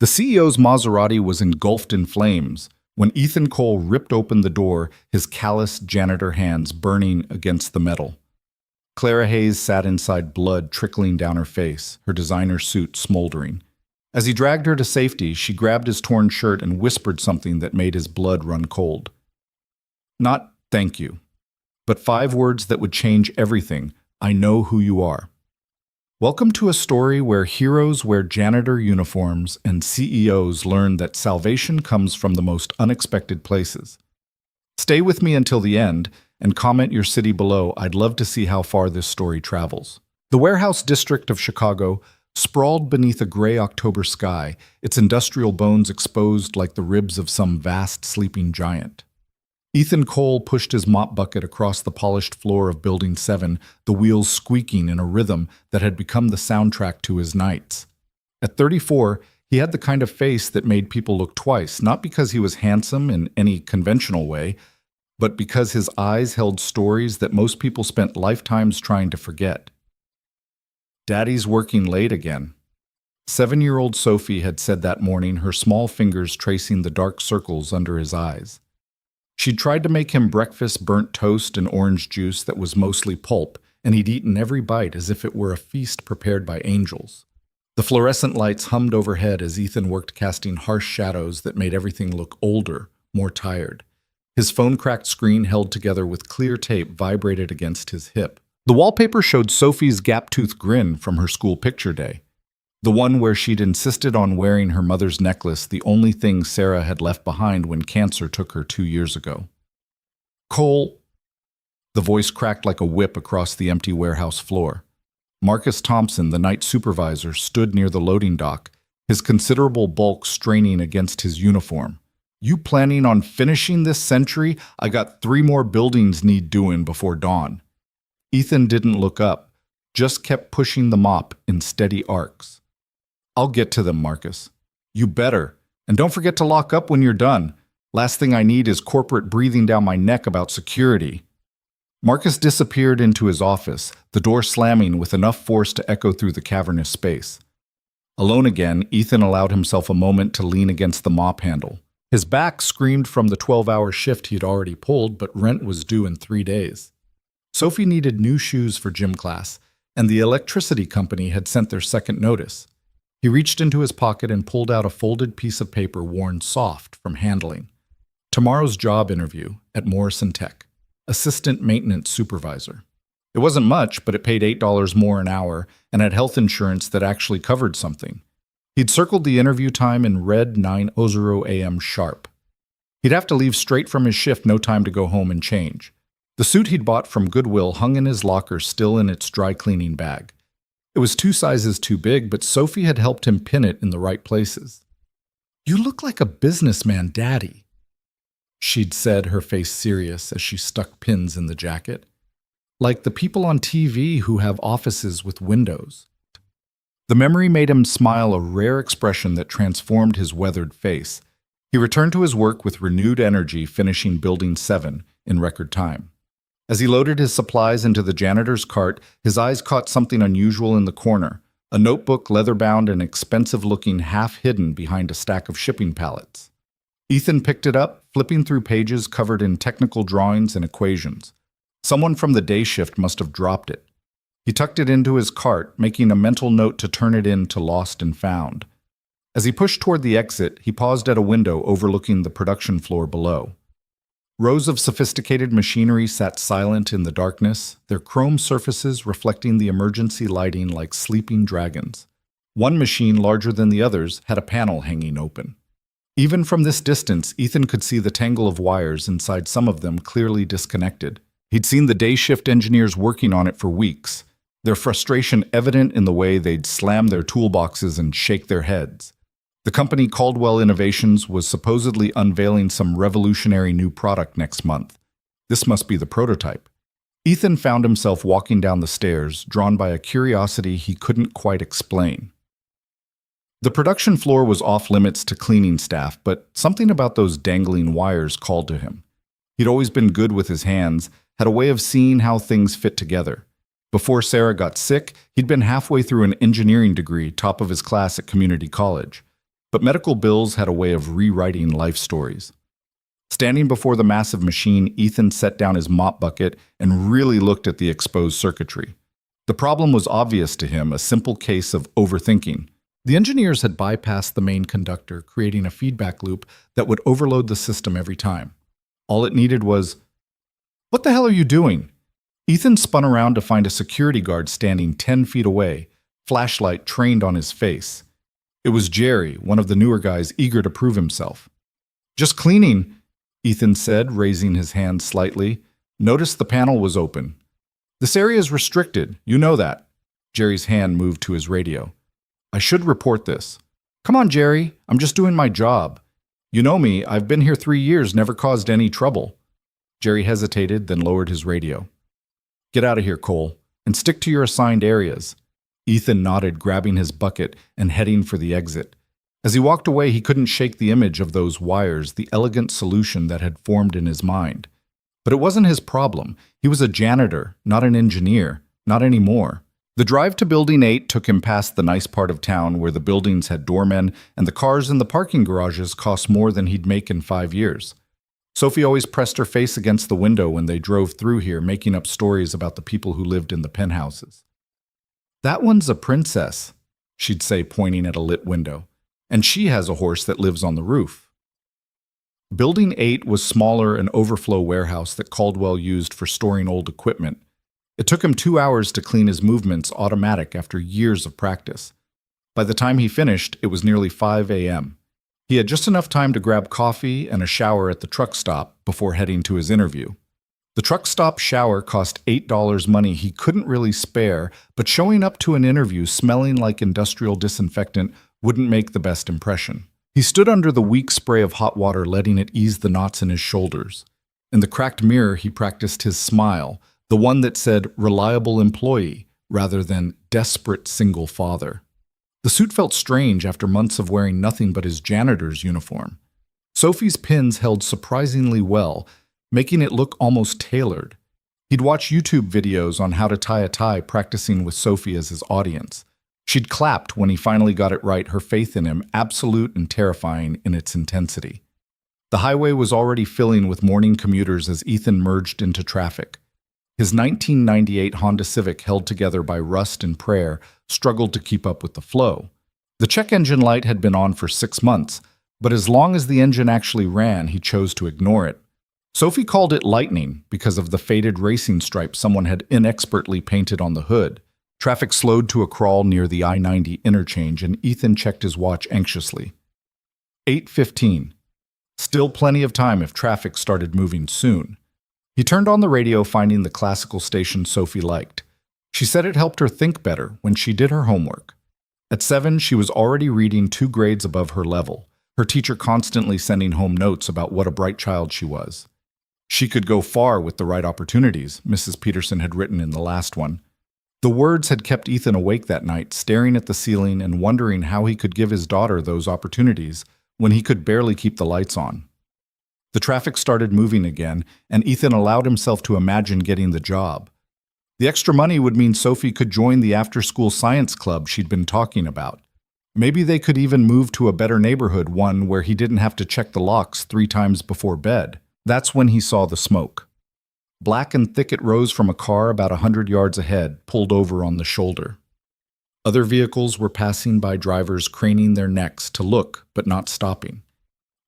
The CEO's Maserati was engulfed in flames when Ethan Cole ripped open the door, his calloused janitor hands burning against the metal. Clara Hayes sat inside, blood trickling down her face, her designer suit smoldering. As he dragged her to safety, she grabbed his torn shirt and whispered something that made his blood run cold. Not thank you, but 5 words that would change everything. I know who you are. Welcome to a story where heroes wear janitor uniforms and CEOs learn that salvation comes from the most unexpected places. Stay with me until the end and comment your city below. I'd love to see how far this story travels. The warehouse district of Chicago sprawled beneath a gray October sky, its industrial bones exposed like the ribs of some vast sleeping giant. Ethan Cole pushed his mop bucket across the polished floor of Building 7, the wheels squeaking in a rhythm that had become the soundtrack to his nights. At 34, he had the kind of face that made people look twice, not because he was handsome in any conventional way, but because his eyes held stories that most people spent lifetimes trying to forget. Daddy's working late again. 7-year-old Sophie had said that morning, her small fingers tracing the dark circles under his eyes. She'd tried to make him breakfast burnt toast and orange juice that was mostly pulp, and he'd eaten every bite as if it were a feast prepared by angels. The fluorescent lights hummed overhead as Ethan worked, casting harsh shadows that made everything look older, more tired. His phone-cracked screen held together with clear tape vibrated against his hip. The wallpaper showed Sophie's gap-toothed grin from her school picture day. The one where she'd insisted on wearing her mother's necklace, the only thing Sarah had left behind when cancer took her 2 years ago. Cole, the voice cracked like a whip across the empty warehouse floor. Marcus Thompson, the night supervisor, stood near the loading dock, his considerable bulk straining against his uniform. You planning on finishing this century? I got 3 more buildings need doing before dawn. Ethan didn't look up, just kept pushing the mop in steady arcs. I'll get to them, Marcus. You better. And don't forget to lock up when you're done. Last thing I need is corporate breathing down my neck about security. Marcus disappeared into his office, the door slamming with enough force to echo through the cavernous space. Alone again, Ethan allowed himself a moment to lean against the mop handle. His back screamed from the 12-hour shift he'd already pulled, but rent was due in 3 days. Sophie needed new shoes for gym class, and the electricity company had sent their second notice. He reached into his pocket and pulled out a folded piece of paper worn soft from handling. Tomorrow's job interview at Morrison Tech, assistant maintenance supervisor. It wasn't much, but it paid $8 more an hour and had health insurance that actually covered something. He'd circled the interview time in red 9:00 a.m. sharp. He'd have to leave straight from his shift, no time to go home and change. The suit he'd bought from Goodwill hung in his locker, still in its dry cleaning bag. It was 2 sizes too big, but Sophie had helped him pin it in the right places. You look like a businessman, Daddy, she'd said, her face serious as she stuck pins in the jacket. Like the people on TV who have offices with windows. The memory made him smile, a rare expression that transformed his weathered face. He returned to his work with renewed energy, finishing Building 7 in record time. As he loaded his supplies into the janitor's cart, his eyes caught something unusual in the corner, a notebook, leather-bound and expensive-looking, half hidden behind a stack of shipping pallets. Ethan picked it up, flipping through pages covered in technical drawings and equations. Someone from the day shift must have dropped it. He tucked it into his cart, making a mental note to turn it in to Lost and Found. As he pushed toward the exit, he paused at a window overlooking the production floor below. Rows of sophisticated machinery sat silent in the darkness, their chrome surfaces reflecting the emergency lighting like sleeping dragons. One machine, larger than the others, had a panel hanging open. Even from this distance, Ethan could see the tangle of wires inside, some of them clearly disconnected. He'd seen the day shift engineers working on it for weeks, their frustration evident in the way they'd slam their toolboxes and shake their heads. The company Caldwell Innovations was supposedly unveiling some revolutionary new product next month. This must be the prototype. Ethan found himself walking down the stairs, drawn by a curiosity he couldn't quite explain. The production floor was off-limits to cleaning staff, but something about those dangling wires called to him. He'd always been good with his hands, had a way of seeing how things fit together. Before Sarah got sick, he'd been halfway through an engineering degree, top of his class at community college. But medical bills had a way of rewriting life stories. Standing before the massive machine, Ethan set down his mop bucket and really looked at the exposed circuitry. The problem was obvious to him, a simple case of overthinking. The engineers had bypassed the main conductor, creating a feedback loop that would overload the system every time. All it needed was, "What the hell are you doing?" Ethan spun around to find a security guard standing 10 feet away, flashlight trained on his face. It was Jerry, one of the newer guys eager to prove himself. "Just cleaning," Ethan said, raising his hand slightly. Notice the panel was open. "This area is restricted, you know that." Jerry's hand moved to his radio. "I should report this." "Come on, Jerry, I'm just doing my job. You know me, I've been here 3 years, never caused any trouble." Jerry hesitated, then lowered his radio. "Get out of here, Cole, and stick to your assigned areas." Ethan nodded, grabbing his bucket and heading for the exit. As he walked away, he couldn't shake the image of those wires, the elegant solution that had formed in his mind. But it wasn't his problem. He was a janitor, not an engineer. Not anymore. The drive to Building 8 took him past the nice part of town where the buildings had doormen and the cars in the parking garages cost more than he'd make in 5 years. Sophie always pressed her face against the window when they drove through here, making up stories about the people who lived in the penthouses. "That one's a princess," she'd say, pointing at a lit window. "And she has a horse that lives on the roof." Building 8 was smaller, an overflow warehouse that Caldwell used for storing old equipment. It took him 2 hours to clean his movements automatic after years of practice. By the time he finished, it was nearly 5 a.m. He had just enough time to grab coffee and a shower at the truck stop before heading to his interview. The truck stop shower cost $8 money he couldn't really spare, but showing up to an interview smelling like industrial disinfectant wouldn't make the best impression. He stood under the weak spray of hot water, letting it ease the knots in his shoulders. In the cracked mirror, he practiced his smile, the one that said reliable employee rather than desperate single father. The suit felt strange after months of wearing nothing but his janitor's uniform. Sophie's pins held surprisingly well, making it look almost tailored. He'd watch YouTube videos on how to tie a tie, practicing with Sophie as his audience. She'd clapped when he finally got it right, her faith in him absolute and terrifying in its intensity. The highway was already filling with morning commuters as Ethan merged into traffic. His 1998 Honda Civic, held together by rust and prayer, struggled to keep up with the flow. The check engine light had been on for 6 months, but as long as the engine actually ran, he chose to ignore it. Sophie called it lightning because of the faded racing stripe someone had inexpertly painted on the hood. Traffic slowed to a crawl near the I-90 interchange, and Ethan checked his watch anxiously. 8:15. Still plenty of time if traffic started moving soon. He turned on the radio, finding the classical station Sophie liked. She said it helped her think better when she did her homework. At 7, she was already reading 2 grades above her level, her teacher constantly sending home notes about what a bright child she was. She could go far with the right opportunities, Mrs. Peterson had written in the last one. The words had kept Ethan awake that night, staring at the ceiling and wondering how he could give his daughter those opportunities when he could barely keep the lights on. The traffic started moving again, and Ethan allowed himself to imagine getting the job. The extra money would mean Sophie could join the after-school science club she'd been talking about. Maybe they could even move to a better neighborhood, one where he didn't have to check the locks 3 times before bed. That's when he saw the smoke. Black and thick it rose from a car about 100 yards ahead, pulled over on the shoulder. Other vehicles were passing by, drivers craning their necks to look, but not stopping.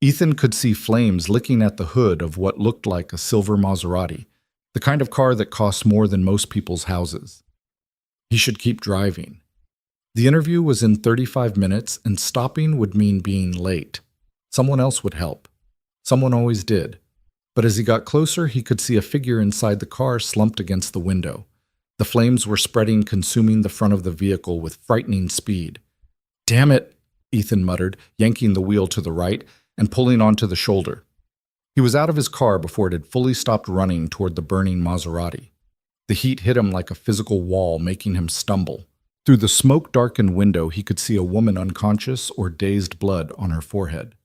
Ethan could see flames licking at the hood of what looked like a silver Maserati, the kind of car that costs more than most people's houses. He should keep driving. The interview was in 35 minutes, and stopping would mean being late. Someone else would help. Someone always did. But as he got closer, he could see a figure inside the car slumped against the window. The flames were spreading, consuming the front of the vehicle with frightening speed. "Damn it," Ethan muttered, yanking the wheel to the right and pulling onto the shoulder. He was out of his car before it had fully stopped running toward the burning Maserati. The heat hit him like a physical wall, making him stumble. Through the smoke-darkened window, he could see a woman unconscious or dazed, blood on her forehead.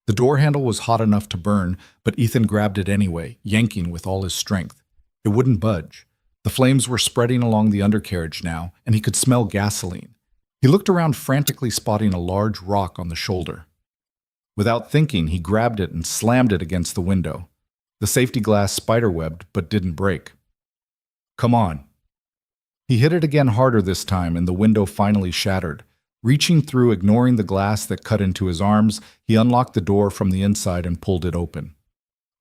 The door handle was hot enough to burn, but Ethan grabbed it anyway, yanking with all his strength. It wouldn't budge. The flames were spreading along the undercarriage now, and he could smell gasoline. He looked around frantically, spotting a large rock on the shoulder. Without thinking, he grabbed it and slammed it against the window. The safety glass spiderwebbed but didn't break. "Come on." He hit it again, harder this time, and the window finally shattered. Reaching through, ignoring the glass that cut into his arms, he unlocked the door from the inside and pulled it open.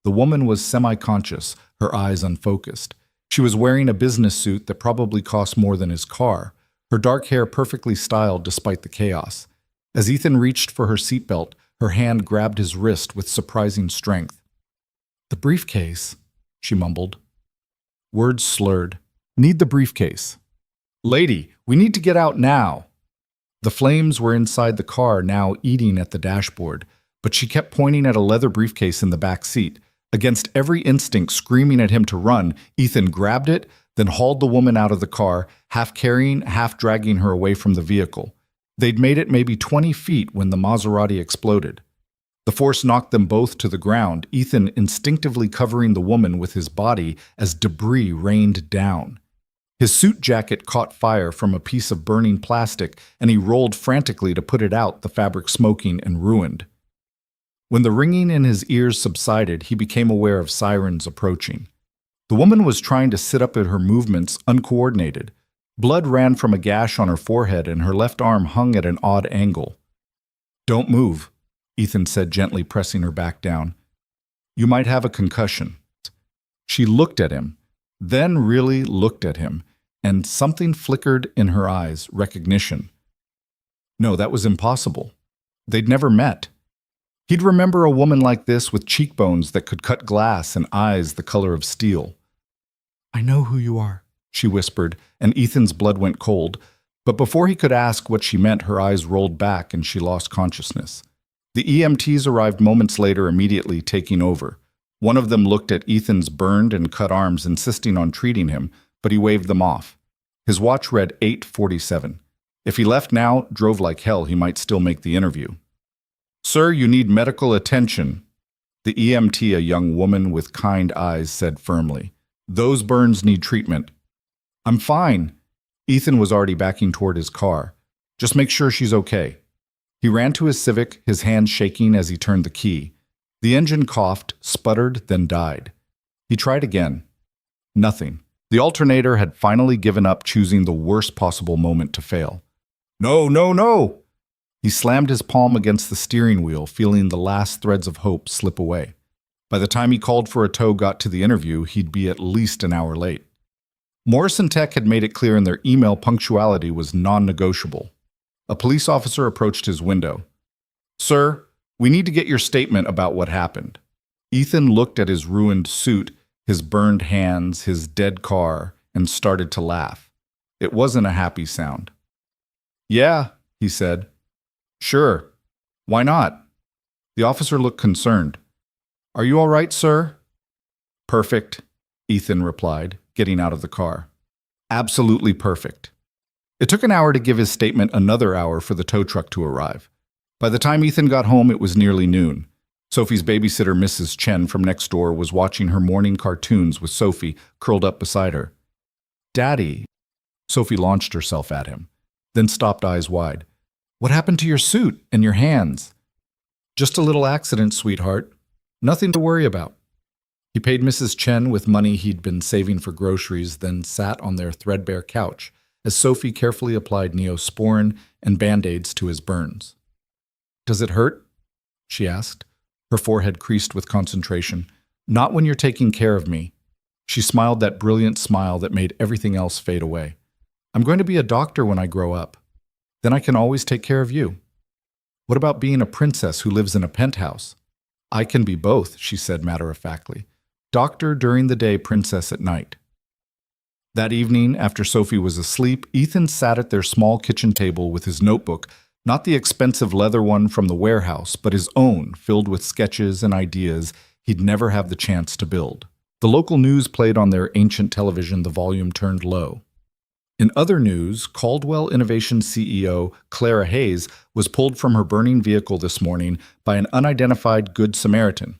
The woman was semi-conscious, her eyes unfocused. She was wearing a business suit that probably cost more than his car, her dark hair perfectly styled despite the chaos. As Ethan reached for her seatbelt, her hand grabbed his wrist with surprising strength. "The briefcase," she mumbled. Words slurred. "Need the briefcase." "Lady, we need to get out now." The flames were inside the car, now eating at the dashboard, but she kept pointing at a leather briefcase in the back seat. Against every instinct screaming at him to run, Ethan grabbed it, then hauled the woman out of the car, half carrying, half dragging her away from the vehicle. They'd made it maybe 20 feet when the Maserati exploded. The force knocked them both to the ground, Ethan instinctively covering the woman with his body as debris rained down. His suit jacket caught fire from a piece of burning plastic, and he rolled frantically to put it out, the fabric smoking and ruined. When the ringing in his ears subsided, he became aware of sirens approaching. The woman was trying to sit up at her movements, uncoordinated. Blood ran from a gash on her forehead, and her left arm hung at an odd angle. "Don't move," Ethan said, gently pressing her back down. "You might have a concussion." She looked at him, then really looked at him, and something flickered in her eyes, recognition. No, that was impossible. They'd never met. He'd remember a woman like this with cheekbones that could cut glass and eyes the color of steel. "I know who you are," she whispered, and Ethan's blood went cold. But before he could ask what she meant, her eyes rolled back and she lost consciousness. The EMTs arrived moments later, immediately taking over. One of them looked at Ethan's burned and cut arms, insisting on treating him, but he waved them off. His watch read 8:47. If he left now, drove like hell, he might still make the interview. "Sir, you need medical attention," the EMT, a young woman with kind eyes, said firmly. "Those burns need treatment." "I'm fine." Ethan was already backing toward his car. "Just make sure she's okay." He ran to his Civic, his hand shaking as he turned the key. The engine coughed, sputtered, then died. He tried again. Nothing. The alternator had finally given up, choosing the worst possible moment to fail. "No, no, no!" He slammed his palm against the steering wheel, feeling the last threads of hope slip away. By the time he called for a tow got to the interview, he'd be at least an hour late. Morrison Tech had made it clear in their email punctuality was non-negotiable. A police officer approached his window. "Sir, we need to get your statement about what happened." Ethan looked at his ruined suit, his burned hands, his dead car, and started to laugh. It wasn't a happy sound. "Yeah," he said. "Sure. Why not?" The officer looked concerned. "Are you all right, sir?" "Perfect," Ethan replied, getting out of the car. "Absolutely perfect." It took an hour to give his statement, another hour for the tow truck to arrive. By the time Ethan got home, it was nearly noon. Sophie's babysitter, Mrs. Chen, from next door, was watching her morning cartoons with Sophie curled up beside her. "Daddy," Sophie launched herself at him, then stopped, eyes wide. "What happened to your suit and your hands?" "Just a little accident, sweetheart. Nothing to worry about." He paid Mrs. Chen with money he'd been saving for groceries, then sat on their threadbare couch as Sophie carefully applied Neosporin and Band-Aids to his burns. "Does it hurt?" she asked, her forehead creased with concentration. "Not when you're taking care of me." She smiled that brilliant smile that made everything else fade away. "I'm going to be a doctor when I grow up. Then I can always take care of you." "What about being a princess who lives in a penthouse?" "I can be both," she said matter-of-factly. "Doctor during the day, princess at night." That evening, after Sophie was asleep, Ethan sat at their small kitchen table with his notebook, not the expensive leather one from the warehouse, but his own, filled with sketches and ideas he'd never have the chance to build. The local news played on their ancient television, the volume turned low. In other news, Caldwell Innovation CEO Clara Hayes was pulled from her burning vehicle this morning by an unidentified Good Samaritan.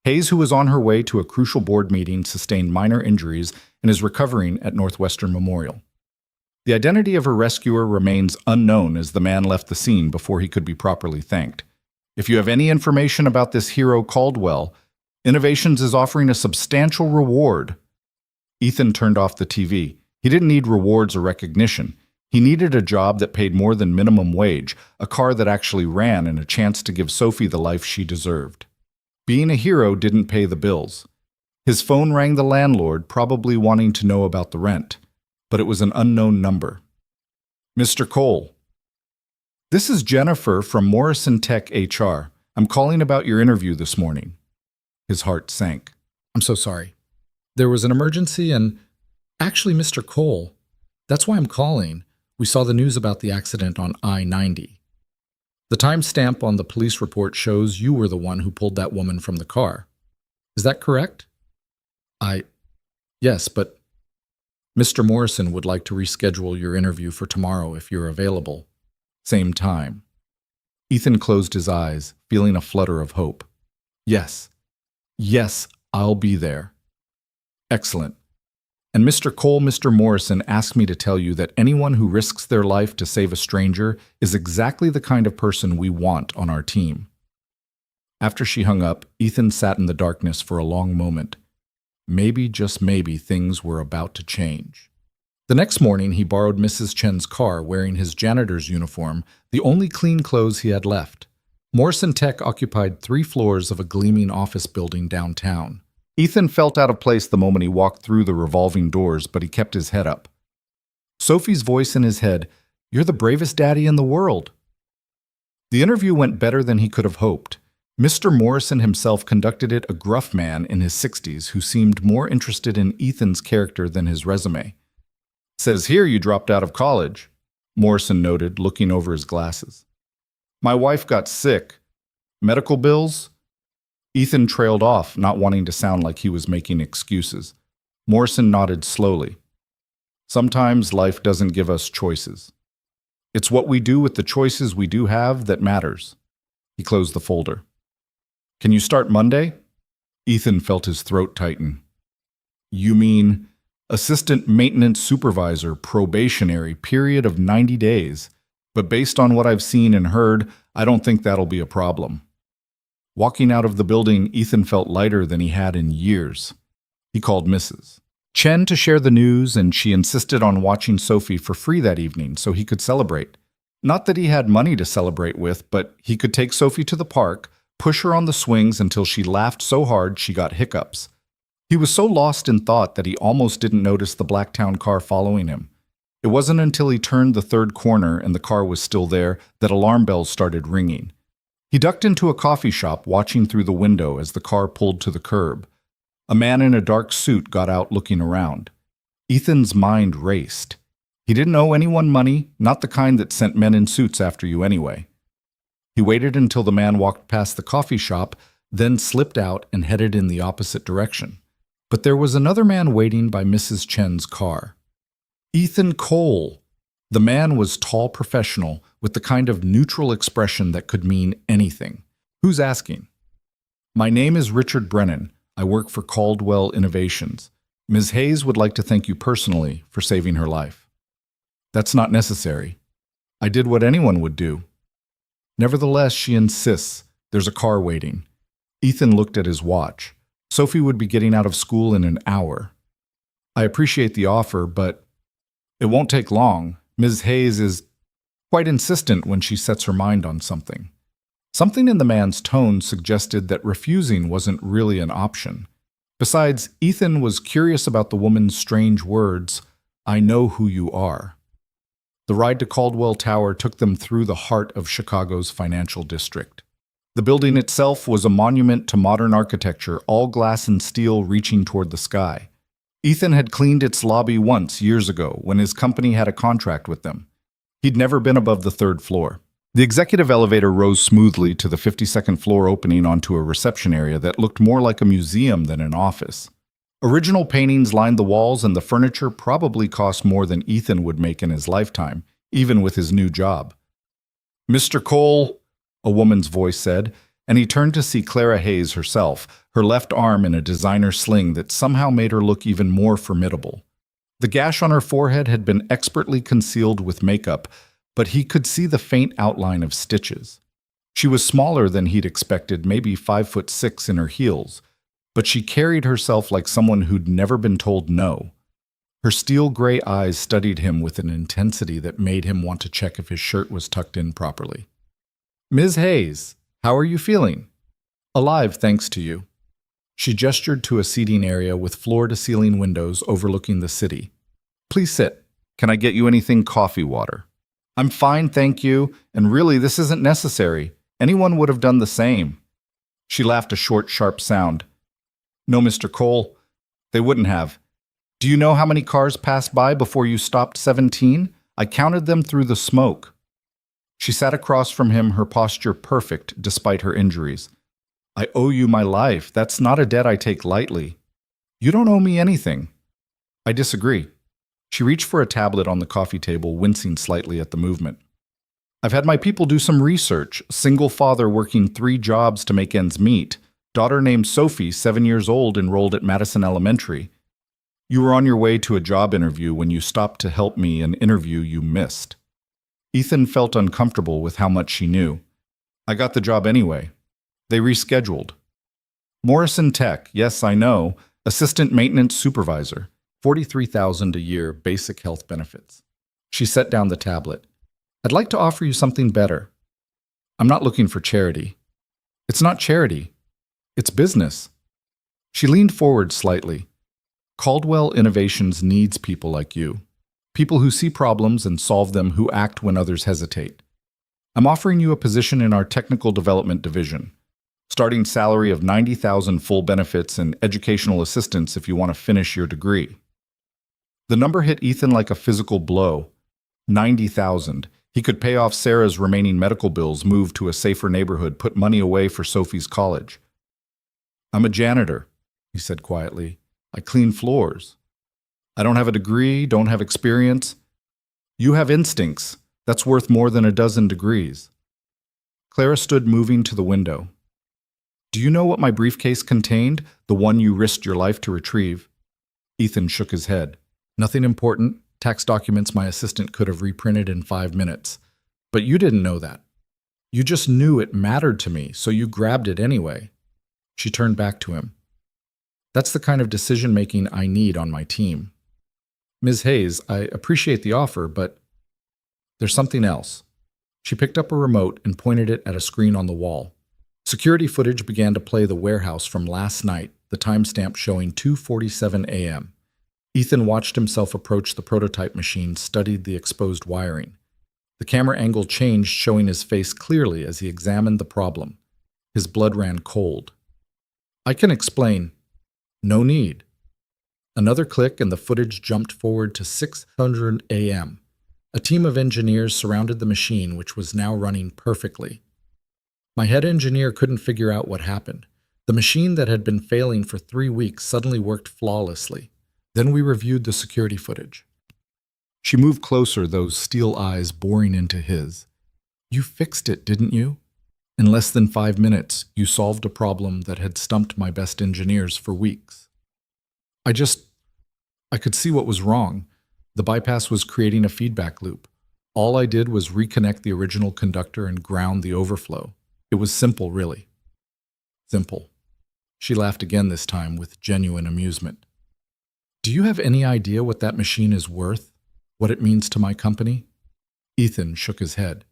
Hayes, who was on her way to a crucial board meeting, sustained minor injuries and is recovering at Northwestern Memorial. The identity of her rescuer remains unknown as the man left the scene before he could be properly thanked. If you have any information about this hero Caldwell, Innovations is offering a substantial reward. Ethan turned off the TV. He didn't need rewards or recognition. He needed a job that paid more than minimum wage, a car that actually ran, and a chance to give Sophie the life she deserved. Being a hero didn't pay the bills. His phone rang the landlord, probably wanting to know about the rent, but it was an unknown number. Mr. Cole. This is Jennifer from Morrison Tech HR. I'm calling about your interview this morning. His heart sank. I'm so sorry. There was an emergency and... Actually, Mr. Cole, that's why I'm calling. We saw the news about the accident on I-90. The timestamp on the police report shows you were the one who pulled that woman from the car. Is that correct? Yes, but Mr. Morrison would like to reschedule your interview for tomorrow if you're available. Same time. Ethan closed his eyes, feeling a flutter of hope. Yes, I'll be there. Excellent. And Mr. Cole, Mr. Morrison asked me to tell you that anyone who risks their life to save a stranger is exactly the kind of person we want on our team. After she hung up, Ethan sat in the darkness for a long moment. Maybe, just maybe, things were about to change. The next morning, he borrowed Mrs. Chen's car wearing his janitor's uniform, the only clean clothes he had left. Morrison Tech occupied 3 floors of a gleaming office building downtown. Ethan felt out of place the moment he walked through the revolving doors, but he kept his head up. Sophie's voice in his head, "You're the bravest daddy in the world." The interview went better than he could have hoped. Mr. Morrison himself conducted it, a gruff man in his 60s who seemed more interested in Ethan's character than his resume. "Says here you dropped out of college," Morrison noted, looking over his glasses. "My wife got sick. Medical bills?" Ethan trailed off, not wanting to sound like he was making excuses. Morrison nodded slowly. "Sometimes life doesn't give us choices. It's what we do with the choices we do have that matters." He closed the folder. "Can you start Monday?" Ethan felt his throat tighten. "You mean assistant maintenance supervisor, probationary, period of 90 days. But based on what I've seen and heard, I don't think that'll be a problem." Walking out of the building, Ethan felt lighter than he had in years. He called Mrs. Chen to share the news, and she insisted on watching Sophie for free that evening so he could celebrate. Not that he had money to celebrate with, but he could take Sophie to the park, push her on the swings until she laughed so hard she got hiccups. He was so lost in thought that he almost didn't notice the Blacktown car following him. It wasn't until he turned the 3rd corner and the car was still there that alarm bells started ringing. He ducked into a coffee shop, watching through the window as the car pulled to the curb. A man in a dark suit got out looking around. Ethan's mind raced. He didn't owe anyone money, not the kind that sent men in suits after you anyway. He waited until the man walked past the coffee shop, then slipped out and headed in the opposite direction. But there was another man waiting by Mrs. Chen's car. Ethan Cole. The man was tall, professional, with the kind of neutral expression that could mean anything. "Who's asking?" "My name is Richard Brennan. I work for Caldwell Innovations. Ms. Hayes would like to thank you personally for saving her life." "That's not necessary. I did what anyone would do." Nevertheless, she insists. There's a car waiting. Ethan looked at his watch. Sophie would be getting out of school in an hour. "I appreciate the offer, but it won't take long. Ms. Hayes is quite insistent when she sets her mind on something." Something in the man's tone suggested that refusing wasn't really an option. Besides, Ethan was curious about the woman's strange words, "I know who you are." The ride to Caldwell Tower took them through the heart of Chicago's financial district. The building itself was a monument to modern architecture, all glass and steel reaching toward the sky. Ethan had cleaned its lobby once years ago when his company had a contract with them. He'd never been above the 3rd floor. The executive elevator rose smoothly to the 52nd floor, opening onto a reception area that looked more like a museum than an office. Original paintings lined the walls, and the furniture probably cost more than Ethan would make in his lifetime, even with his new job. "Mr. Cole," a woman's voice said, and he turned to see Clara Hayes herself, her left arm in a designer sling that somehow made her look even more formidable. The gash on her forehead had been expertly concealed with makeup, but he could see the faint outline of stitches. She was smaller than he'd expected, maybe 5'6" in her heels, but she carried herself like someone who'd never been told no. Her steel gray eyes studied him with an intensity that made him want to check if his shirt was tucked in properly. "Ms. Hayes, how are you feeling?" "Alive, thanks to you." She gestured to a seating area with floor-to-ceiling windows overlooking the city. "Please sit. Can I get you anything coffee water?" "I'm fine, thank you, and really this isn't necessary. Anyone would have done the same." She laughed a short, sharp sound. "No, Mr. Cole, they wouldn't have. Do you know how many cars passed by before you stopped 17? I counted them through the smoke." She sat across from him, her posture perfect despite her injuries. "I owe you my life. That's not a debt I take lightly." "You don't owe me anything." "I disagree." She reached for a tablet on the coffee table, wincing slightly at the movement. "I've had my people do some research. Single father working 3 jobs to make ends meet. Daughter named Sophie, 7 years old, enrolled at Madison Elementary. You were on your way to a job interview when you stopped to help me, an interview you missed." Ethan felt uncomfortable with how much she knew. "I got the job anyway. They rescheduled." "Morrison Tech, yes, I know. Assistant maintenance supervisor. $43,000 a year, basic health benefits." She set down the tablet. "I'd like to offer you something better." "I'm not looking for charity." "It's not charity. It's business." She leaned forward slightly. "Caldwell Innovations needs people like you. People who see problems and solve them, who act when others hesitate. I'm offering you a position in our technical development division. Starting salary of $90,000, full benefits, and educational assistance if you want to finish your degree." The number hit Ethan like a physical blow. $90,000. He could pay off Sarah's remaining medical bills, move to a safer neighborhood, put money away for Sophie's college. "I'm a janitor," he said quietly. "I clean floors. I don't have a degree, don't have experience. You have instincts. That's worth more than a dozen degrees." Clara stood moving to the window. "Do you know what my briefcase contained, the one you risked your life to retrieve?" Ethan shook his head. "Nothing important. Tax documents my assistant could have reprinted in 5 minutes. But you didn't know that. You just knew it mattered to me, so you grabbed it anyway." She turned back to him. "That's the kind of decision-making I need on my team. Ms. Hayes, I appreciate the offer, but there's something else." She picked up a remote and pointed it at a screen on the wall. Security footage began to play the warehouse from last night, the timestamp showing 2:47 a.m. Ethan watched himself approach the prototype machine, studied the exposed wiring. The camera angle changed, showing his face clearly as he examined the problem. His blood ran cold. "I can explain." "No need." Another click and the footage jumped forward to 600 a.m. A team of engineers surrounded the machine, which was now running perfectly. "My head engineer couldn't figure out what happened. The machine that had been failing for 3 weeks suddenly worked flawlessly. Then we reviewed the security footage." She moved closer, those steel eyes boring into his. "You fixed it, didn't you? In less than 5 minutes, you solved a problem that had stumped my best engineers for weeks." I could see what was wrong. The bypass was creating a feedback loop. All I did was reconnect the original conductor and ground the overflow. It was simple, really. Simple. She laughed again this time with genuine amusement. "Do you have any idea what that machine is worth? What it means to my company?" Ethan shook his head.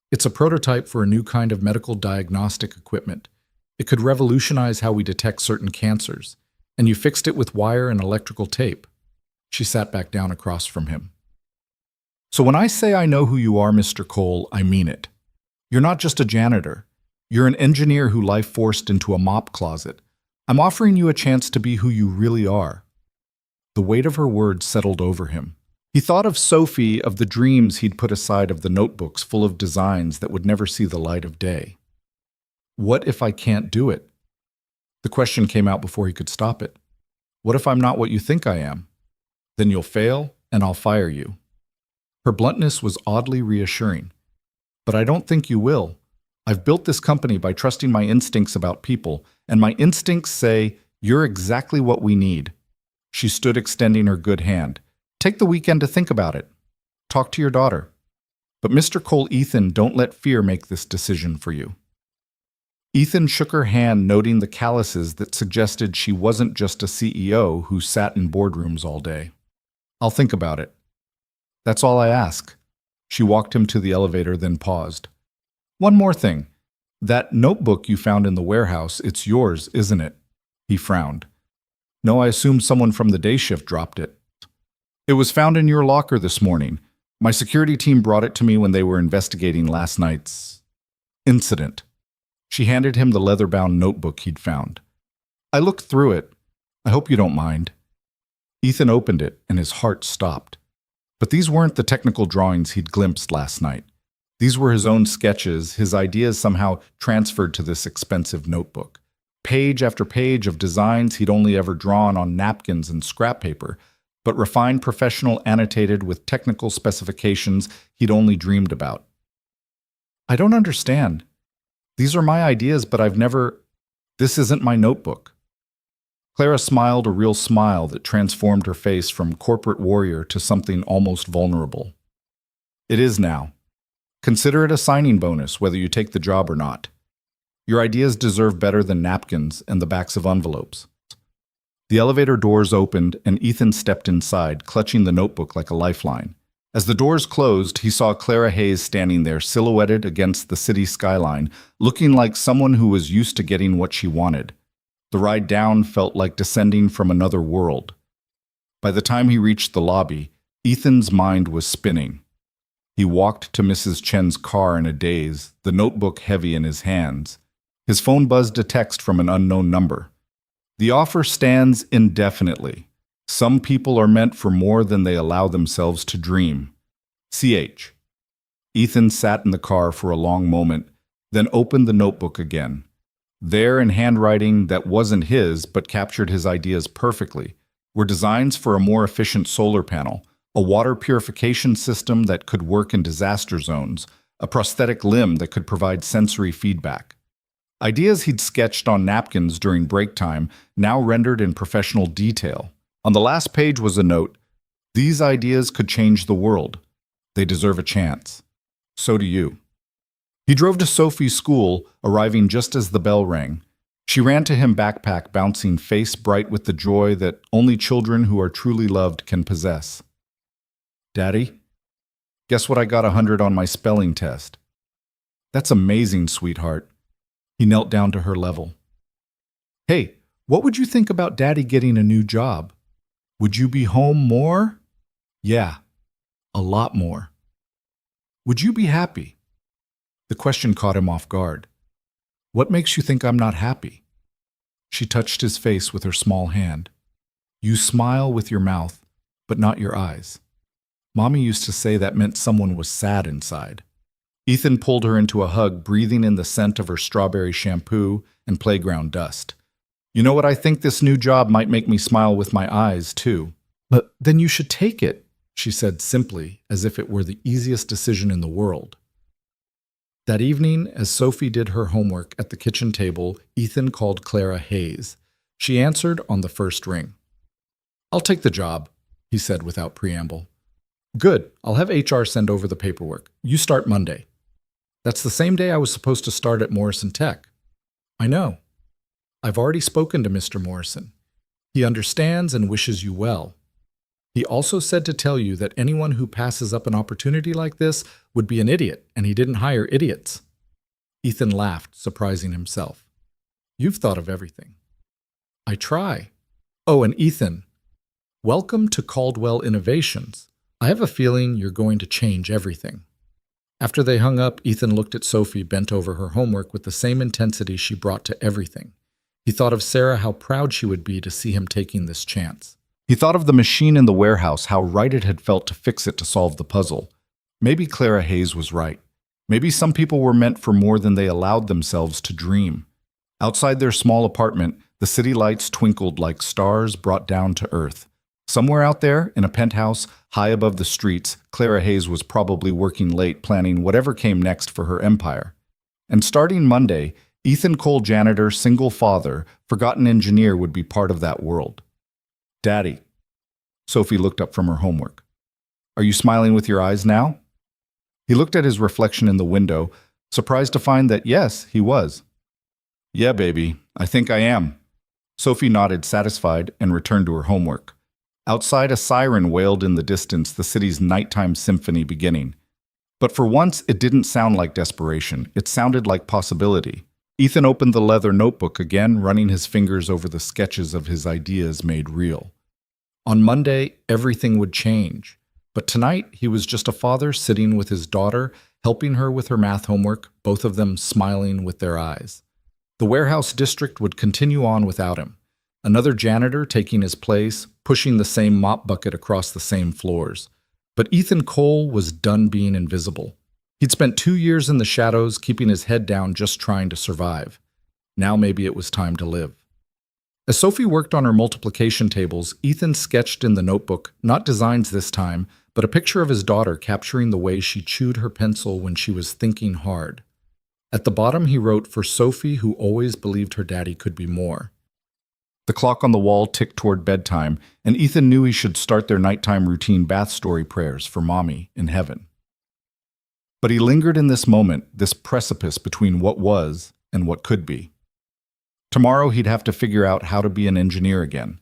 "It's a prototype for a new kind of medical diagnostic equipment. It could revolutionize how we detect certain cancers. And you fixed it with wire and electrical tape." She sat back down across from him. "So when I say I know who you are, Mr. Cole, I mean it. You're not just a janitor. You're an engineer who life forced into a mop closet. I'm offering you a chance to be who you really are." The weight of her words settled over him. He thought of Sophie, of the dreams he'd put aside, of the notebooks full of designs that would never see the light of day. What if I can't do it? The question came out before he could stop it. What if I'm not what you think I am? Then you'll fail, and I'll fire you. Her bluntness was oddly reassuring. But I don't think you will. I've built this company by trusting my instincts about people, and my instincts say, you're exactly what we need. She stood extending her good hand. Take the weekend to think about it. Talk to your daughter. But Mr. Cole, Ethan, don't let fear make this decision for you. Ethan shook her hand, noting the calluses that suggested she wasn't just a CEO who sat in boardrooms all day. I'll think about it. That's all I ask. She walked him to the elevator, then paused. One more thing. That notebook you found in the warehouse, it's yours, isn't it? He frowned. No, I assume someone from the day shift dropped it. It was found in your locker this morning. My security team brought it to me when they were investigating last night's incident. She handed him the leather-bound notebook he'd found. I looked through it. I hope you don't mind. Ethan opened it, and his heart stopped. But these weren't the technical drawings he'd glimpsed last night. These were his own sketches, his ideas somehow transferred to this expensive notebook. Page after page of designs he'd only ever drawn on napkins and scrap paper, but refined, professional, annotated with technical specifications he'd only dreamed about. I don't understand. These are my ideas, but this isn't my notebook. Clara smiled, a real smile that transformed her face from corporate warrior to something almost vulnerable. It is now. Consider it a signing bonus, whether you take the job or not. Your ideas deserve better than napkins and the backs of envelopes. The elevator doors opened, and Ethan stepped inside, clutching the notebook like a lifeline. As the doors closed, he saw Clara Hayes standing there, silhouetted against the city skyline, looking like someone who was used to getting what she wanted. The ride down felt like descending from another world. By the time he reached the lobby, Ethan's mind was spinning. He walked to Mrs. Chen's car in a daze, the notebook heavy in his hands. His phone buzzed a text from an unknown number. The offer stands indefinitely. Some people are meant for more than they allow themselves to dream. CH. Ethan sat in the car for a long moment, then opened the notebook again. There, in handwriting that wasn't his but captured his ideas perfectly, were designs for a more efficient solar panel, a water purification system that could work in disaster zones, a prosthetic limb that could provide sensory feedback. Ideas he'd sketched on napkins during break time, now rendered in professional detail. On the last page was a note, "These ideas could change the world. They deserve a chance. So do you." He drove to Sophie's school, arriving just as the bell rang. She ran to him, backpack bouncing, face bright with the joy that only children who are truly loved can possess. "Daddy, guess what I got 100 on my spelling test?" "That's amazing, sweetheart." He knelt down to her level. "Hey, what would you think about Daddy getting a new job? Would you be home more?" "Yeah, a lot more." "Would you be happy?" The question caught him off guard. "What makes you think I'm not happy?" She touched his face with her small hand. "You smile with your mouth, but not your eyes. Mommy used to say that meant someone was sad inside." Ethan pulled her into a hug, breathing in the scent of her strawberry shampoo and playground dust. "You know what, I think this new job might make me smile with my eyes, too." "But then you should take it," she said simply, as if it were the easiest decision in the world. That evening, as Sophie did her homework at the kitchen table, Ethan called Clara Hayes. She answered on the first ring. "I'll take the job," he said without preamble. "Good, I'll have HR send over the paperwork. You start Monday." "That's the same day I was supposed to start at Morrison Tech." "I know. I've already spoken to Mr. Morrison. He understands and wishes you well. He also said to tell you that anyone who passes up an opportunity like this would be an idiot, and he didn't hire idiots." Ethan laughed, surprising himself. "You've thought of everything." "I try." "Oh, and Ethan, welcome to Caldwell Innovations. I have a feeling you're going to change everything." After they hung up, Ethan looked at Sophie, bent over her homework with the same intensity she brought to everything. He thought of Sarah, how proud she would be to see him taking this chance. He thought of the machine in the warehouse, how right it had felt to fix it to solve the puzzle. Maybe Clara Hayes was right. Maybe some people were meant for more than they allowed themselves to dream. Outside their small apartment, the city lights twinkled like stars brought down to earth. Somewhere out there, in a penthouse, high above the streets, Clara Hayes was probably working late, planning whatever came next for her empire. And starting Monday, Ethan Cole, janitor, single father, forgotten engineer, would be part of that world. "Daddy." Sophie looked up from her homework. Are you smiling with your eyes now? He looked at his reflection in the window, surprised to find that yes, he was. Yeah, baby, I think I am. Sophie nodded, satisfied, and returned to her homework. Outside, a siren wailed in the distance, the city's nighttime symphony beginning. But for once, it didn't sound like desperation. It sounded like possibility. Ethan opened the leather notebook again, running his fingers over the sketches of his ideas made real. On Monday, everything would change. But tonight, he was just a father sitting with his daughter, helping her with her math homework, both of them smiling with their eyes. The warehouse district would continue on without him. Another janitor taking his place, pushing the same mop bucket across the same floors. But Ethan Cole was done being invisible. He'd spent 2 years in the shadows, keeping his head down, just trying to survive. Now maybe it was time to live. As Sophie worked on her multiplication tables, Ethan sketched in the notebook, not designs this time, but a picture of his daughter capturing the way she chewed her pencil when she was thinking hard. At the bottom he wrote, "For Sophie, who always believed her daddy could be more." The clock on the wall ticked toward bedtime, and Ethan knew he should start their nighttime routine bath story prayers for Mommy in heaven. But he lingered in this moment, this precipice between what was and what could be. Tomorrow he'd have to figure out how to be an engineer again,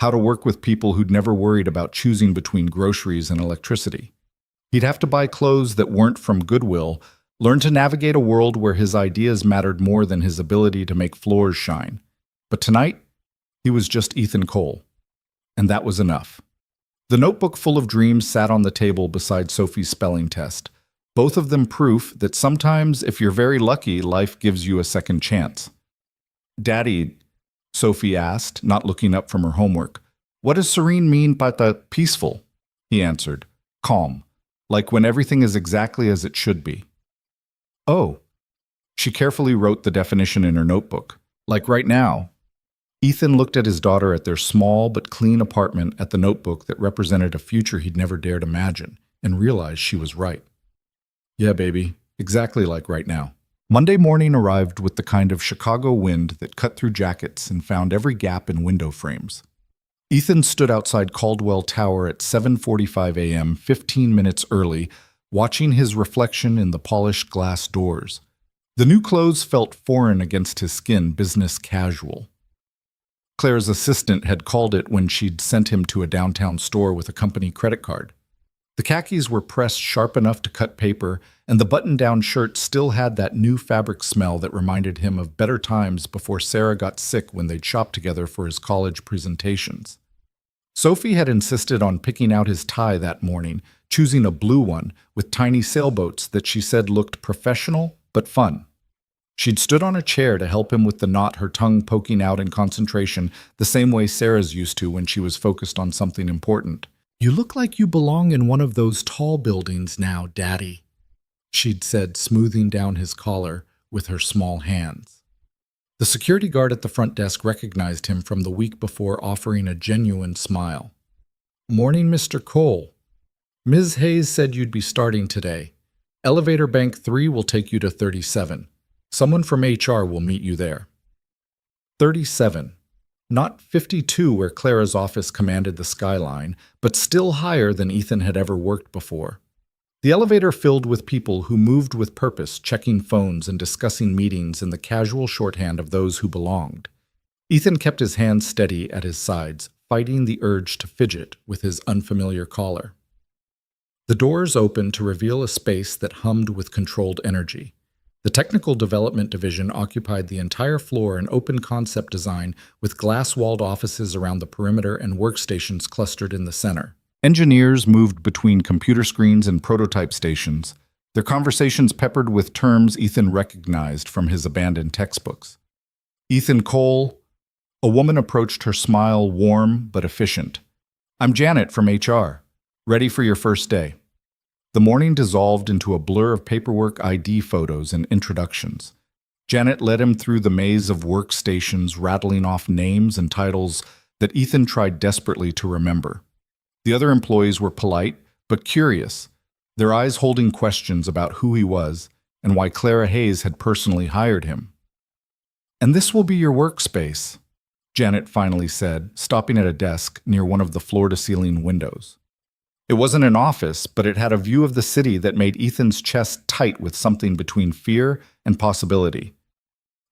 how to work with people who'd never worried about choosing between groceries and electricity. He'd have to buy clothes that weren't from Goodwill, learn to navigate a world where his ideas mattered more than his ability to make floors shine. But tonight, he was just Ethan Cole. And that was enough. The notebook full of dreams sat on the table beside Sophie's spelling test, both of them proof that sometimes, if you're very lucky, life gives you a second chance. Daddy, Sophie asked, not looking up from her homework, what does serene mean by the peaceful? He answered, calm, like when everything is exactly as it should be. Oh. She carefully wrote the definition in her notebook, like right now. Ethan looked at his daughter at their small but clean apartment at the notebook that represented a future he'd never dared imagine, and realized she was right. Yeah, baby, exactly like right now. Monday morning arrived with the kind of Chicago wind that cut through jackets and found every gap in window frames. Ethan stood outside Caldwell Tower at 7:45 a.m., 15 minutes early, watching his reflection in the polished glass doors. The new clothes felt foreign against his skin, business casual. Claire's assistant had called it when she'd sent him to a downtown store with a company credit card. The khakis were pressed sharp enough to cut paper, and the button-down shirt still had that new fabric smell that reminded him of better times before Sarah got sick when they'd shopped together for his college presentations. Sophie had insisted on picking out his tie that morning, choosing a blue one with tiny sailboats that she said looked professional but fun. She'd stood on a chair to help him with the knot, her tongue poking out in concentration, the same way Sarah's used to when she was focused on something important. You look like you belong in one of those tall buildings now, Daddy, she'd said, smoothing down his collar with her small hands. The security guard at the front desk recognized him from the week before, offering a genuine smile. Morning, Mr. Cole. Ms. Hayes said you'd be starting today. Elevator bank 3 will take you to 37. Someone from HR will meet you there. 37. Not 52 where Clara's office commanded the skyline, but still higher than Ethan had ever worked before. The elevator filled with people who moved with purpose, checking phones and discussing meetings in the casual shorthand of those who belonged. Ethan kept his hands steady at his sides, fighting the urge to fidget with his unfamiliar collar. The doors opened to reveal a space that hummed with controlled energy. The Technical Development Division occupied the entire floor in open concept design with glass-walled offices around the perimeter and workstations clustered in the center. Engineers moved between computer screens and prototype stations, their conversations peppered with terms Ethan recognized from his abandoned textbooks. Ethan Cole. A woman approached, her smile warm but efficient. I'm Janet from HR. Ready for your first day. The morning dissolved into a blur of paperwork, ID photos, and introductions. Janet led him through the maze of workstations, rattling off names and titles that Ethan tried desperately to remember. The other employees were polite, but curious, their eyes holding questions about who he was and why Clara Hayes had personally hired him. And this will be your workspace. Janet finally said, stopping at a desk near one of the floor-to-ceiling windows. It wasn't an office, but it had a view of the city that made Ethan's chest tight with something between fear and possibility.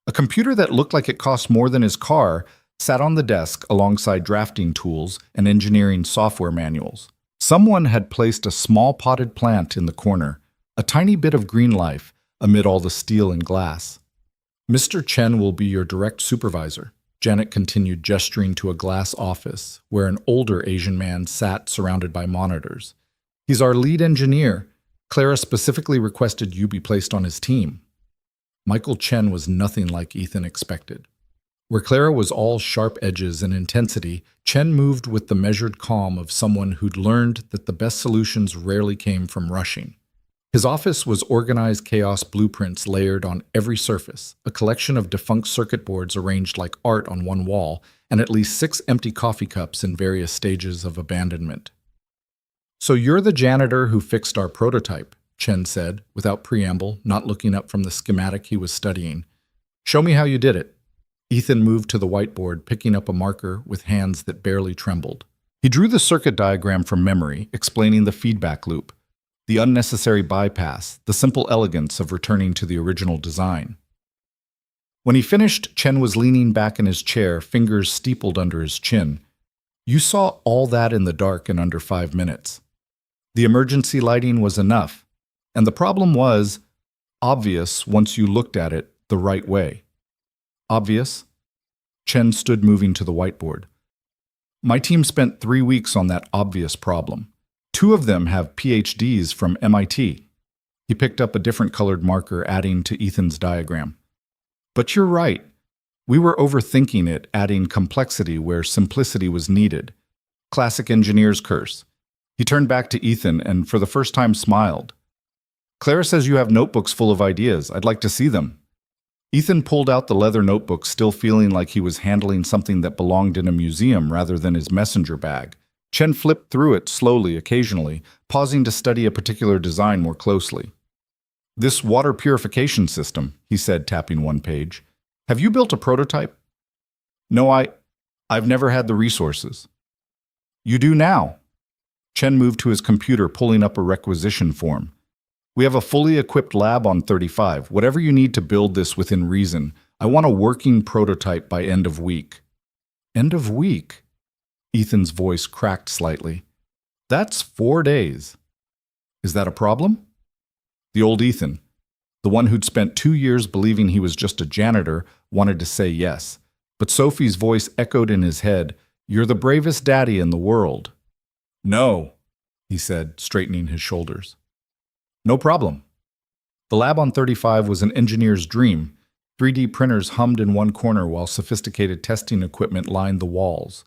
A computer that looked like it cost more than his car sat on the desk alongside drafting tools and engineering software manuals. Someone had placed a small potted plant in the corner, a tiny bit of green life amid all the steel and glass. "Mr. Chen will be your direct supervisor," Janet continued, gesturing to a glass office where an older Asian man sat surrounded by monitors. "He's our lead engineer. Clara specifically requested you be placed on his team." Michael Chen was nothing like Ethan expected. Where Clara was all sharp edges and intensity, Chen moved with the measured calm of someone who'd learned that the best solutions rarely came from rushing. His office was organized chaos blueprints layered on every surface, a collection of defunct circuit boards arranged like art on one wall, and at least 6 empty coffee cups in various stages of abandonment. "So you're the janitor who fixed our prototype," Chen said, without preamble, not looking up from the schematic he was studying. "Show me how you did it." Ethan moved to the whiteboard, picking up a marker with hands that barely trembled. He drew the circuit diagram from memory, explaining the feedback loop, the unnecessary bypass, the simple elegance of returning to the original design. When he finished, Chen was leaning back in his chair, fingers steepled under his chin. "You saw all that in the dark in under 5 minutes. The emergency lighting was enough, and the problem was obvious once you looked at it the right way." "Obvious?" Chen stood moving to the whiteboard. "My team spent 3 weeks on that obvious problem. 2 of them have PhDs from MIT. He picked up a different colored marker, adding to Ethan's diagram. "But you're right. We were overthinking it, adding complexity where simplicity was needed. Classic engineer's curse." He turned back to Ethan and for the first time smiled. "Clara says you have notebooks full of ideas. I'd like to see them." Ethan pulled out the leather notebook, still feeling like he was handling something that belonged in a museum rather than his messenger bag. Chen flipped through it slowly, occasionally, pausing to study a particular design more closely. "This water purification system," he said, tapping one page. "Have you built a prototype?" "No, I've never had the resources." "You do now." Chen moved to his computer, pulling up a requisition form. "We have a fully equipped lab on 35. Whatever you need to build this within reason. I want a working prototype by end of week." "End of week?" Ethan's voice cracked slightly. "That's 4 days. Is that a problem?" The old Ethan, the one who'd spent 2 years believing he was just a janitor, wanted to say yes. But Sophie's voice echoed in his head, "You're the bravest daddy in the world." "No," he said, straightening his shoulders. "No problem." The lab on 35 was an engineer's dream. 3D printers hummed in one corner while sophisticated testing equipment lined the walls.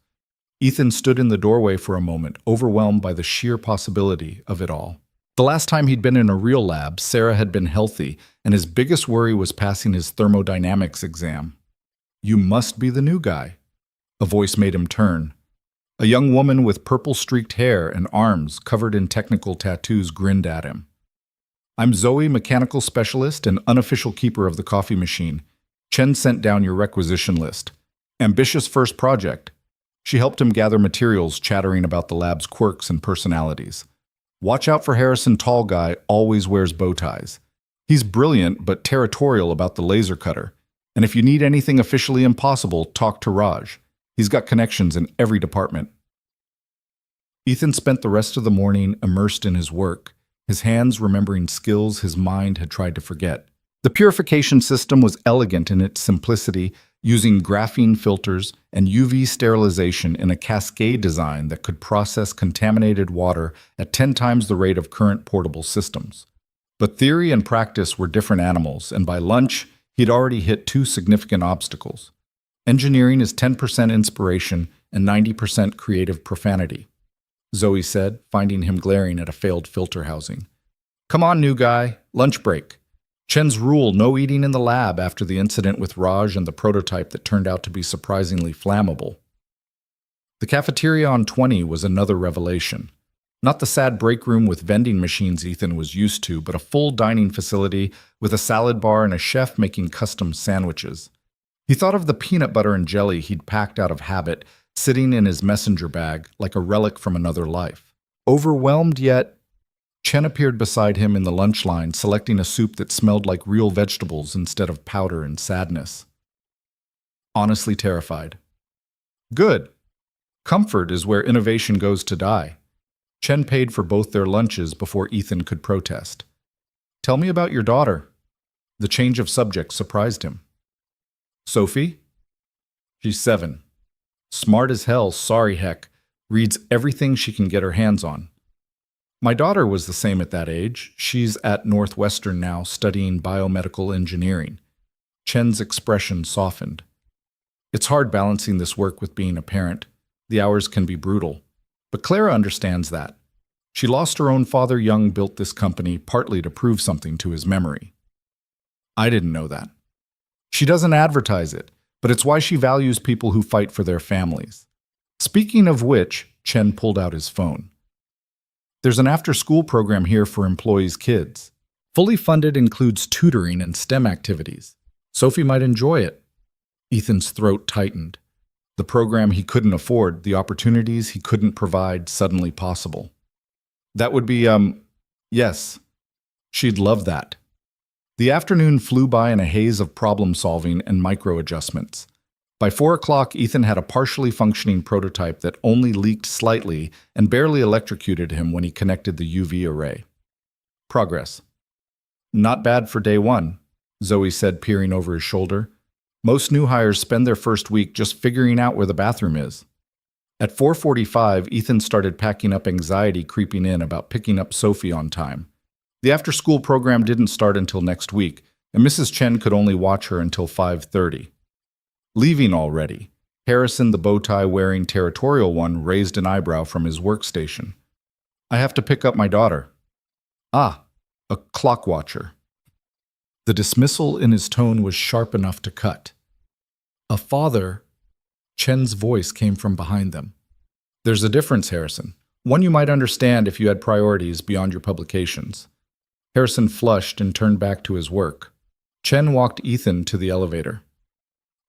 Ethan stood in the doorway for a moment, overwhelmed by the sheer possibility of it all. The last time he'd been in a real lab, Sarah had been healthy, and his biggest worry was passing his thermodynamics exam. "You must be the new guy." A voice made him turn. A young woman with purple-streaked hair and arms covered in technical tattoos grinned at him. "I'm Zoe, mechanical specialist and unofficial keeper of the coffee machine. Chen sent down your requisition list. Ambitious first project." She helped him gather materials, chattering about the lab's quirks and personalities. "Watch out for Harrison, tall guy, always wears bow ties. He's brilliant but territorial about the laser cutter. And if you need anything officially impossible, talk to Raj. He's got connections in every department." Ethan spent the rest of the morning immersed in his work, his hands remembering skills his mind had tried to forget. The purification system was elegant in its simplicity, using graphene filters and UV sterilization in a cascade design that could process contaminated water at 10 times the rate of current portable systems. But theory and practice were different animals, and by lunch, he'd already hit 2 significant obstacles. Engineering is 10% inspiration and 90% creative profanity, Zoe said, finding him glaring at a failed filter housing. "Come on, new guy, lunch break." Chen's rule, no eating in the lab after the incident with Raj and the prototype that turned out to be surprisingly flammable. The cafeteria on 20 was another revelation. Not the sad break room with vending machines Ethan was used to, but a full dining facility with a salad bar and a chef making custom sandwiches. He thought of the peanut butter and jelly he'd packed out of habit, sitting in his messenger bag like a relic from another life. Overwhelmed yet, Chen appeared beside him in the lunch line, selecting a soup that smelled like real vegetables instead of powder and sadness. Honestly terrified. Good. Comfort is where innovation goes to die. Chen paid for both their lunches before Ethan could protest. Tell me about your daughter. The change of subject surprised him. Sophie? She's 7. Smart as hell, sorry heck. Reads everything she can get her hands on. My daughter was the same at that age. She's at Northwestern now, studying biomedical engineering. Chen's expression softened. It's hard balancing this work with being a parent. The hours can be brutal. But Clara understands that. She lost her own father young, built this company partly to prove something to his memory. I didn't know that. She doesn't advertise it, but it's why she values people who fight for their families. Speaking of which, Chen pulled out his phone. There's an after-school program here for employees' kids. Fully funded, includes tutoring and STEM activities. Sophie might enjoy it. Ethan's throat tightened. The program he couldn't afford, the opportunities he couldn't provide, suddenly possible. That would be, yes. She'd love that. The afternoon flew by in a haze of problem-solving and micro-adjustments. By 4 o'clock, Ethan had a partially functioning prototype that only leaked slightly and barely electrocuted him when he connected the UV array. Progress. Not bad for day one, Zoe said, peering over his shoulder. Most new hires spend their first week just figuring out where the bathroom is. At 4:45, Ethan started packing up, anxiety creeping in about picking up Sophie on time. The after-school program didn't start until next week, and Mrs. Chen could only watch her until 5:30. Leaving already. Harrison, the bow-tie-wearing territorial one, raised an eyebrow from his workstation. I have to pick up my daughter. Ah, a clock watcher. The dismissal in his tone was sharp enough to cut. A father? Chen's voice came from behind them. There's a difference, Harrison. One you might understand if you had priorities beyond your publications. Harrison flushed and turned back to his work. Chen walked Ethan to the elevator.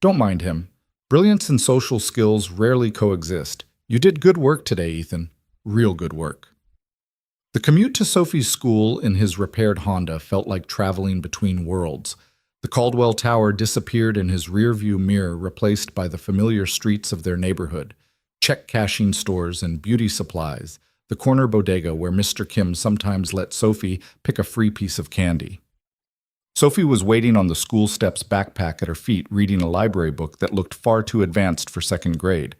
Don't mind him. Brilliance and social skills rarely coexist. You did good work today, Ethan. Real good work. The commute to Sophie's school in his repaired Honda felt like traveling between worlds. The Caldwell Tower disappeared in his rearview mirror, replaced by the familiar streets of their neighborhood, check-cashing stores and beauty supplies, the corner bodega where Mr. Kim sometimes let Sophie pick a free piece of candy. Sophie was waiting on the school steps, backpack at her feet, reading a library book that looked far too advanced for second grade.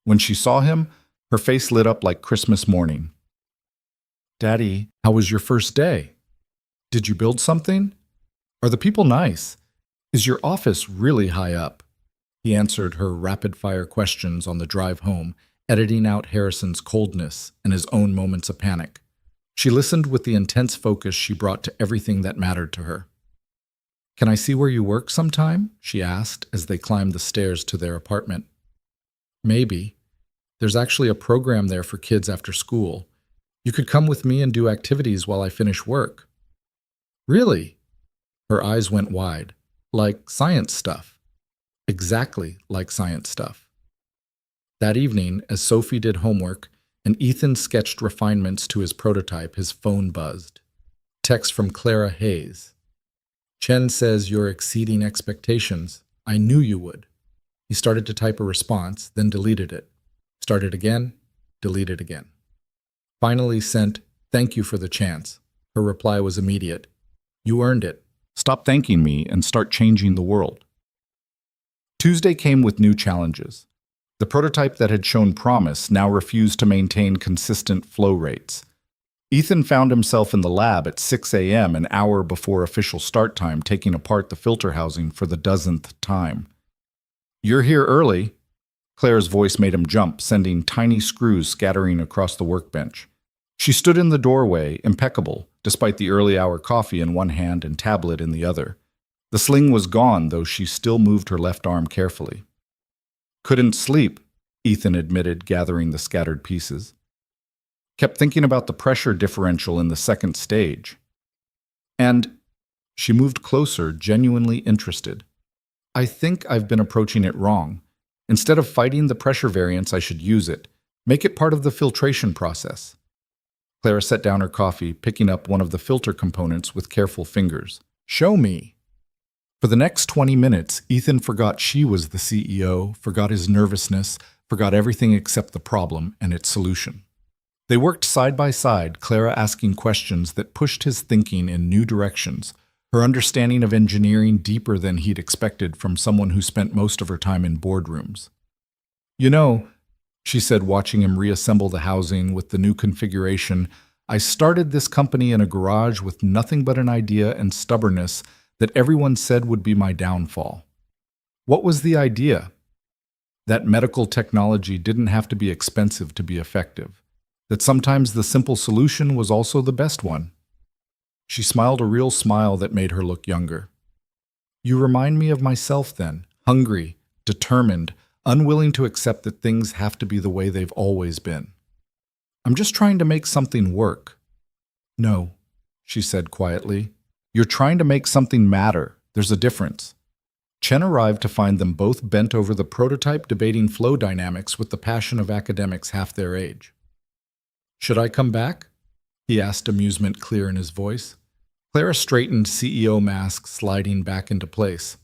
When she saw him, her face lit up like Christmas morning. Daddy, how was your first day? Did you build something? Are the people nice? Is your office really high up? He answered her rapid-fire questions on the drive home, editing out Harrison's coldness and his own moments of panic. She listened with the intense focus she brought to everything that mattered to her. Can I see where you work sometime? She asked as they climbed the stairs to their apartment. Maybe. There's actually a program there for kids after school. You could come with me and do activities while I finish work. Really? Her eyes went wide. Like science stuff. Exactly like science stuff. That evening, as Sophie did homework and Ethan sketched refinements to his prototype, his phone buzzed. Text from Clara Hayes. Chen says you're exceeding expectations. I knew you would. He started to type a response, then deleted it. Started again, deleted again. Finally sent, thank you for the chance. Her reply was immediate. You earned it. Stop thanking me and start changing the world. Tuesday came with new challenges. The prototype that had shown promise now refused to maintain consistent flow rates. Ethan found himself in the lab at 6 a.m., an hour before official start time, taking apart the filter housing for the dozenth time. You're here early. Claire's voice made him jump, sending tiny screws scattering across the workbench. She stood in the doorway, impeccable, despite the early hour coffee in one hand and tablet in the other. The sling was gone, though she still moved her left arm carefully. Couldn't sleep, Ethan admitted, gathering the scattered pieces. Kept thinking about the pressure differential in the second stage. And she moved closer, genuinely interested. I think I've been approaching it wrong. Instead of fighting the pressure variance, I should use it. Make it part of the filtration process. Clara set down her coffee, picking up one of the filter components with careful fingers. Show me. For the next 20 minutes, Ethan forgot she was the CEO, forgot his nervousness, forgot everything except the problem and its solution. They worked side by side, Clara asking questions that pushed his thinking in new directions, her understanding of engineering deeper than he'd expected from someone who spent most of her time in boardrooms. You know, she said, watching him reassemble the housing with the new configuration, I started this company in a garage with nothing but an idea and stubbornness that everyone said would be my downfall. What was the idea? That medical technology didn't have to be expensive to be effective, that sometimes the simple solution was also the best one. She smiled a real smile that made her look younger. You remind me of myself then, hungry, determined, unwilling to accept that things have to be the way they've always been. I'm just trying to make something work. No, she said quietly. You're trying to make something matter. There's a difference. Chen arrived to find them both bent over the prototype debating flow dynamics with the passion of academics half their age. Should I come back? He asked, amusement clear in his voice. Clara straightened, CEO mask sliding back into place.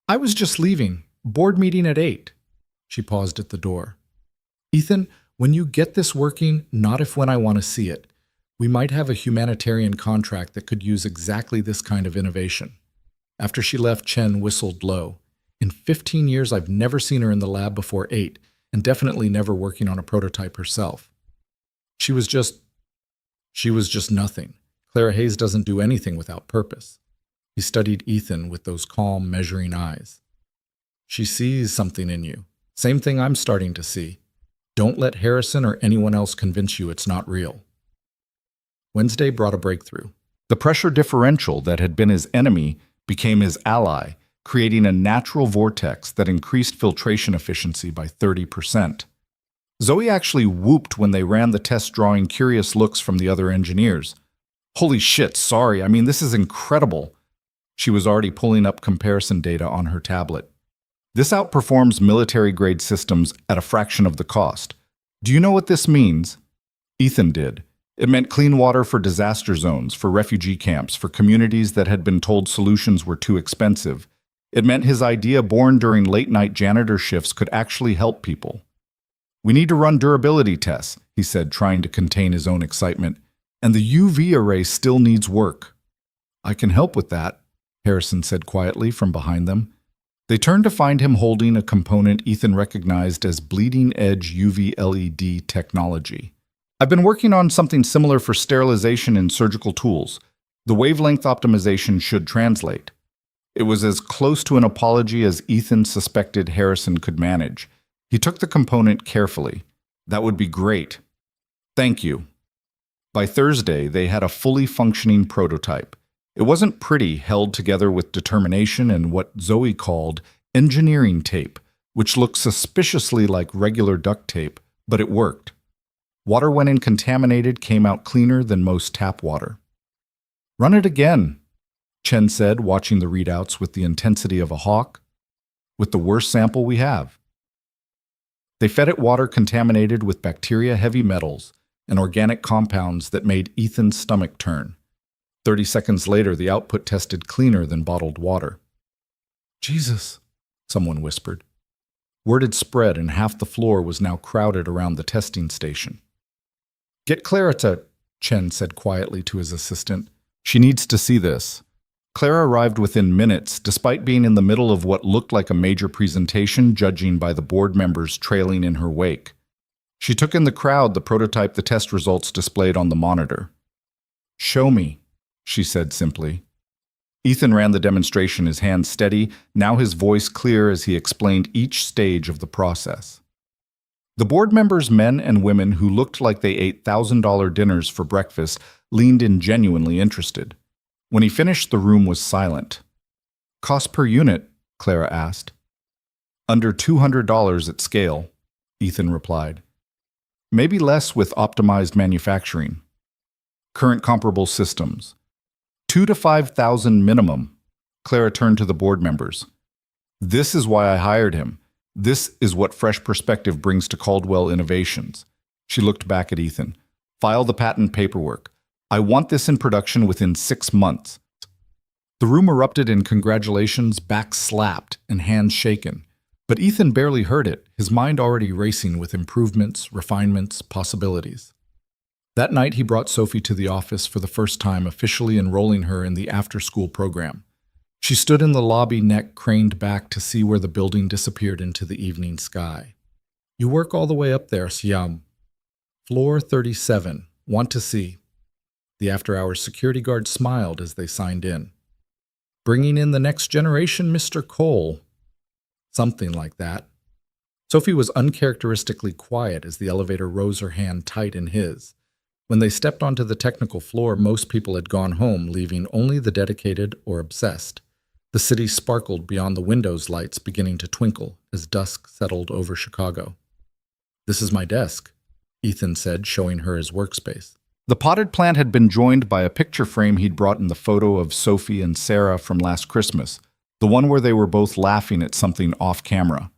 I was just leaving. Board meeting at 8. She paused at the door. Ethan, when you get this working, not if when I want to see it. We might have a humanitarian contract that could use exactly this kind of innovation. After she left, Chen whistled low. In 15 years, I've never seen her in the lab before 8, and definitely never working on a prototype herself. She was just nothing. Clara Hayes doesn't do anything without purpose. He studied Ethan with those calm, measuring eyes. She sees something in you. Same thing I'm starting to see. Don't let Harrison or anyone else convince you it's not real. Wednesday brought a breakthrough. The pressure differential that had been his enemy became his ally, creating a natural vortex that increased filtration efficiency by 30%. Zoe actually whooped when they ran the test, drawing curious looks from the other engineers. Holy shit, sorry, this is incredible. She was already pulling up comparison data on her tablet. This outperforms military-grade systems at a fraction of the cost. Do you know what this means? Ethan did. It meant clean water for disaster zones, for refugee camps, for communities that had been told solutions were too expensive. It meant his idea, born during late-night janitor shifts, could actually help people. We need to run durability tests, he said, trying to contain his own excitement. And the UV array still needs work. I can help with that, Harrison said quietly from behind them. They turned to find him holding a component Ethan recognized as bleeding-edge UV LED technology. I've been working on something similar for sterilization in surgical tools. The wavelength optimization should translate. It was as close to an apology as Ethan suspected Harrison could manage. He took the component carefully. That would be great. Thank you. By Thursday, they had a fully functioning prototype. It wasn't pretty, held together with determination and what Zoe called engineering tape, which looked suspiciously like regular duct tape, but it worked. Water, when uncontaminated, came out cleaner than most tap water. Run it again, Chen said, watching the readouts with the intensity of a hawk. With the worst sample we have. They fed it water contaminated with bacteria, heavy metals, and organic compounds that made Ethan's stomach turn. 30 seconds later, the output tested cleaner than bottled water. Jesus, someone whispered. Word had spread, and half the floor was now crowded around the testing station. Get Clara to, Chen said quietly to his assistant. She needs to see this. Clara arrived within minutes, despite being in the middle of what looked like a major presentation, judging by the board members trailing in her wake. She took in the crowd, the prototype, the test results displayed on the monitor. Show me, she said simply. Ethan ran the demonstration, his hands steady, now his voice clear as he explained each stage of the process. The board members, men and women who looked like they ate $1,000 dinners for breakfast, leaned in genuinely interested. When he finished, the room was silent. Cost per unit? Clara asked. Under $200 at scale, Ethan replied. Maybe less with optimized manufacturing. Current comparable systems. 2,000 to 5,000 minimum. Clara turned to the board members. This is why I hired him. This is what fresh perspective brings to Caldwell Innovations. She looked back at Ethan. File the patent paperwork. I want this in production within 6 months. The room erupted in congratulations, backs slapped, and hands shaken. But Ethan barely heard it, his mind already racing with improvements, refinements, possibilities. That night he brought Sophie to the office for the first time, officially enrolling her in the after-school program. She stood in the lobby, neck craned back to see where the building disappeared into the evening sky. You work all the way up there, Siam. Floor 37. Want to see. The after-hours security guard smiled as they signed in. Bringing in the next generation, Mr. Cole. Something like that. Sophie was uncharacteristically quiet as the elevator rose her hand tight in his. When they stepped onto the technical floor, most people had gone home, leaving only the dedicated or obsessed. The city sparkled beyond the windows' lights beginning to twinkle as dusk settled over Chicago. This is my desk, Ethan said, showing her his workspace. The potted plant had been joined by a picture frame he'd brought in the photo of Sophie and Sarah from last Christmas, the one where they were both laughing at something off camera.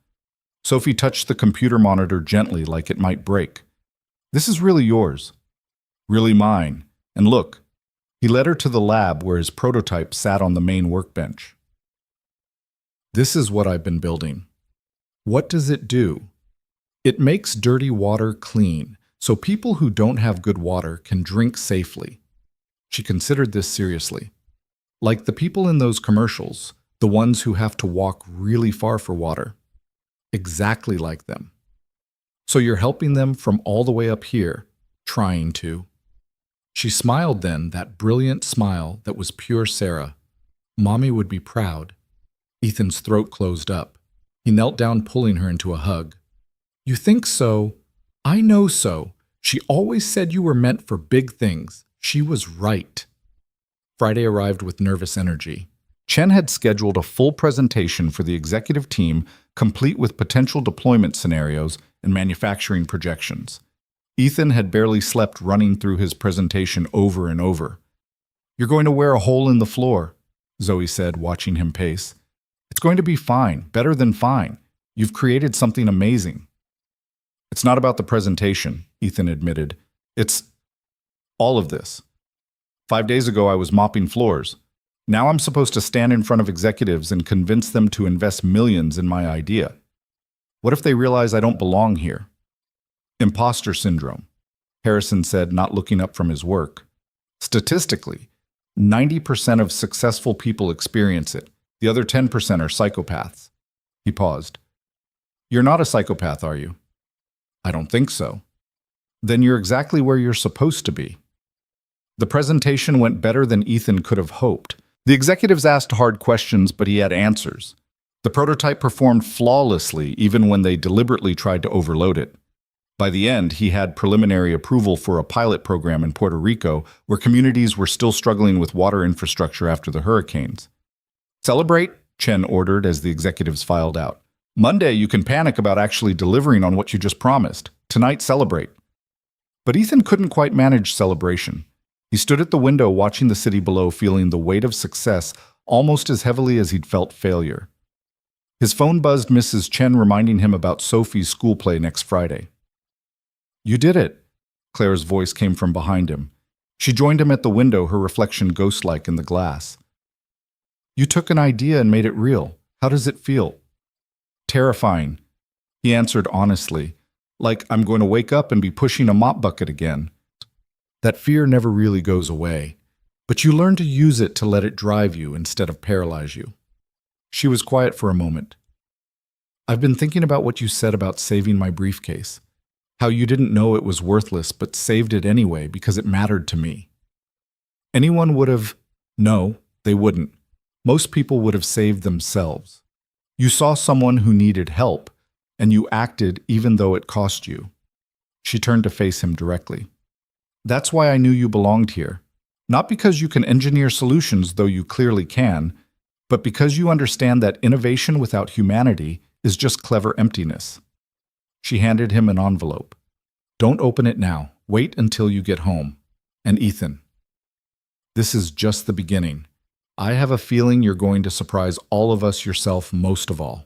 Sophie touched the computer monitor gently like it might break. This is really yours. Really mine. And look, he led her to the lab where his prototype sat on the main workbench. This is what I've been building. What does it do? It makes dirty water clean, so people who don't have good water can drink safely. She considered this seriously. Like the people in those commercials, the ones who have to walk really far for water. Exactly like them. So you're helping them from all the way up here, trying to. She smiled then, that brilliant smile that was pure Sarah. Mommy would be proud. Ethan's throat closed up. He knelt down, pulling her into a hug. You think so? I know so. She always said you were meant for big things. She was right. Friday arrived with nervous energy. Chen had scheduled a full presentation for the executive team, complete with potential deployment scenarios and manufacturing projections. Ethan had barely slept running through his presentation over and over. You're going to wear a hole in the floor, Zoe said, watching him pace. It's going to be fine, better than fine. You've created something amazing. It's not about the presentation, Ethan admitted. It's all of this. 5 days ago, I was mopping floors. Now I'm supposed to stand in front of executives and convince them to invest millions in my idea. What if they realize I don't belong here? Imposter syndrome, Harrison said, not looking up from his work. Statistically, 90% of successful people experience it. The other 10% are psychopaths. He paused. You're not a psychopath, are you? I don't think so. Then you're exactly where you're supposed to be. The presentation went better than Ethan could have hoped. The executives asked hard questions, but he had answers. The prototype performed flawlessly, even when they deliberately tried to overload it. By the end, he had preliminary approval for a pilot program in Puerto Rico, where communities were still struggling with water infrastructure after the hurricanes. Celebrate, Chen ordered as the executives filed out. Monday, you can panic about actually delivering on what you just promised. Tonight, celebrate. But Ethan couldn't quite manage celebration. He stood at the window watching the city below, feeling the weight of success almost as heavily as he'd felt failure. His phone buzzed, Mrs. Chen reminding him about Sophie's school play next Friday. You did it, Claire's voice came from behind him. She joined him at the window, her reflection ghost-like in the glass. You took an idea and made it real. How does it feel? Terrifying, he answered honestly, like I'm going to wake up and be pushing a mop bucket again. That fear never really goes away, but you learn to use it to let it drive you instead of paralyze you. She was quiet for a moment. I've been thinking about what you said about saving my briefcase, how you didn't know it was worthless but saved it anyway because it mattered to me. Anyone would have... No, they wouldn't. Most people would have saved themselves. You saw someone who needed help, and you acted even though it cost you. She turned to face him directly. That's why I knew you belonged here. Not because you can engineer solutions, though you clearly can, but because you understand that innovation without humanity is just clever emptiness. She handed him an envelope. Don't open it now. Wait until you get home. And Ethan. This is just the beginning. I have a feeling you're going to surprise all of us yourself most of all."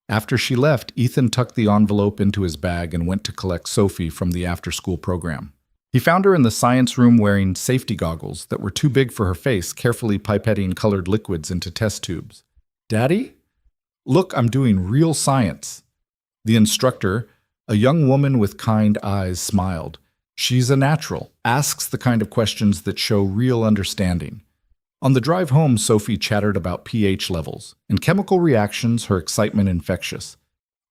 After she left, Ethan tucked the envelope into his bag and went to collect Sophie from the after-school program. He found her in the science room wearing safety goggles that were too big for her face, carefully pipetting colored liquids into test tubes. "Daddy? Look, I'm doing real science." The instructor, a young woman with kind eyes, smiled. "She's a natural, asks the kind of questions that show real understanding." On the drive home, Sophie chattered about pH levels and chemical reactions, her excitement infectious.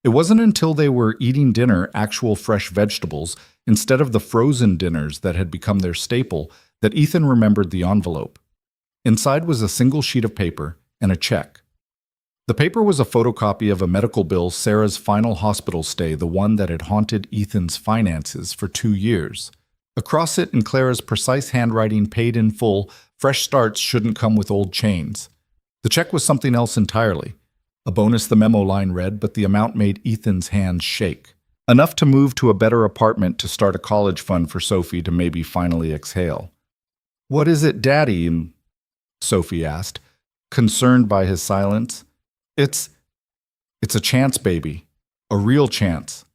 It wasn't until they were eating dinner, actual fresh vegetables, instead of the frozen dinners that had become their staple, that Ethan remembered the envelope. Inside was a single sheet of paper and a check. The paper was a photocopy of a medical bill, Sarah's final hospital stay, the one that had haunted Ethan's finances for 2 years. Across it, in Clara's precise handwriting, paid in full, fresh starts shouldn't come with old chains. The check was something else entirely. A bonus, the memo line read, but the amount made Ethan's hands shake. Enough to move to a better apartment, to start a college fund for Sophie, to maybe finally exhale. "What is it, Daddy?" Sophie asked, concerned by his silence. It's a chance, baby. A real chance."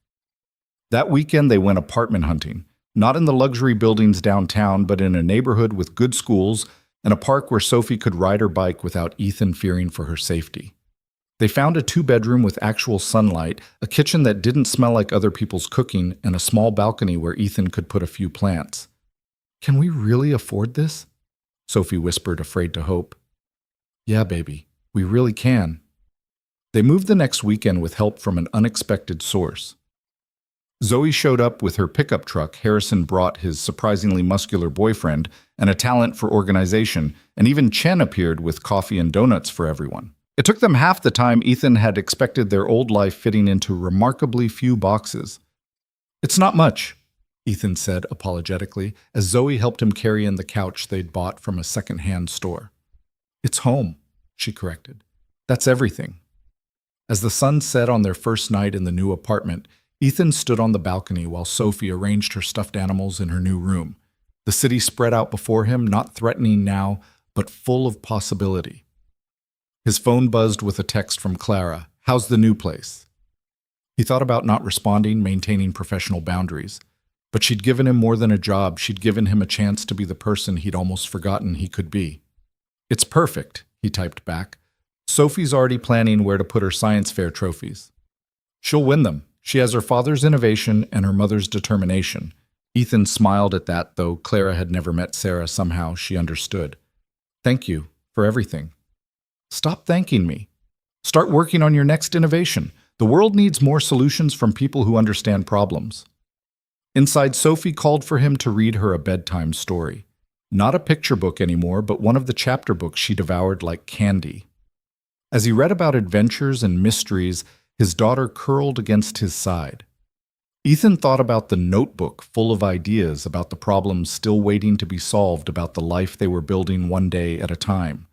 That weekend they went apartment hunting, not in the luxury buildings downtown, but in a neighborhood with good schools and a park where Sophie could ride her bike without Ethan fearing for her safety. They found a 2-bedroom with actual sunlight, a kitchen that didn't smell like other people's cooking, and a small balcony where Ethan could put a few plants. "Can we really afford this?" Sophie whispered, afraid to hope. "Yeah, baby, we really can." They moved the next weekend with help from an unexpected source. Zoe showed up with her pickup truck. Harrison brought his surprisingly muscular boyfriend and a talent for organization, and even Chen appeared with coffee and donuts for everyone. It took them half the time Ethan had expected, their old life fitting into remarkably few boxes. "It's not much," Ethan said apologetically, as Zoe helped him carry in the couch they'd bought from a second-hand store. "It's home," she corrected. "That's everything." As the sun set on their first night in the new apartment, Ethan stood on the balcony while Sophie arranged her stuffed animals in her new room. The city spread out before him, not threatening now, but full of possibility. His phone buzzed with a text from Clara. "How's the new place?" He thought about not responding, maintaining professional boundaries. But she'd given him more than a job. She'd given him a chance to be the person he'd almost forgotten he could be. "It's perfect," he typed back. "Sophie's already planning where to put her science fair trophies. She'll win them. She has her father's innovation and her mother's determination." Ethan smiled at that, though Clara had never met Sarah. Somehow she understood. "Thank you for everything." "Stop thanking me. Start working on your next innovation. The world needs more solutions from people who understand problems." Inside, Sophie called for him to read her a bedtime story. Not a picture book anymore, but one of the chapter books she devoured like candy. As he read about adventures and mysteries, his daughter curled against his side. Ethan thought about the notebook full of ideas, about the problems still waiting to be solved, about the life they were building one day at a time.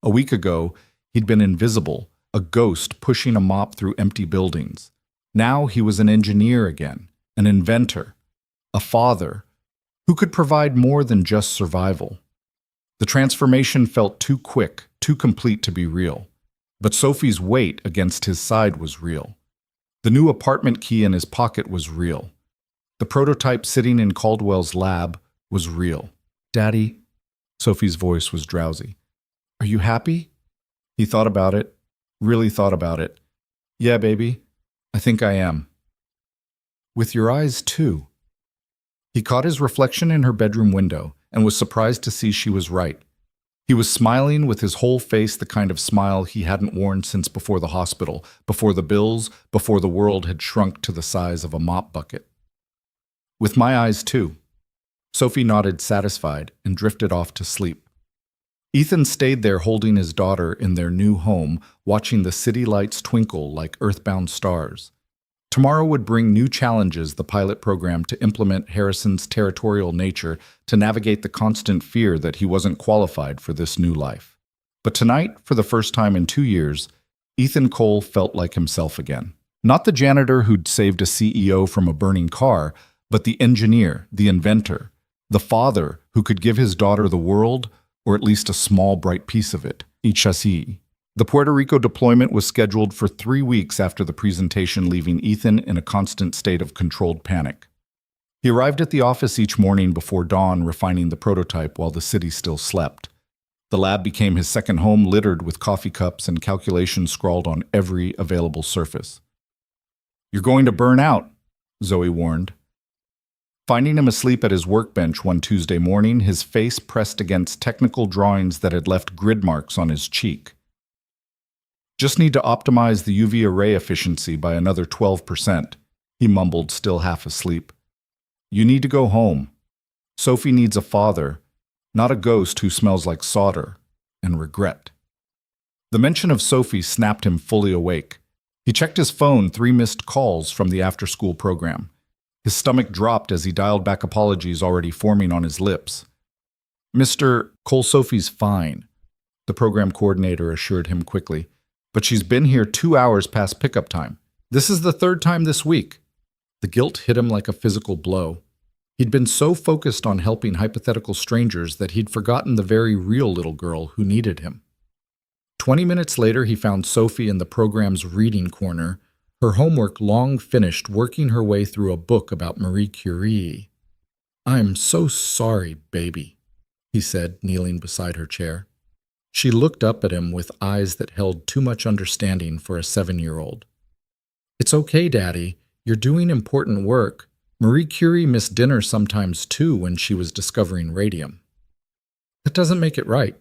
A week ago, he'd been invisible, a ghost pushing a mop through empty buildings. Now he was an engineer again, an inventor, a father, who could provide more than just survival. The transformation felt too quick, too complete to be real. But Sophie's weight against his side was real. The new apartment key in his pocket was real. The prototype sitting in Caldwell's lab was real. "Daddy," Sophie's voice was drowsy. "Are you happy?" He thought about it, really thought about it. "Yeah, baby, I think I am." "With your eyes, too." He caught his reflection in her bedroom window and was surprised to see she was right. He was smiling with his whole face, the kind of smile he hadn't worn since before the hospital, before the bills, before the world had shrunk to the size of a mop bucket. "With my eyes, too." Sophie nodded, satisfied, and drifted off to sleep. Ethan stayed there holding his daughter in their new home, watching the city lights twinkle like earthbound stars. Tomorrow would bring new challenges, the pilot program to implement Harrison's territorial nature, to navigate the constant fear that he wasn't qualified for this new life. But tonight, for the first time in 2 years, Ethan Cole felt like himself again. Not the janitor who'd saved a CEO from a burning car, but the engineer, the inventor, the father who could give his daughter the world or at least a small bright piece of it, each chassis. The Puerto Rico deployment was scheduled for 3 weeks after the presentation, leaving Ethan in a constant state of controlled panic. He arrived at the office each morning before dawn, refining the prototype while the city still slept. The lab became his second home, littered with coffee cups and calculations scrawled on every available surface. "You're going to burn out," Zoe warned. Finding him asleep at his workbench one Tuesday morning, his face pressed against technical drawings that had left grid marks on his cheek. "Just need to optimize the UV array efficiency by another 12%, he mumbled, still half asleep. "You need to go home. Sophie needs a father, not a ghost who smells like solder and regret." The mention of Sophie snapped him fully awake. He checked his phone, 3 missed calls from the after-school program. His stomach dropped as he dialed back, apologies already forming on his lips. "Mr. Cole, Sophie's fine," the program coordinator assured him quickly. "But she's been here 2 hours past pickup time. This is the 3rd time this week." The guilt hit him like a physical blow. He'd been so focused on helping hypothetical strangers that he'd forgotten the very real little girl who needed him. 20 minutes later, he found Sophie in the program's reading corner, her homework long finished, working her way through a book about Marie Curie. "I'm so sorry, baby," he said, kneeling beside her chair. She looked up at him with eyes that held too much understanding for a 7-year-old. "It's okay, Daddy. You're doing important work. Marie Curie missed dinner sometimes too when she was discovering radium." "That doesn't make it right."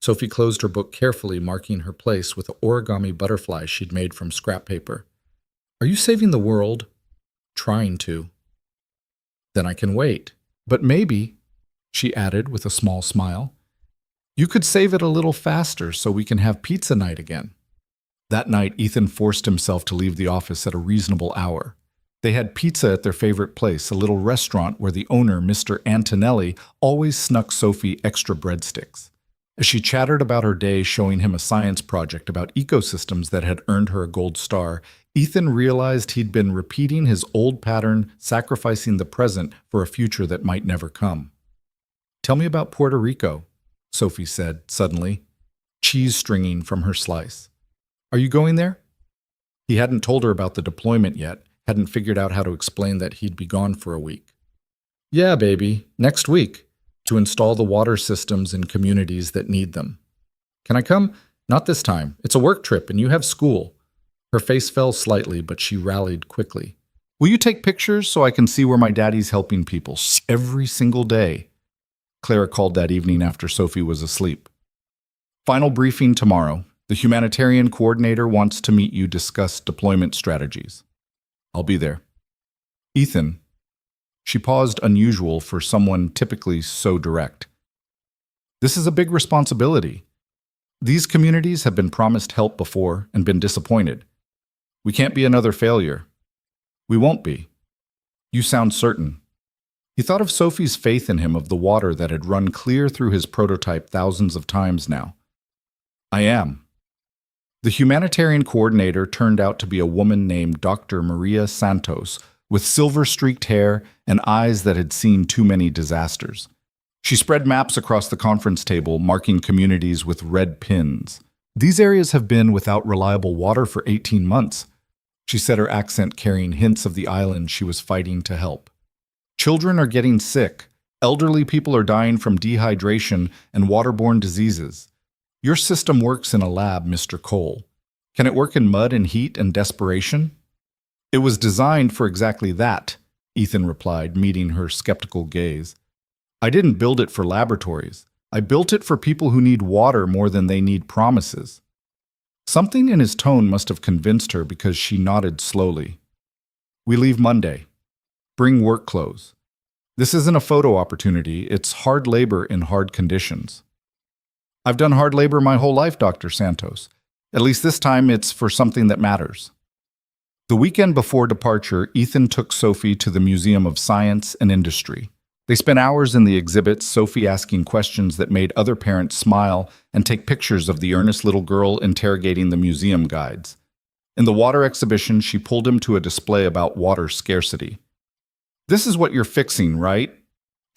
Sophie closed her book carefully, marking her place with the origami butterflies she'd made from scrap paper. "Are you saving the world?" "Trying to." "Then I can wait. But maybe," she added with a small smile, "you could save it a little faster so we can have pizza night again." That night, Ethan forced himself to leave the office at a reasonable hour. They had pizza at their favorite place, a little restaurant where the owner, Mr. Antonelli, always snuck Sophie extra breadsticks. As she chattered about her day, showing him a science project about ecosystems that had earned her a gold star, Ethan realized he'd been repeating his old pattern, sacrificing the present for a future that might never come. "Tell me about Puerto Rico," Sophie said suddenly, cheese stringing from her slice. "Are you going there?" He hadn't told her about the deployment yet, hadn't figured out how to explain that he'd be gone for a week. "Yeah, baby, next week, to install the water systems in communities that need them." "Can I come?" "Not this time. It's a work trip and you have school." Her face fell slightly, but she rallied quickly. "Will you take pictures so I can see where my daddy's helping people every single day?" Clara called that evening after Sophie was asleep. "Final briefing tomorrow. The humanitarian coordinator wants to meet you, discuss deployment strategies. I'll be there." "Ethan." She paused, unusual for someone typically so direct. "This is a big responsibility. These communities have been promised help before and been disappointed. We can't be another failure." "We won't be." "You sound certain." He thought of Sophie's faith in him, of the water that had run clear through his prototype thousands of times now. "I am." The humanitarian coordinator turned out to be a woman named Dr. Maria Santos, with silver-streaked hair and eyes that had seen too many disasters. She spread maps across the conference table, marking communities with red pins. "These areas have been without reliable water for 18 months, she said, her accent carrying hints of the island she was fighting to help. "Children are getting sick. Elderly people are dying from dehydration and waterborne diseases. Your system works in a lab, Mr. Cole. Can it work in mud and heat and desperation?" "It was designed for exactly that," Ethan replied, meeting her skeptical gaze. "I didn't build it for laboratories. I built it for people who need water more than they need promises." Something in his tone must have convinced her, because she nodded slowly. "We leave Monday. Bring work clothes. This isn't a photo opportunity. It's hard labor in hard conditions." "I've done hard labor my whole life, Dr. Santos. At least this time it's for something that matters." The weekend before departure, Ethan took Sophie to the Museum of Science and Industry. They spent hours in the exhibits, Sophie asking questions that made other parents smile and take pictures of the earnest little girl interrogating the museum guides. In the water exhibition, she pulled him to a display about water scarcity. "This is what you're fixing, right?"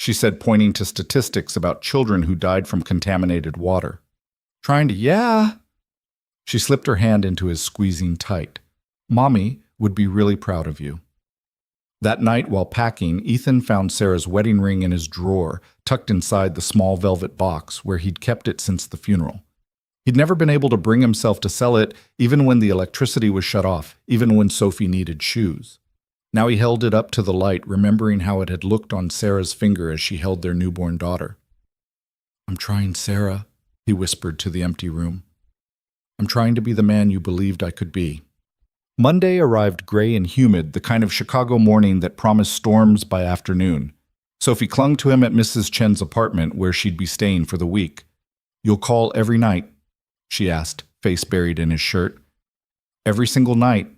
she said, pointing to statistics about children who died from contaminated water. Trying to, yeah. She slipped her hand into his, squeezing tight. Mommy would be really proud of you. That night, while packing, Ethan found Sarah's wedding ring in his drawer, tucked inside the small velvet box where he'd kept it since the funeral. He'd never been able to bring himself to sell it, even when the electricity was shut off, even when Sophie needed shoes. Now he held it up to the light, remembering how it had looked on Sarah's finger as she held their newborn daughter. I'm trying, Sarah, he whispered to the empty room. I'm trying to be the man you believed I could be. Monday arrived gray and humid, the kind of Chicago morning that promised storms by afternoon. Sophie clung to him at Mrs. Chen's apartment where she'd be staying for the week. You'll call every night? She asked, face buried in his shirt. Every single night,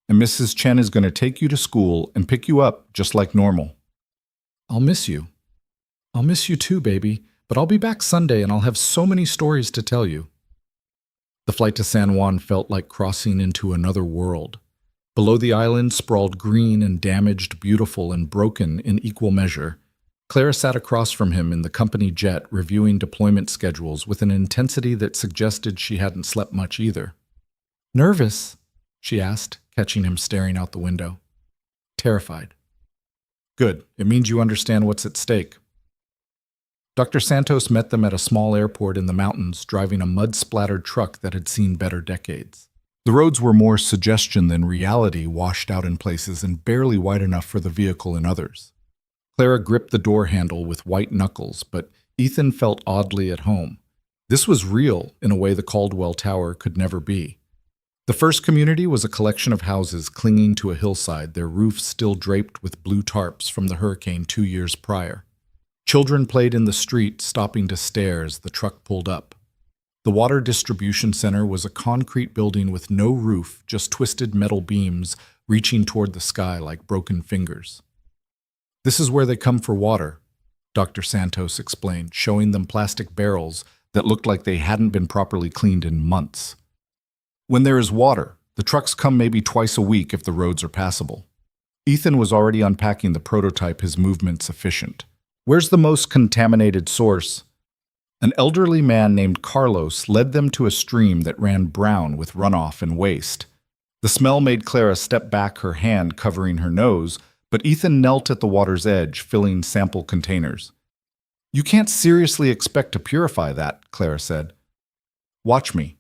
and Mrs. Chen is going to take you to school and pick you up just like normal. I'll miss you. I'll miss you too, baby, but I'll be back Sunday and I'll have so many stories to tell you. The flight to San Juan felt like crossing into another world. Below the island sprawled green and damaged, beautiful and broken in equal measure. Clara sat across from him in the company jet, reviewing deployment schedules with an intensity that suggested she hadn't slept much either. Nervous? She asked, catching him staring out the window. Terrified. Good. It means you understand what's at stake. Dr. Santos met them at a small airport in the mountains, driving a mud-splattered truck that had seen better decades. The roads were more suggestion than reality, washed out in places and barely wide enough for the vehicle in others. Clara gripped the door handle with white knuckles, but Ethan felt oddly at home. This was real in a way the Caldwell Tower could never be. The first community was a collection of houses clinging to a hillside, their roofs still draped with blue tarps from the hurricane 2 years prior. Children played in the street, stopping to stare as the truck pulled up. The water distribution center was a concrete building with no roof, just twisted metal beams reaching toward the sky like broken fingers. This is where they come for water, Dr. Santos explained, showing them plastic barrels that looked like they hadn't been properly cleaned in months. When there is water, the trucks come maybe twice a week if the roads are passable. Ethan was already unpacking the prototype, his movements efficient. Where's the most contaminated source? An elderly man named Carlos led them to a stream that ran brown with runoff and waste. The smell made Clara step back, her hand covering her nose, but Ethan knelt at the water's edge, filling sample containers. You can't seriously expect to purify that, Clara said. Watch me.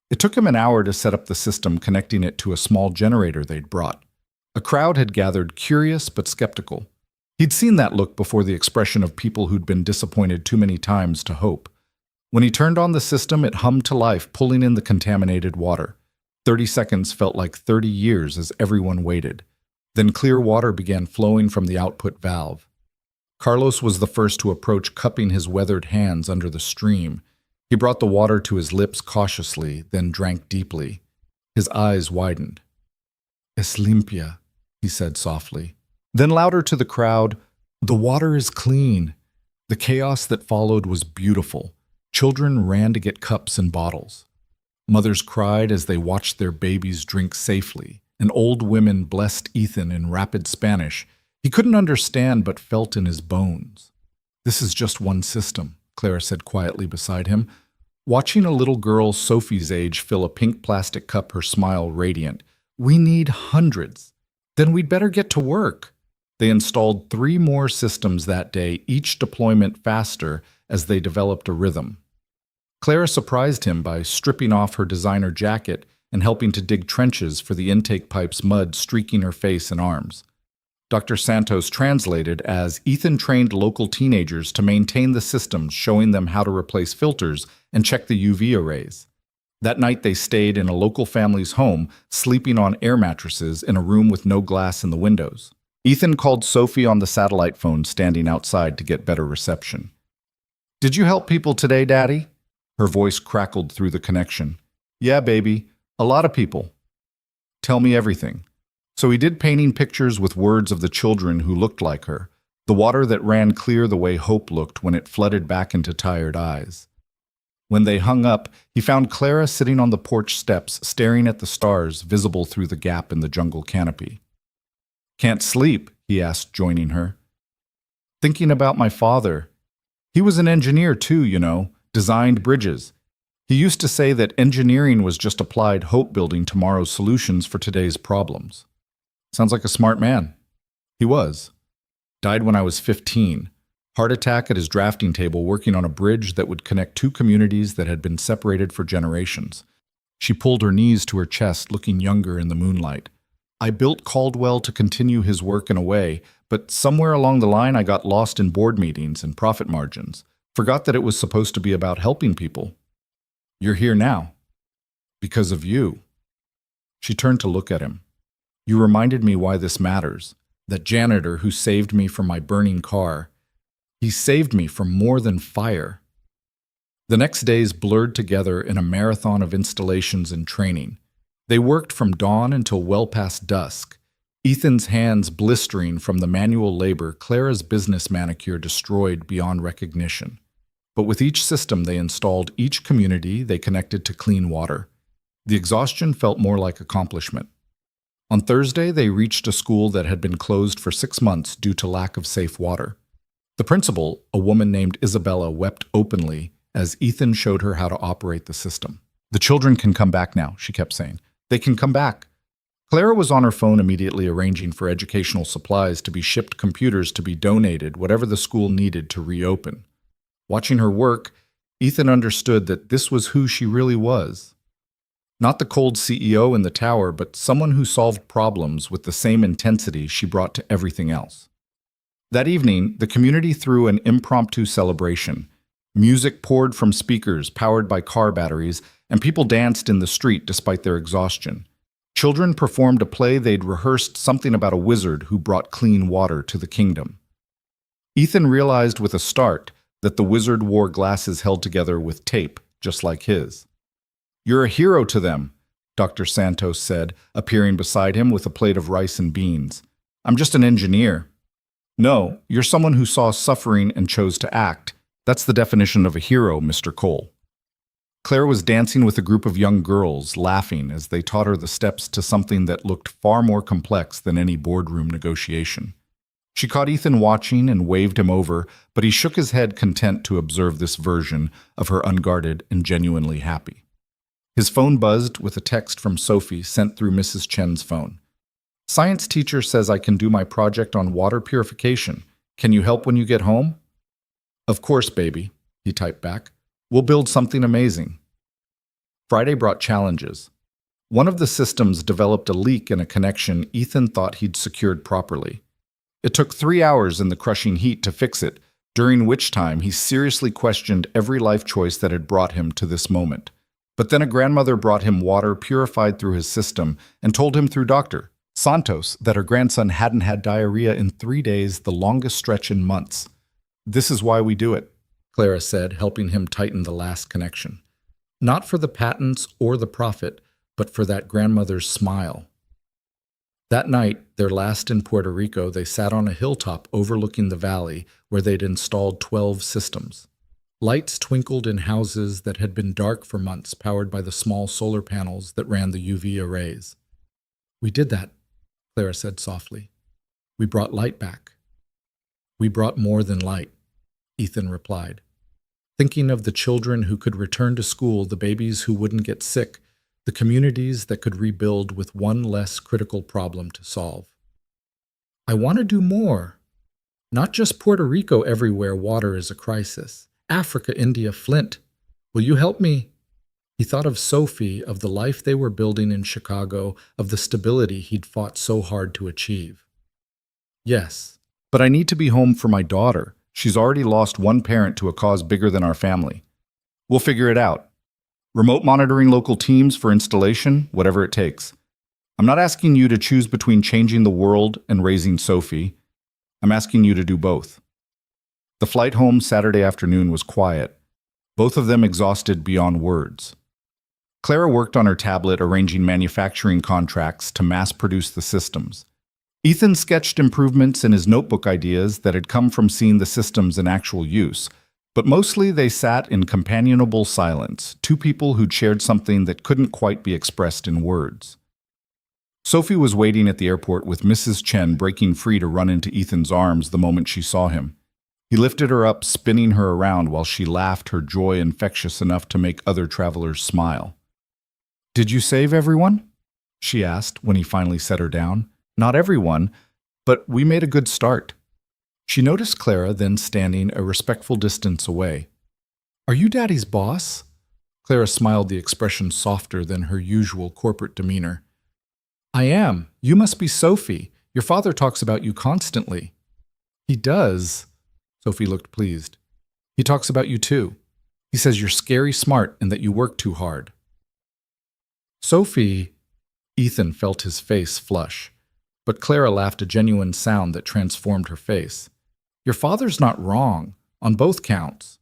It took him an hour to set up the system, connecting it to a small generator they'd brought. A crowd had gathered, curious but skeptical. He'd seen that look before, the expression of people who'd been disappointed too many times to hope. When he turned on the system, it hummed to life, pulling in the contaminated water. 30 seconds felt like 30 years as everyone waited. Then clear water began flowing from the output valve. Carlos was the first to approach, cupping his weathered hands under the stream. He brought the water to his lips cautiously, then drank deeply. His eyes widened. Es limpia, he said softly. Then louder to the crowd, the water is clean. The chaos that followed was beautiful. Children ran to get cups and bottles. Mothers cried as they watched their babies drink safely, and old women blessed Ethan in rapid Spanish. He couldn't understand but felt in his bones. This is just one system, Clara said quietly beside him. Watching a little girl Sophie's age fill a pink plastic cup, her smile radiant. We need hundreds. Then we'd better get to work. They installed 3 more systems that day, each deployment faster as they developed a rhythm. Clara surprised him by stripping off her designer jacket and helping to dig trenches for the intake pipes, mud streaking her face and arms. Dr. Santos translated as Ethan trained local teenagers to maintain the systems, showing them how to replace filters and check the UV arrays. That night they stayed in a local family's home, sleeping on air mattresses in a room with no glass in the windows. Ethan called Sophie on the satellite phone standing outside to get better reception. Did you help people today, Daddy? Her voice crackled through the connection. Yeah, baby. A lot of people. Tell me everything. So he did painting pictures with words of the children who looked like her, the water that ran clear the way hope looked when it flooded back into tired eyes. When they hung up, he found Clara sitting on the porch steps, staring at the stars visible through the gap in the jungle canopy. Can't sleep? He asked, joining her. Thinking about my father. He was an engineer too, designed bridges. He used to say that engineering was just applied hope building tomorrow's solutions for today's problems. Sounds like a smart man. He was. Died when I was 15. Heart attack at his drafting table working on a bridge that would connect two communities that had been separated for generations. She pulled her knees to her chest, looking younger in the moonlight. I built Caldwell to continue his work in a way, but somewhere along the line I got lost in board meetings and profit margins. Forgot that it was supposed to be about helping people. You're here now. Because of you. She turned to look at him. You reminded me why this matters. That janitor who saved me from my burning car. He saved me from more than fire. The next days blurred together in a marathon of installations and training. They worked from dawn until well past dusk. Ethan's hands blistering from the manual labor, Clara's business manicure destroyed beyond recognition. But with each system they installed, each community they connected to clean water. The exhaustion felt more like accomplishment. On Thursday, they reached a school that had been closed for 6 months due to lack of safe water. The principal, a woman named Isabella, wept openly as Ethan showed her how to operate the system. The children can come back now, she kept saying. They can come back. Clara was on her phone immediately arranging for educational supplies to be shipped, computers to be donated, whatever the school needed to reopen. Watching her work, Ethan understood that this was who she really was. Not the cold CEO in the tower, but someone who solved problems with the same intensity she brought to everything else. That evening, the community threw an impromptu celebration. Music poured from speakers powered by car batteries, and people danced in the street despite their exhaustion. Children performed a play they'd rehearsed, something about a wizard who brought clean water to the kingdom. Ethan realized with a start that the wizard wore glasses held together with tape, just like his. You're a hero to them, Dr. Santos said, appearing beside him with a plate of rice and beans. I'm just an engineer. No, you're someone who saw suffering and chose to act. That's the definition of a hero, Mr. Cole. Claire was dancing with a group of young girls, laughing as they taught her the steps to something that looked far more complex than any boardroom negotiation. She caught Ethan watching and waved him over, but he shook his head, content to observe this version of her, unguarded and genuinely happy. His phone buzzed with a text from Sophie sent through Mrs. Chen's phone. Science teacher says I can do my project on water purification. Can you help when you get home? Of course, baby, he typed back. We'll build something amazing. Friday brought challenges. One of the systems developed a leak in a connection Ethan thought he'd secured properly. It took 3 hours in the crushing heat to fix it, during which time he seriously questioned every life choice that had brought him to this moment. But then a grandmother brought him water purified through his system and told him through Dr. Santos that her grandson hadn't had diarrhea in 3 days, the longest stretch in months. This is why we do it, Clara said, helping him tighten the last connection. Not for the patents or the profit, but for that grandmother's smile. That night, their last in Puerto Rico, they sat on a hilltop overlooking the valley where they'd installed 12 systems. Lights twinkled in houses that had been dark for months, powered by the small solar panels that ran the UV arrays. We did that, Clara said softly. We brought light back. We brought more than light, Ethan replied. Thinking of the children who could return to school, the babies who wouldn't get sick, the communities that could rebuild with one less critical problem to solve. I want to do more. Not just Puerto Rico, everywhere water is a crisis. Africa, India, Flint. Will you help me? He thought of Sophie, of the life they were building in Chicago, of the stability he'd fought so hard to achieve. Yes, but I need to be home for my daughter. She's already lost one parent to a cause bigger than our family. We'll figure it out. Remote monitoring local teams for installation, whatever it takes. I'm not asking you to choose between changing the world and raising Sophie. I'm asking you to do both. The flight home Saturday afternoon was quiet, both of them exhausted beyond words. Clara worked on her tablet arranging manufacturing contracts to mass-produce the systems. Ethan sketched improvements in his notebook ideas that had come from seeing the systems in actual use, but mostly they sat in companionable silence, two people who'd shared something that couldn't quite be expressed in words. Sophie was waiting at the airport with Mrs. Chen breaking free to run into Ethan's arms the moment she saw him. He lifted her up, spinning her around while she laughed, her joy infectious enough to make other travelers smile. "Did you save everyone?" she asked when he finally set her down. "Not everyone, but we made a good start." She noticed Clara then standing a respectful distance away. "Are you Daddy's boss?" Clara smiled, the expression softer than her usual corporate demeanor. "I am. You must be Sophie. Your father talks about you constantly." "He does?" Sophie looked pleased. "He talks about you too. He says you're scary smart and that you work too hard." "Sophie," Ethan felt his face flush, but Clara laughed, a genuine sound that transformed her face. "Your father's not wrong, on both counts."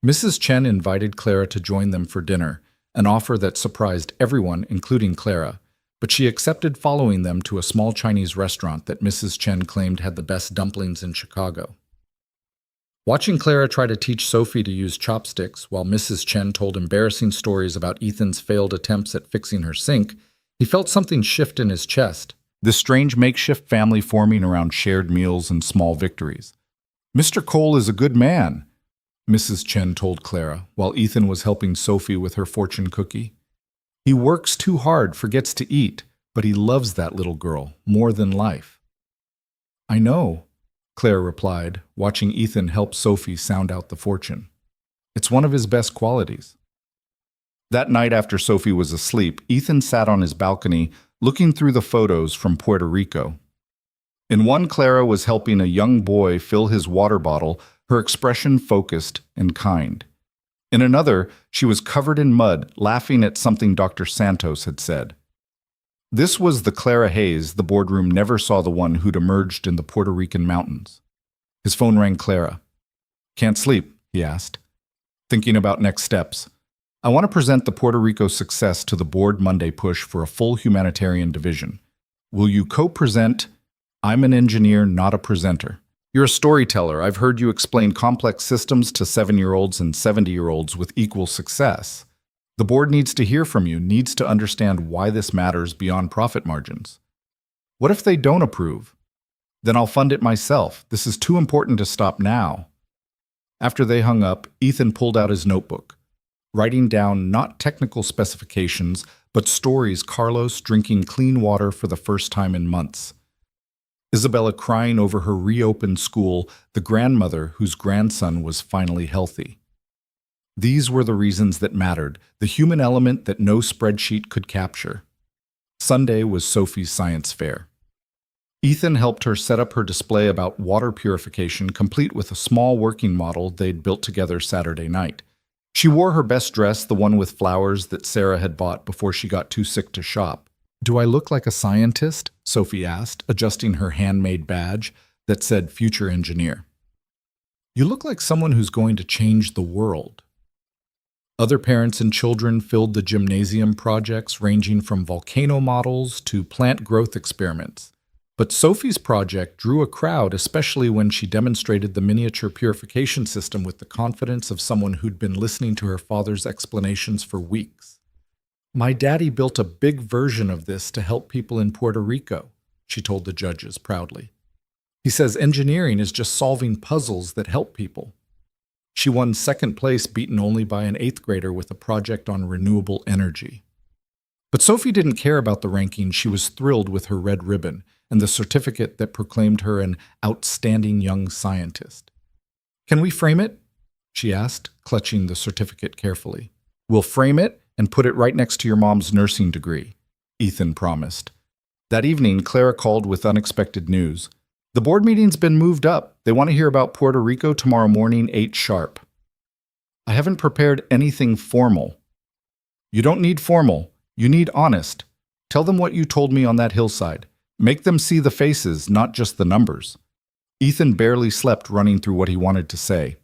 Mrs. Chen invited Clara to join them for dinner, an offer that surprised everyone, including Clara, but she accepted, following them to a small Chinese restaurant that Mrs. Chen claimed had the best dumplings in Chicago. Watching Clara try to teach Sophie to use chopsticks while Mrs. Chen told embarrassing stories about Ethan's failed attempts at fixing her sink, he felt something shift in his chest. This strange makeshift family forming around shared meals and small victories. "Mr. Cole is a good man," Mrs. Chen told Clara, while Ethan was helping Sophie with her fortune cookie. "He works too hard, forgets to eat, but he loves that little girl more than life." "I know," Clara replied, watching Ethan help Sophie sound out the fortune. "It's one of his best qualities." That night after Sophie was asleep, Ethan sat on his balcony looking through the photos from Puerto Rico. In one, Clara was helping a young boy fill his water bottle, her expression focused and kind. In another, she was covered in mud, laughing at something Dr. Santos had said. This was the Clara Hayes the boardroom never saw, the one who'd emerged in the Puerto Rican mountains. His phone rang. "Clara." "Can't sleep?" he asked. "Thinking about next steps. I want to present the Puerto Rico success to the board Monday push for a full humanitarian division. Will you co-present? I'm an engineer, not a presenter. You're a storyteller. I've heard you explain complex systems to 7-year-olds and 70-year-olds with equal success. The board needs to hear from you, needs to understand why this matters beyond profit margins. What if they don't approve? Then I'll fund it myself. This is too important to stop now." After they hung up, Ethan pulled out his notebook, writing down not technical specifications, but stories: Carlos drinking clean water for the first time in months, Isabella crying over her reopened school, the grandmother whose grandson was finally healthy. These were the reasons that mattered, the human element that no spreadsheet could capture. Sunday was Sophie's science fair. Ethan helped her set up her display about water purification, complete with a small working model they'd built together Saturday night. She wore her best dress, the one with flowers that Sarah had bought before she got too sick to shop. "Do I look like a scientist?" Sophie asked, adjusting her handmade badge that said future engineer. "You look like someone who's going to change the world." Other parents and children filled the gymnasium, projects ranging from volcano models to plant growth experiments. But Sophie's project drew a crowd, especially when she demonstrated the miniature purification system with the confidence of someone who'd been listening to her father's explanations for weeks. "My daddy built a big version of this to help people in Puerto Rico," she told the judges proudly. "He says engineering is just solving puzzles that help people." She won second place, beaten only by an 8th grader with a project on renewable energy. But Sophie didn't care about the ranking. She was thrilled with her red ribbon and the certificate that proclaimed her an outstanding young scientist. "Can we frame it?" she asked, clutching the certificate carefully. "We'll frame it and put it right next to your mom's nursing degree," Ethan promised. That evening, Clara called with unexpected news. "The board meeting's been moved up. They want to hear about Puerto Rico tomorrow morning, 8 sharp. I haven't prepared anything formal." "You don't need formal. You need honest. Tell them what you told me on that hillside. Make them see the faces, not just the numbers." Ethan barely slept, running through what he wanted to say.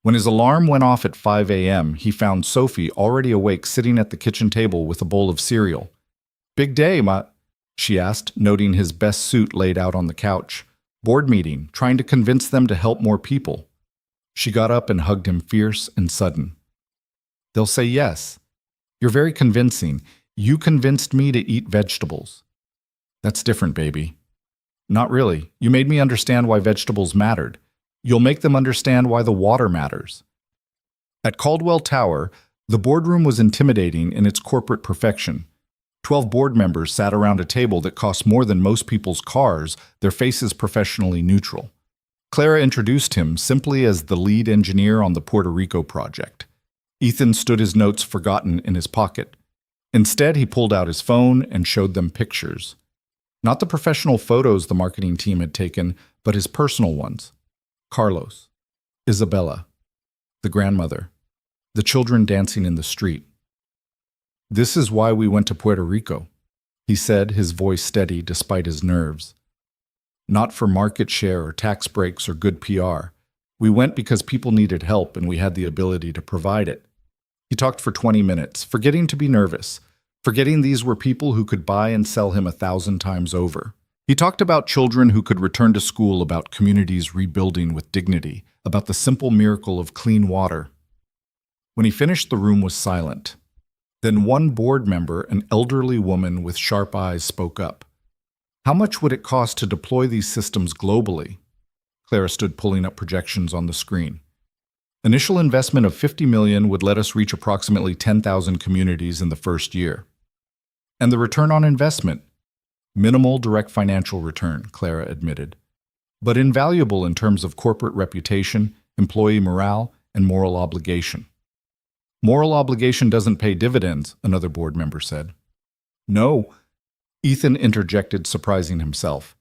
When his alarm went off at 5 a.m., he found Sophie already awake, sitting at the kitchen table with a bowl of cereal. "Big day, Ma," she asked, noting his best suit laid out on the couch. "Board meeting, trying to convince them to help more people." She got up and hugged him, fierce and sudden. "They'll say yes. You're very convincing. You convinced me to eat vegetables." "That's different, baby." "Not really. You made me understand why vegetables mattered. You'll make them understand why the water matters. At Caldwell Tower, the boardroom was intimidating in its corporate perfection. 12 board members sat around a table that cost more than most people's cars, their faces professionally neutral. Clara introduced him simply as the lead engineer on the Puerto Rico project. Ethan stood his notes forgotten in his pocket. Instead, he pulled out his phone and showed them pictures. Not the professional photos the marketing team had taken, but his personal ones. Carlos, Isabella, the grandmother, the children dancing in the street. "This is why we went to Puerto Rico," he said, his voice steady despite his nerves. "Not for market share or tax breaks or good PR. We went because people needed help and we had the ability to provide it." He talked for 20 minutes, forgetting to be nervous, forgetting these were people who could buy and sell him 1,000 times over. He talked about children who could return to school, about communities rebuilding with dignity, about the simple miracle of clean water. When he finished, the room was silent. Then one board member, an elderly woman with sharp eyes, spoke up. "How much would it cost to deploy these systems globally?" Clara stood pulling up projections on the screen. "Initial investment of $50 million would let us reach approximately 10,000 communities in the first year. And the return on investment? Minimal direct financial return," Clara admitted, "but invaluable in terms of corporate reputation, employee morale, and moral obligation." "Moral obligation doesn't pay dividends," another board member said. "No," Ethan interjected, surprising himself.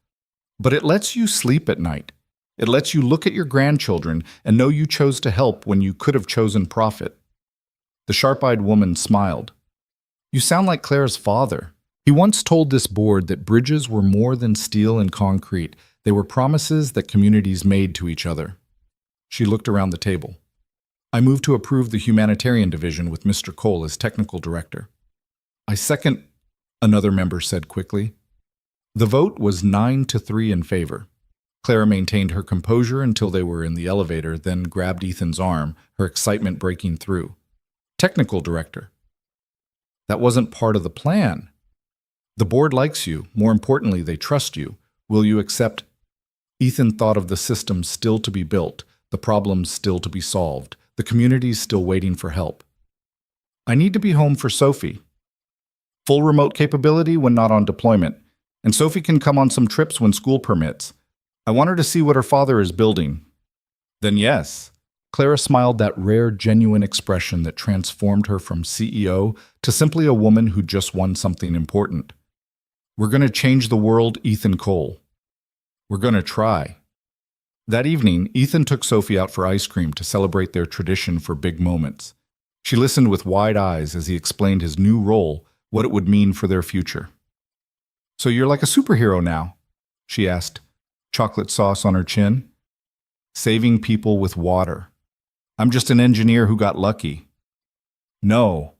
"But it lets you sleep at night. It lets you look at your grandchildren and know you chose to help when you could have chosen profit." The sharp-eyed woman smiled. "You sound like Clara's father. He once told this board that bridges were more than steel and concrete. They were promises that communities made to each other." She looked around the table. "I move to approve the humanitarian division with Mr. Cole as technical director." "I second," another member said quickly. The vote was 9-3 in favor. Clara maintained her composure until they were in the elevator, then grabbed Ethan's arm, her excitement breaking through. "Technical director. That wasn't part of the plan. The board likes you. More importantly, they trust you. Will you accept?" Ethan thought of the systems still to be built, the problems still to be solved, the communities still waiting for help. "I need to be home for Sophie. Full remote capability when not on deployment, and Sophie can come on some trips when school permits. I want her to see what her father is building." "Then yes." Clara smiled, that rare, genuine expression that transformed her from CEO to simply a woman who just won something important. "We're going to change the world, Ethan Cole. We're going to try." That evening, Ethan took Sophie out for ice cream to celebrate their tradition for big moments. She listened with wide eyes as he explained his new role, what it would mean for their future. "So you're like a superhero now?" she asked, chocolate sauce on her chin. "Saving people with water. I'm just an engineer who got lucky." "No,"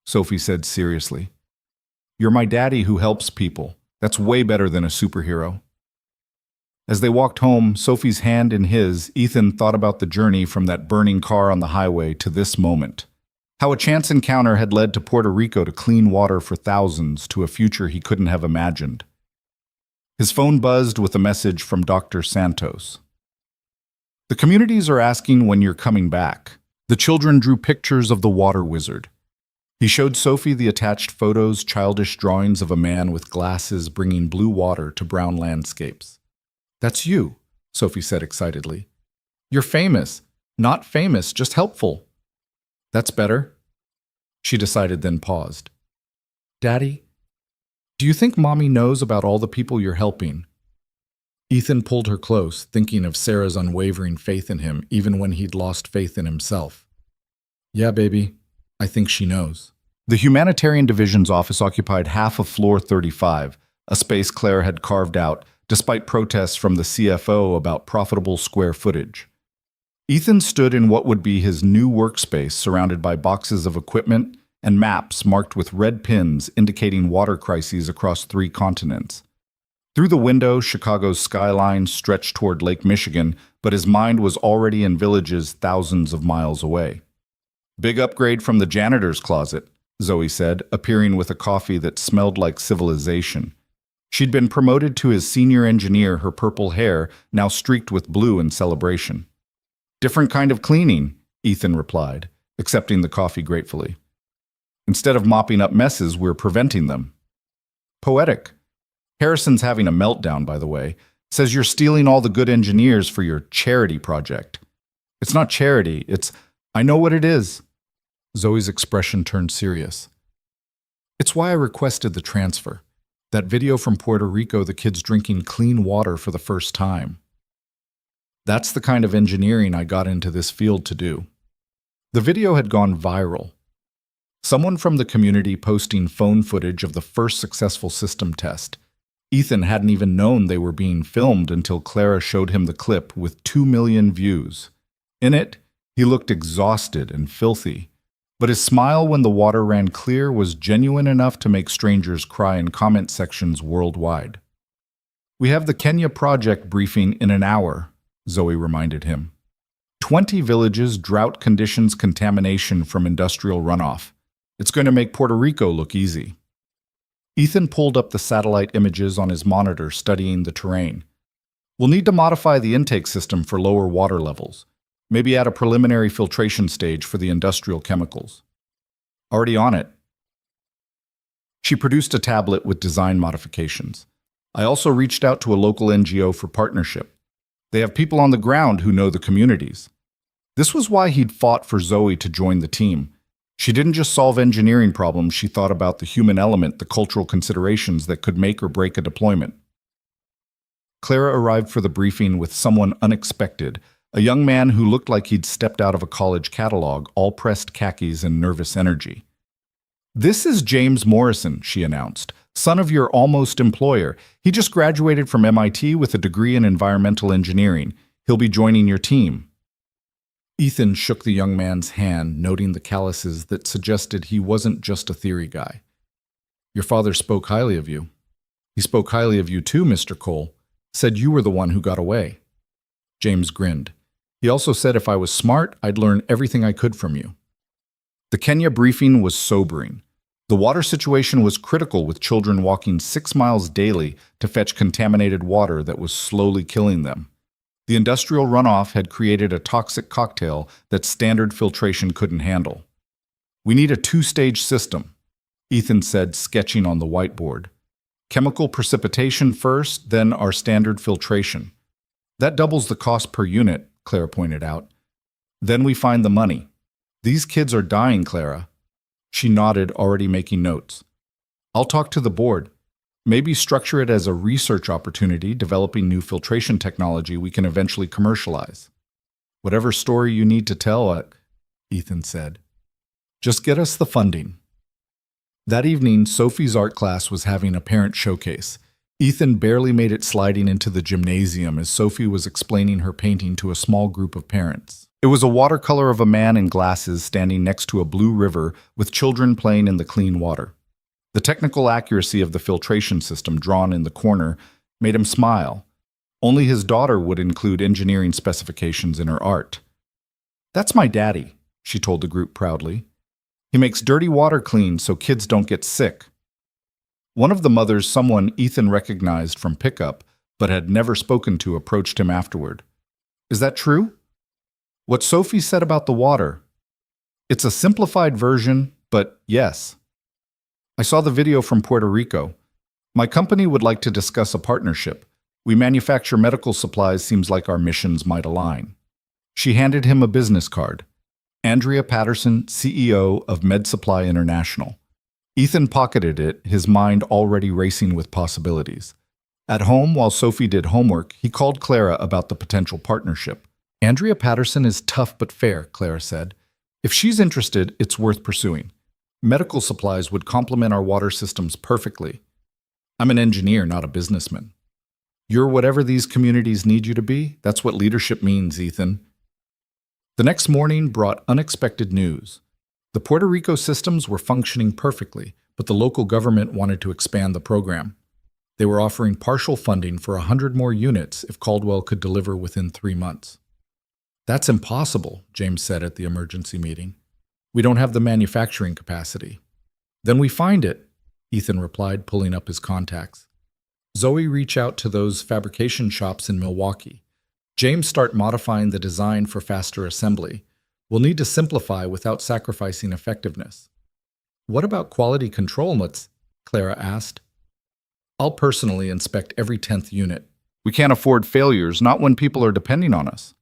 Sophie said seriously. "You're my daddy who helps people. That's way better than a superhero." As they walked home, Sophie's hand in his, Ethan thought about the journey from that burning car on the highway to this moment. How a chance encounter had led to Puerto Rico to clean water for thousands, to a future he couldn't have imagined. His phone buzzed with a message from Dr. Santos. "The communities are asking when you're coming back." The children drew pictures of the water wizard. He showed Sophie the attached photos, childish drawings of a man with glasses bringing blue water to brown landscapes. "That's you," Sophie said excitedly. "You're famous. Not famous, just helpful." "That's better," she decided, then paused. "Daddy, do you think Mommy knows about all the people you're helping?" Ethan pulled her close, thinking of Sarah's unwavering faith in him, even when he'd lost faith in himself. "Yeah, baby, I think she knows." The humanitarian division's office occupied half of floor 35, a space Claire had carved out, despite protests from the CFO about profitable square footage. Ethan stood in what would be his new workspace, surrounded by boxes of equipment and maps marked with red pins indicating water crises across 3 continents. Through the window, Chicago's skyline stretched toward Lake Michigan, but his mind was already in villages thousands of miles away. "Big upgrade from the janitor's closet," Zoe said, appearing with a coffee that smelled like civilization. She'd been promoted to his senior engineer, her purple hair now streaked with blue in celebration. Different kind of cleaning, Ethan replied, accepting the coffee gratefully. Instead of mopping up messes, we're preventing them. Poetic. Harrison's having a meltdown, by the way. Says you're stealing all the good engineers for your charity project. It's not charity, it's, I know what it is. Zoe's expression turned serious. It's why I requested the transfer. That video from Puerto Rico, the kids drinking clean water for the first time. That's the kind of engineering I got into this field to do. The video had gone viral. Someone from the community posting phone footage of the first successful system test. Ethan hadn't even known they were being filmed until Clara showed him the clip with 2 million views. In it, he looked exhausted and filthy, but his smile when the water ran clear was genuine enough to make strangers cry in comment sections worldwide. We have the Kenya project briefing in an hour, Zoe reminded him. 20 villages, drought conditions, contamination from industrial runoff. It's going to make Puerto Rico look easy. Ethan pulled up the satellite images on his monitor, studying the terrain. We'll need to modify the intake system for lower water levels. Maybe add a preliminary filtration stage for the industrial chemicals. Already on it. She produced a tablet with design modifications. I also reached out to a local NGO for partnership. They have people on the ground who know the communities. This was why he'd fought for Zoe to join the team. She didn't just solve engineering problems, she thought about the human element, the cultural considerations that could make or break a deployment. Clara arrived for the briefing with someone unexpected, a young man who looked like he'd stepped out of a college catalog, all pressed khakis and nervous energy. This is James Morrison, she announced, son of your almost employer. He just graduated from MIT with a degree in environmental engineering. He'll be joining your team. Ethan shook the young man's hand, noting the calluses that suggested he wasn't just a theory guy. Your father spoke highly of you. He spoke highly of you too, Mr. Cole. Said you were the one who got away. James grinned. He also said if I was smart, I'd learn everything I could from you. The Kenya briefing was sobering. The water situation was critical, with children walking 6 miles daily to fetch contaminated water that was slowly killing them. The industrial runoff had created a toxic cocktail that standard filtration couldn't handle. We need a 2-stage system, Ethan said, sketching on the whiteboard. Chemical precipitation first, then our standard filtration. That doubles the cost per unit, Clara pointed out. Then we find the money. These kids are dying, Clara. She nodded, already making notes. I'll talk to the board. Maybe structure it as a research opportunity, developing new filtration technology we can eventually commercialize. Whatever story you need to tell, Ethan said. Just get us the funding. That evening, Sophie's art class was having a parent showcase. Ethan barely made it sliding into the gymnasium as Sophie was explaining her painting to a small group of parents. It was a watercolor of a man in glasses standing next to a blue river with children playing in the clean water. The technical accuracy of the filtration system drawn in the corner made him smile. Only his daughter would include engineering specifications in her art. That's my daddy, she told the group proudly. He makes dirty water clean so kids don't get sick. One of the mothers, someone Ethan recognized from pickup but had never spoken to, approached him afterward. Is that true? What Sophie said about the water. It's a simplified version, but yes. I saw the video from Puerto Rico. My company would like to discuss a partnership. We manufacture medical supplies, seems like our missions might align. She handed him a business card. Andrea Patterson, CEO of Med Supply International. Ethan pocketed it, his mind already racing with possibilities. At home, while Sophie did homework, he called Clara about the potential partnership. Andrea Patterson is tough but fair, Clara said. If she's interested, it's worth pursuing. Medical supplies would complement our water systems perfectly. I'm an engineer, not a businessman. You're whatever these communities need you to be. That's what leadership means, Ethan. The next morning brought unexpected news. The Puerto Rico systems were functioning perfectly, but the local government wanted to expand the program. They were offering partial funding for 100 more units if Caldwell could deliver within 3 months. That's impossible, James said at the emergency meeting. We don't have the manufacturing capacity. Then we find it, Ethan replied, pulling up his contacts. Zoe reached out to those fabrication shops in Milwaukee. James, start modifying the design for faster assembly. We'll need to simplify without sacrificing effectiveness. What about quality control, Clara asked. I'll personally inspect every 10th unit. We can't afford failures, not when people are depending on us.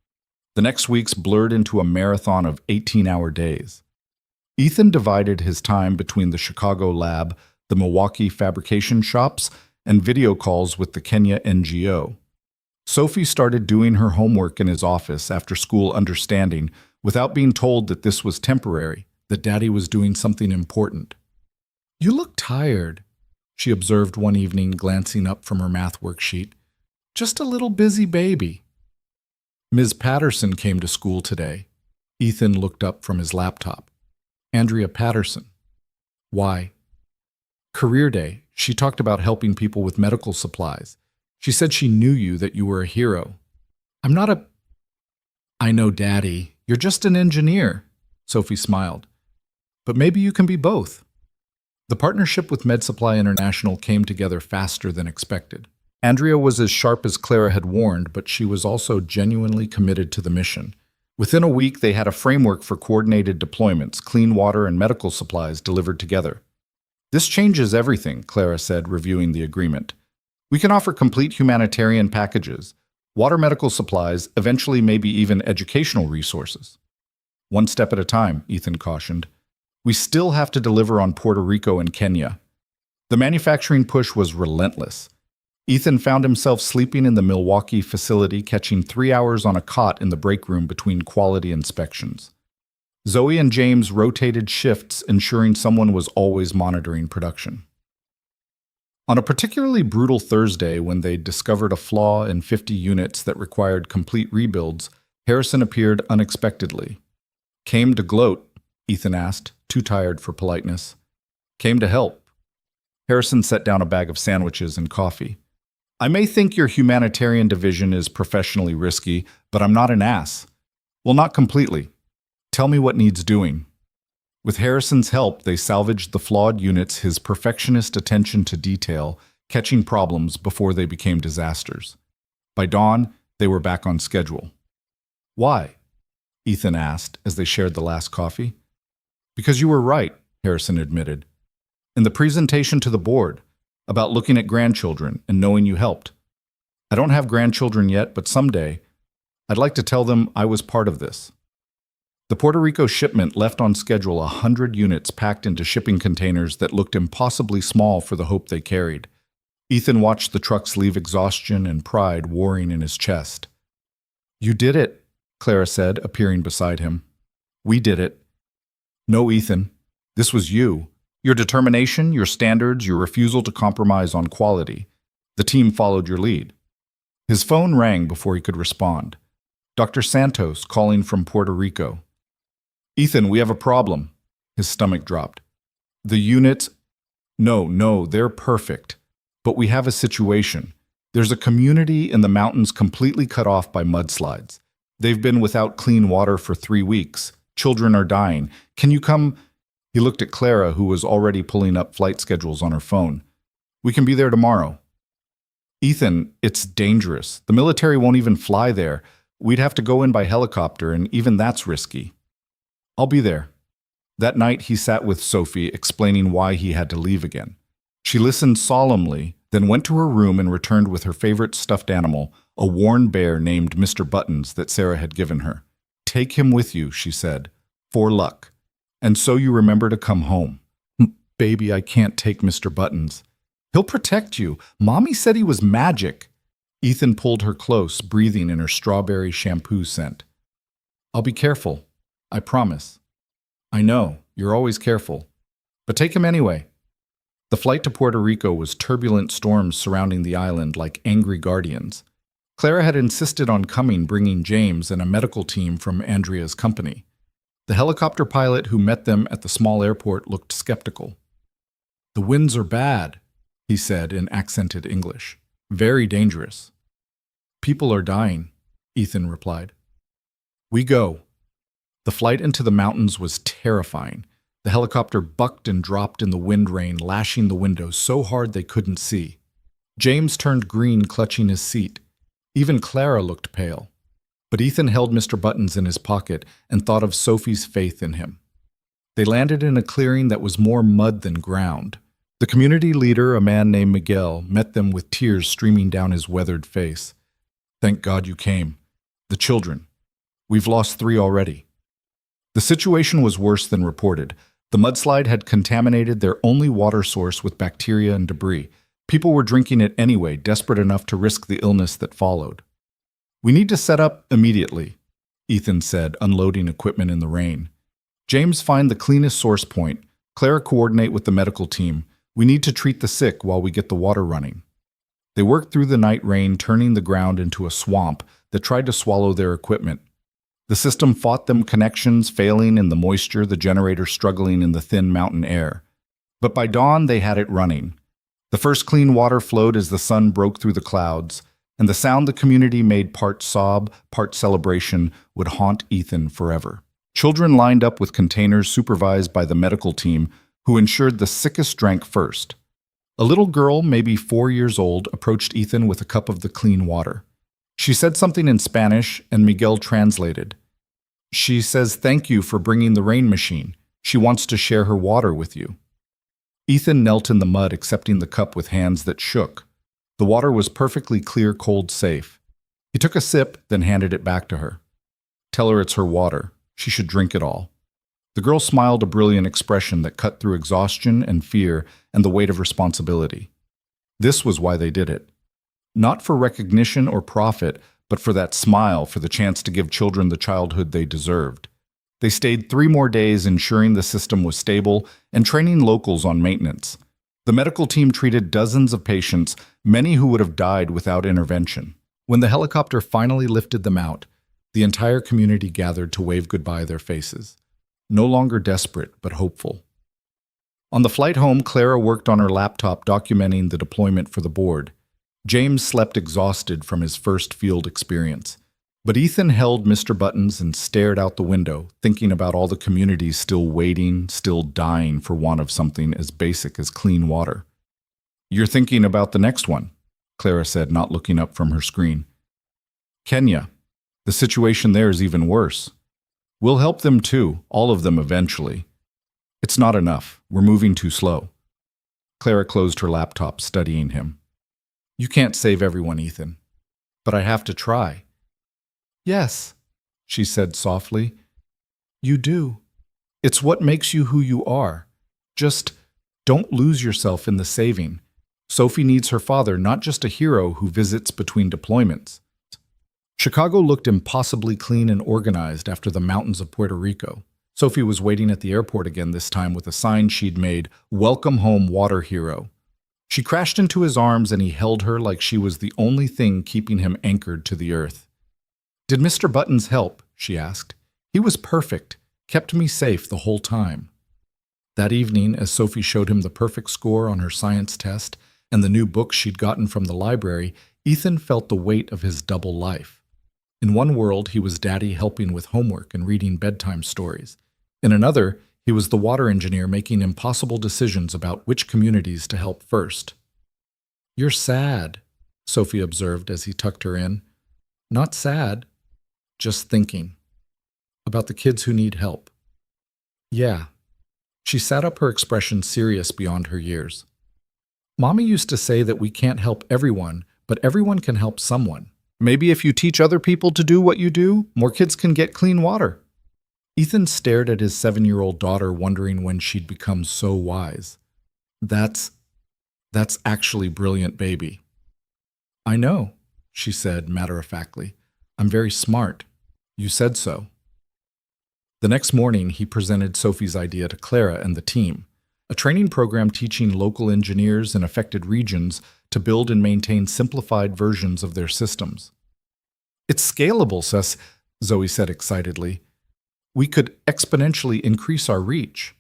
The next weeks blurred into a marathon of 18-hour days. Ethan divided his time between the Chicago lab, the Milwaukee fabrication shops, and video calls with the Kenya NGO. Sophie started doing her homework in his office after school, understanding, without being told that this was temporary, that Daddy was doing something important. You look tired, she observed one evening, glancing up from her math worksheet. Just a little busy baby. Ms. Patterson came to school today. Ethan looked up from his laptop. Andrea Patterson. Why? Career Day. She talked about helping people with medical supplies. She said she knew you, that you were a hero. I'm not a... I know, Daddy. You're just an engineer. Sophie smiled. But maybe you can be both. The partnership with MedSupply International came together faster than expected. Andrea was as sharp as Clara had warned, but she was also genuinely committed to the mission. Within a week, they had a framework for coordinated deployments, clean water and medical supplies delivered together. This changes everything, Clara said, reviewing the agreement. We can offer complete humanitarian packages, water, medical supplies, eventually maybe even educational resources. One step at a time, Ethan cautioned. We still have to deliver on Puerto Rico and Kenya. The manufacturing push was relentless. Ethan found himself sleeping in the Milwaukee facility, catching 3 hours on a cot in the break room between quality inspections. Zoe and James rotated shifts, ensuring someone was always monitoring production. On a particularly brutal Thursday, when they discovered a flaw in 50 units that required complete rebuilds, Harrison appeared unexpectedly. Came to gloat, Ethan asked, too tired for politeness. Came to help. Harrison set down a bag of sandwiches and coffee. I may think your humanitarian division is professionally risky, but I'm not an ass. Well, not completely. Tell me what needs doing. With Harrison's help, they salvaged the flawed units, his perfectionist attention to detail, catching problems before they became disasters. By dawn, they were back on schedule. Why? Ethan asked as they shared the last coffee. Because you were right, Harrison admitted. In the presentation to the board, about looking at grandchildren and knowing you helped. I don't have grandchildren yet, but someday, I'd like to tell them I was part of this. The Puerto Rico shipment left on schedule 100 units packed into shipping containers that looked impossibly small for the hope they carried. Ethan watched the trucks leave, exhaustion and pride warring in his chest. You did it, Clara said, appearing beside him. We did it. No, Ethan, this was you. Your determination, your standards, your refusal to compromise on quality. The team followed your lead. His phone rang before he could respond. Dr. Santos calling from Puerto Rico. Ethan, we have a problem. His stomach dropped. The units... No, they're perfect. But we have a situation. There's a community in the mountains completely cut off by mudslides. They've been without clean water for 3 weeks. Children are dying. Can you come... He looked at Clara, who was already pulling up flight schedules on her phone. We can be there tomorrow. Ethan, it's dangerous. The military won't even fly there. We'd have to go in by helicopter, and even that's risky. I'll be there. That night, he sat with Sophie, explaining why he had to leave again. She listened solemnly, then went to her room and returned with her favorite stuffed animal, a worn bear named Mr. Buttons that Sarah had given her. Take him with you, she said, for luck. And so you remember to come home. Baby, I can't take Mr. Buttons. He'll protect you. Mommy said he was magic. Ethan pulled her close, breathing in her strawberry shampoo scent. I'll be careful. I promise. I know, you're always careful. But take him anyway. The flight to Puerto Rico was turbulent storms surrounding the island like angry guardians. Clara had insisted on coming, bringing James and a medical team from Andrea's company. The helicopter pilot who met them at the small airport looked skeptical. The winds are bad, he said in accented English. Very dangerous. People are dying, Ethan replied. We go. The flight into the mountains was terrifying. The helicopter bucked and dropped in the wind rain, lashing the windows so hard they couldn't see. James turned green, clutching his seat. Even Clara looked pale. But Ethan held Mr. Buttons in his pocket and thought of Sophie's faith in him. They landed in a clearing that was more mud than ground. The community leader, a man named Miguel, met them with tears streaming down his weathered face. "Thank God you came. The children. We've lost 3 already." The situation was worse than reported. The mudslide had contaminated their only water source with bacteria and debris. People were drinking it anyway, desperate enough to risk the illness that followed. "We need to set up immediately," Ethan said, unloading equipment in the rain. "James, find the cleanest source point. Clara, coordinate with the medical team. We need to treat the sick while we get the water running." They worked through the night rain, turning the ground into a swamp that tried to swallow their equipment. The system fought them, connections failing in the moisture, the generator struggling in the thin mountain air. But by dawn, they had it running. The first clean water flowed as the sun broke through the clouds, and the sound the community made part sob, part celebration would haunt Ethan forever. Children lined up with containers supervised by the medical team, who ensured the sickest drank first. A little girl, maybe 4 years old, approached Ethan with a cup of the clean water. She said something in Spanish, and Miguel translated. "She says thank you for bringing the rain machine. She wants to share her water with you." Ethan knelt in the mud, accepting the cup with hands that shook. The water was perfectly clear, cold, safe. He took a sip, then handed it back to her. "Tell her it's her water. She should drink it all." The girl smiled, a brilliant expression that cut through exhaustion and fear and the weight of responsibility. This was why they did it. Not for recognition or profit, but for that smile, for the chance to give children the childhood they deserved. They stayed 3 more days, ensuring the system was stable and training locals on maintenance. The medical team treated dozens of patients, many who would have died without intervention. When the helicopter finally lifted them out, the entire community gathered to wave goodbye their faces. No longer desperate, but hopeful. On the flight home, Clara worked on her laptop documenting the deployment for the board. James slept exhausted from his first field experience. But Ethan held Mr. Buttons and stared out the window, thinking about all the communities still waiting, still dying for want of something as basic as clean water. "You're thinking about the next one," Clara said, not looking up from her screen. "Kenya. The situation there is even worse. We'll help them too, all of them eventually. It's not enough. We're moving too slow." Clara closed her laptop, studying him. "You can't save everyone, Ethan. But I have to try." "Yes," she said softly. "You do. It's what makes you who you are. Just don't lose yourself in the saving. Sophie needs her father, not just a hero who visits between deployments." Chicago looked impossibly clean and organized after the mountains of Puerto Rico. Sophie was waiting at the airport again, this time with a sign she'd made, "Welcome home, water hero." She crashed into his arms and he held her like she was the only thing keeping him anchored to the earth. "Did Mr. Buttons help?" she asked. "He was perfect, kept me safe the whole time." That evening, as Sophie showed him the perfect score on her science test and the new books she'd gotten from the library, Ethan felt the weight of his double life. In one world, he was daddy helping with homework and reading bedtime stories. In another, he was the water engineer making impossible decisions about which communities to help first. "You're sad," Sophie observed as he tucked her in. "Not sad, just thinking. About the kids who need help." "Yeah." She sat up, her expression serious beyond her years. "Mommy used to say that we can't help everyone, but everyone can help someone. Maybe if you teach other people to do what you do, more kids can get clean water." Ethan stared at his 7-year-old daughter, wondering when she'd become so wise. That's actually brilliant, baby." "I know," she said matter-of-factly. "I'm very smart. You said so." The next morning, he presented Sophie's idea to Clara and the team, a training program teaching local engineers in affected regions to build and maintain simplified versions of their systems. "It's scalable, Sus," Zoe said excitedly. "We could exponentially increase our reach."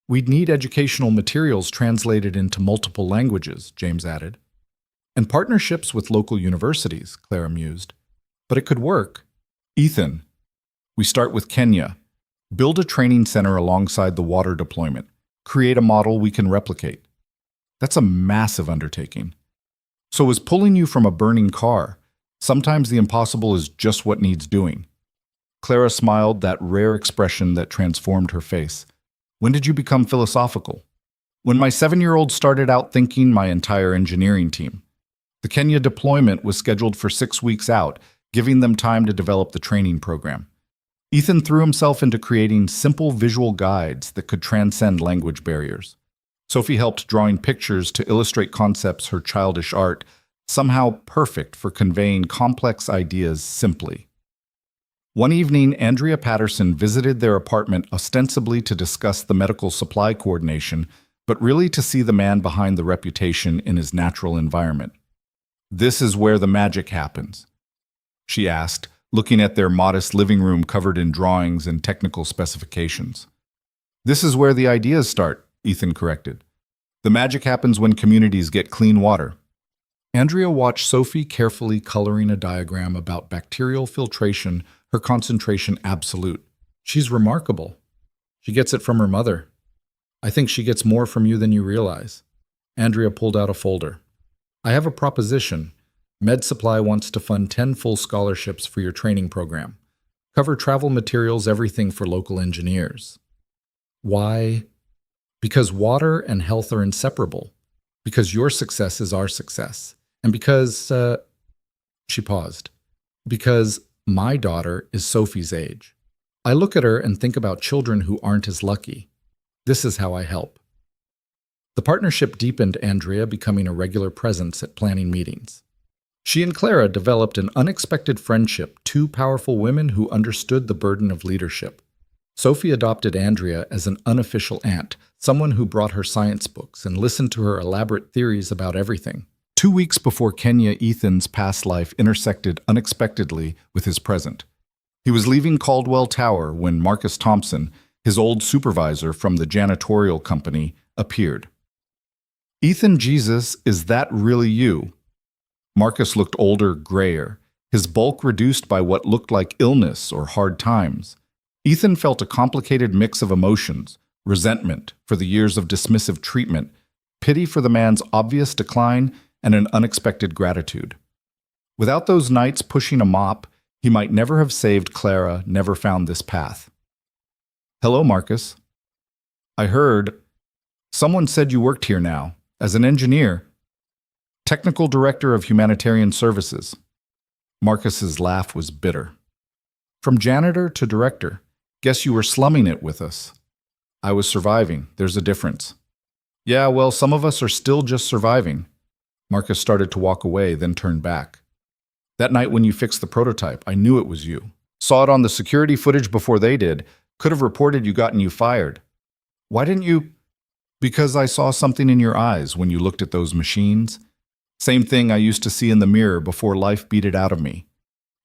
"We'd need educational materials translated into multiple languages," James added. "And partnerships with local universities," Clara mused. "But it could work." "Ethan, we start with Kenya. Build a training center alongside the water deployment. Create a model we can replicate." "That's a massive undertaking." "So is pulling you from a burning car. Sometimes the impossible is just what needs doing. Clara smiled, that rare expression that transformed her face. When did you become philosophical? When my 7-year-old started out thinking my entire engineering team. The Kenya deployment was scheduled for 6 weeks out, giving them time to develop the training program. Ethan threw himself into creating simple visual guides that could transcend language barriers. Sophie helped drawing pictures to illustrate concepts her childish art, somehow perfect for conveying complex ideas simply. One evening, Andrea Patterson visited their apartment ostensibly to discuss the medical supply coordination, but really to see the man behind the reputation in his natural environment. "This is where the magic happens," she asked, looking at their modest living room covered in drawings and technical specifications. "This is where the ideas start," Ethan corrected. "The magic happens when communities get clean water." Andrea watched Sophie carefully coloring a diagram about bacterial filtration, her concentration absolute. "She's remarkable. She gets it from her mother. I think she gets more from you than you realize." Andrea pulled out a folder. "I have a proposition. Med Supply wants to fund 10 full scholarships for your training program. Cover travel materials, everything for local engineers." "Why?" "Because water and health are inseparable. Because your success is our success. And because," she paused, "because my daughter is Sophie's age. I look at her and think about children who aren't as lucky. This is how I help." The partnership deepened, Andrea becoming a regular presence at planning meetings. She and Clara developed an unexpected friendship, two powerful women who understood the burden of leadership. Sophie adopted Andrea as an unofficial aunt, someone who brought her science books and listened to her elaborate theories about everything. 2 weeks before Kenya, Ethan's past life intersected unexpectedly with his present. He was leaving Caldwell Tower when Marcus Thompson, his old supervisor from the janitorial company, appeared. "Ethan, Jesus, is that really you?" Marcus looked older, grayer, his bulk reduced by what looked like illness or hard times. Ethan felt a complicated mix of emotions: resentment for the years of dismissive treatment, pity for the man's obvious decline, and an unexpected gratitude. Without those nights pushing a mop, he might never have saved Clara, never found this path. "Hello, Marcus. I heard someone said you worked here now, as an engineer, technical director of humanitarian services." Marcus's laugh was bitter. "From janitor to director, guess you were slumming it with us." "I was surviving. There's a difference." "Yeah, well, some of us are still just surviving." Marcus started to walk away, then turned back. "That night when you fixed the prototype, I knew it was you. Saw it on the security footage before they did. Could have reported you fired. Why didn't you?" "Because I saw something in your eyes when you looked at those machines. Same thing I used to see in the mirror before life beat it out of me.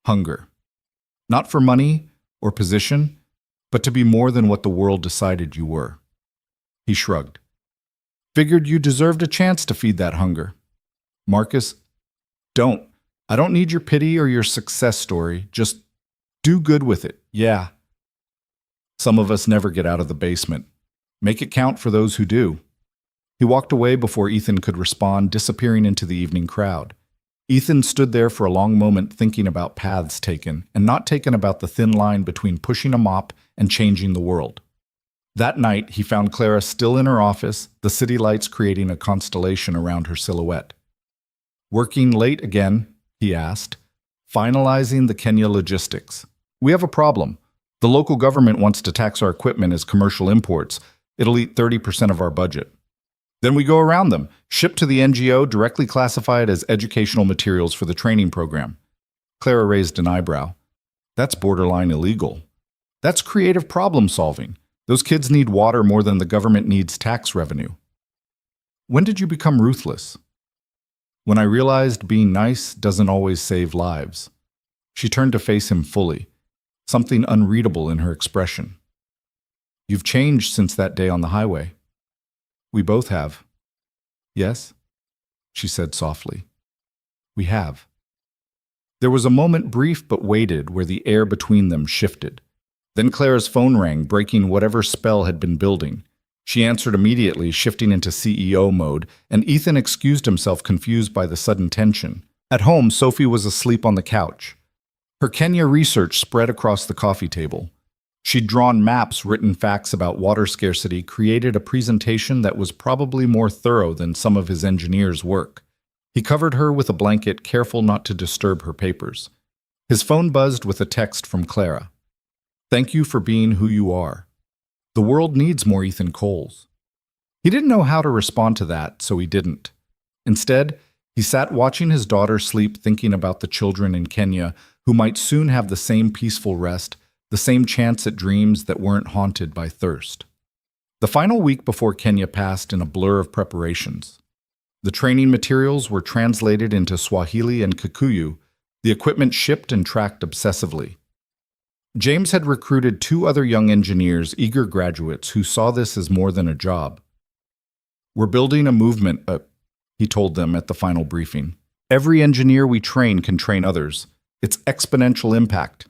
Hunger. Not for money or position, but to be more than what the world decided you were." He shrugged. "Figured you deserved a chance to feed that hunger." "Marcus, I don't need your pity or your success story. Just do good with it, yeah. Some of us never get out of the basement. Make it count for those who do." He walked away before Ethan could respond, disappearing into the evening crowd. Ethan stood there for a long moment thinking about paths taken, and not taken, about the thin line between pushing a mop and changing the world. That night, he found Clara still in her office, the city lights creating a constellation around her silhouette. "Working late again?" he asked. "Finalizing the Kenya logistics. We have a problem. The local government wants to tax our equipment as commercial imports. It'll eat 30% of our budget. Then we go around them, ship to the NGO, directly classify it as educational materials for the training program." Clara raised an eyebrow. "That's borderline illegal. That's creative problem solving. Those kids need water more than the government needs tax revenue." "When did you become ruthless?" "When I realized being nice doesn't always save lives." She turned to face him fully, something unreadable in her expression. "You've changed since that day on the highway." "We both have." "Yes?" she said softly. "We have." There was a moment, brief but weighted, where the air between them shifted. Then Clara's phone rang, breaking whatever spell had been building. She answered immediately, shifting into CEO mode, and Ethan excused himself, confused by the sudden tension. At home, Sophie was asleep on the couch. Her Kenya research spread across the coffee table. She'd drawn maps, written facts about water scarcity, created a presentation that was probably more thorough than some of his engineers' work. He covered her with a blanket, careful not to disturb her papers. His phone buzzed with a text from Clara. "Thank you for being who you are. The world needs more Ethan Coles." He didn't know how to respond to that, so he didn't. Instead, he sat watching his daughter sleep, thinking about the children in Kenya who might soon have the same peaceful rest, the same chance at dreams that weren't haunted by thirst. The final week before Kenya passed in a blur of preparations. The training materials were translated into Swahili and Kikuyu, the equipment shipped and tracked obsessively. James had recruited 2 other young engineers, eager graduates, who saw this as more than a job. "We're building a movement," he told them at the final briefing. "Every engineer we train can train others. It's exponential impact."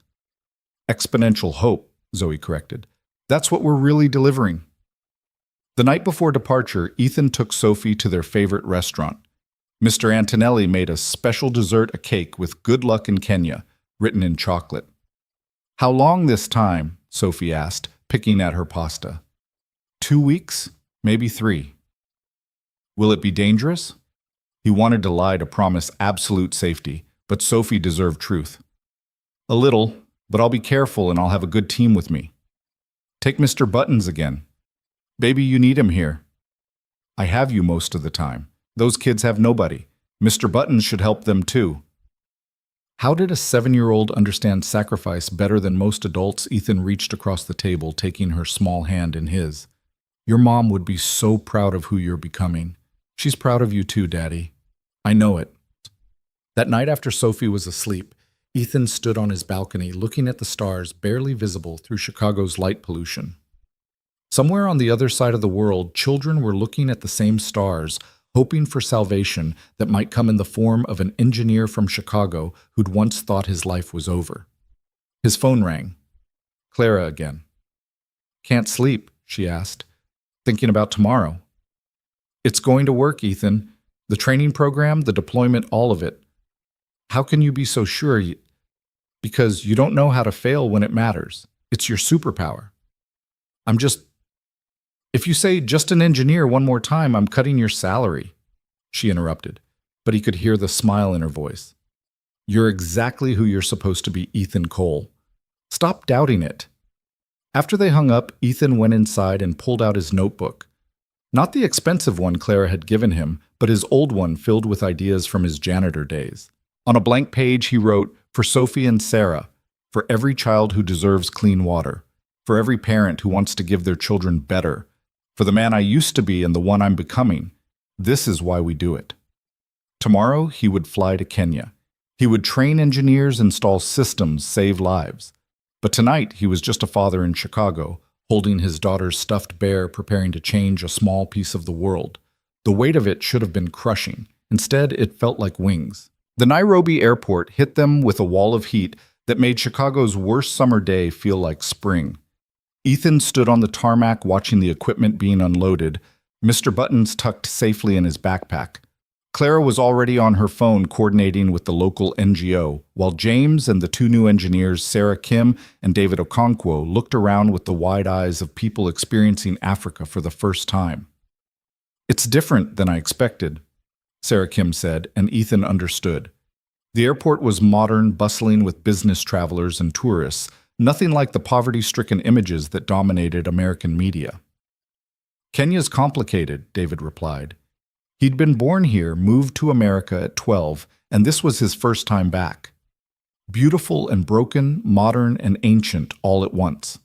"Exponential hope," Zoe corrected. "That's what we're really delivering." The night before departure, Ethan took Sophie to their favorite restaurant. Mr. Antonelli made a special dessert, a cake with "Good luck in Kenya," written in chocolate. "How long this time?" Sophie asked, picking at her pasta. 2 weeks, maybe 3. "Will it be dangerous?" He wanted to lie to promise absolute safety, but Sophie deserved truth. "A little, but I'll be careful and I'll have a good team with me. Take Mr. Buttons again. Baby, you need him here." "I have you most of the time. Those kids have nobody. Mr. Buttons should help them too." How did a 7-year-old understand sacrifice better than most adults? Ethan reached across the table, taking her small hand in his. "Your mom would be so proud of who you're becoming. She's proud of you too, Daddy. I know it." That night after Sophie was asleep, Ethan stood on his balcony looking at the stars barely visible through Chicago's light pollution. Somewhere on the other side of the world, children were looking at the same stars, hoping for salvation that might come in the form of an engineer from Chicago who'd once thought his life was over. His phone rang. Clara again. "Can't sleep?" she asked. "Thinking about tomorrow." "It's going to work, Ethan. The training program, the deployment, all of it. How can you be so sure? Because you don't know how to fail when it matters. It's your superpower." If you say just an engineer one more time, I'm cutting your salary," she interrupted, but he could hear the smile in her voice. "You're exactly who you're supposed to be, Ethan Cole. Stop doubting it." After they hung up, Ethan went inside and pulled out his notebook. Not the expensive one Clara had given him, but his old one filled with ideas from his janitor days. On a blank page, he wrote, "For Sophie and Sarah, for every child who deserves clean water, for every parent who wants to give their children better, for the man I used to be and the one I'm becoming. This is why we do it." Tomorrow, he would fly to Kenya. He would train engineers, install systems, save lives. But tonight, he was just a father in Chicago, holding his daughter's stuffed bear, preparing to change a small piece of the world. The weight of it should have been crushing. Instead, it felt like wings. The Nairobi airport hit them with a wall of heat that made Chicago's worst summer day feel like spring. Ethan stood on the tarmac watching the equipment being unloaded, Mr. Buttons tucked safely in his backpack. Clara was already on her phone coordinating with the local NGO, while James and the 2 new engineers, Sarah Kim and David Okonkwo, looked around with the wide eyes of people experiencing Africa for the first time. "It's different than I expected," Sarah Kim said, and Ethan understood. The airport was modern, bustling with business travelers and tourists, nothing like the poverty-stricken images that dominated American media. "Kenya's complicated," David replied. He'd been born here, moved to America at 12, and this was his first time back. Beautiful and broken, modern and ancient all at once.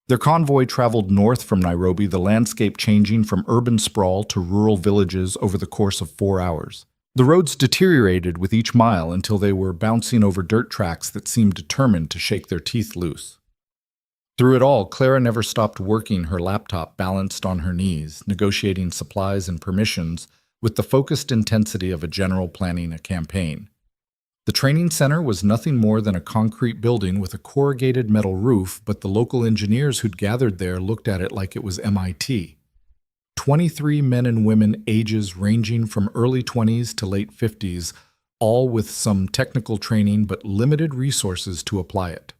Their convoy traveled north from Nairobi, the landscape changing from urban sprawl to rural villages over the course of 4 hours. The roads deteriorated with each mile until they were bouncing over dirt tracks that seemed determined to shake their teeth loose. Through it all, Clara never stopped working, her laptop balanced on her knees, negotiating supplies and permissions with the focused intensity of a general planning a campaign. The training center was nothing more than a concrete building with a corrugated metal roof, but the local engineers who'd gathered there looked at it like it was MIT. 23 men and women, ages ranging from early 20s to late 50s, all with some technical training but limited resources to apply it.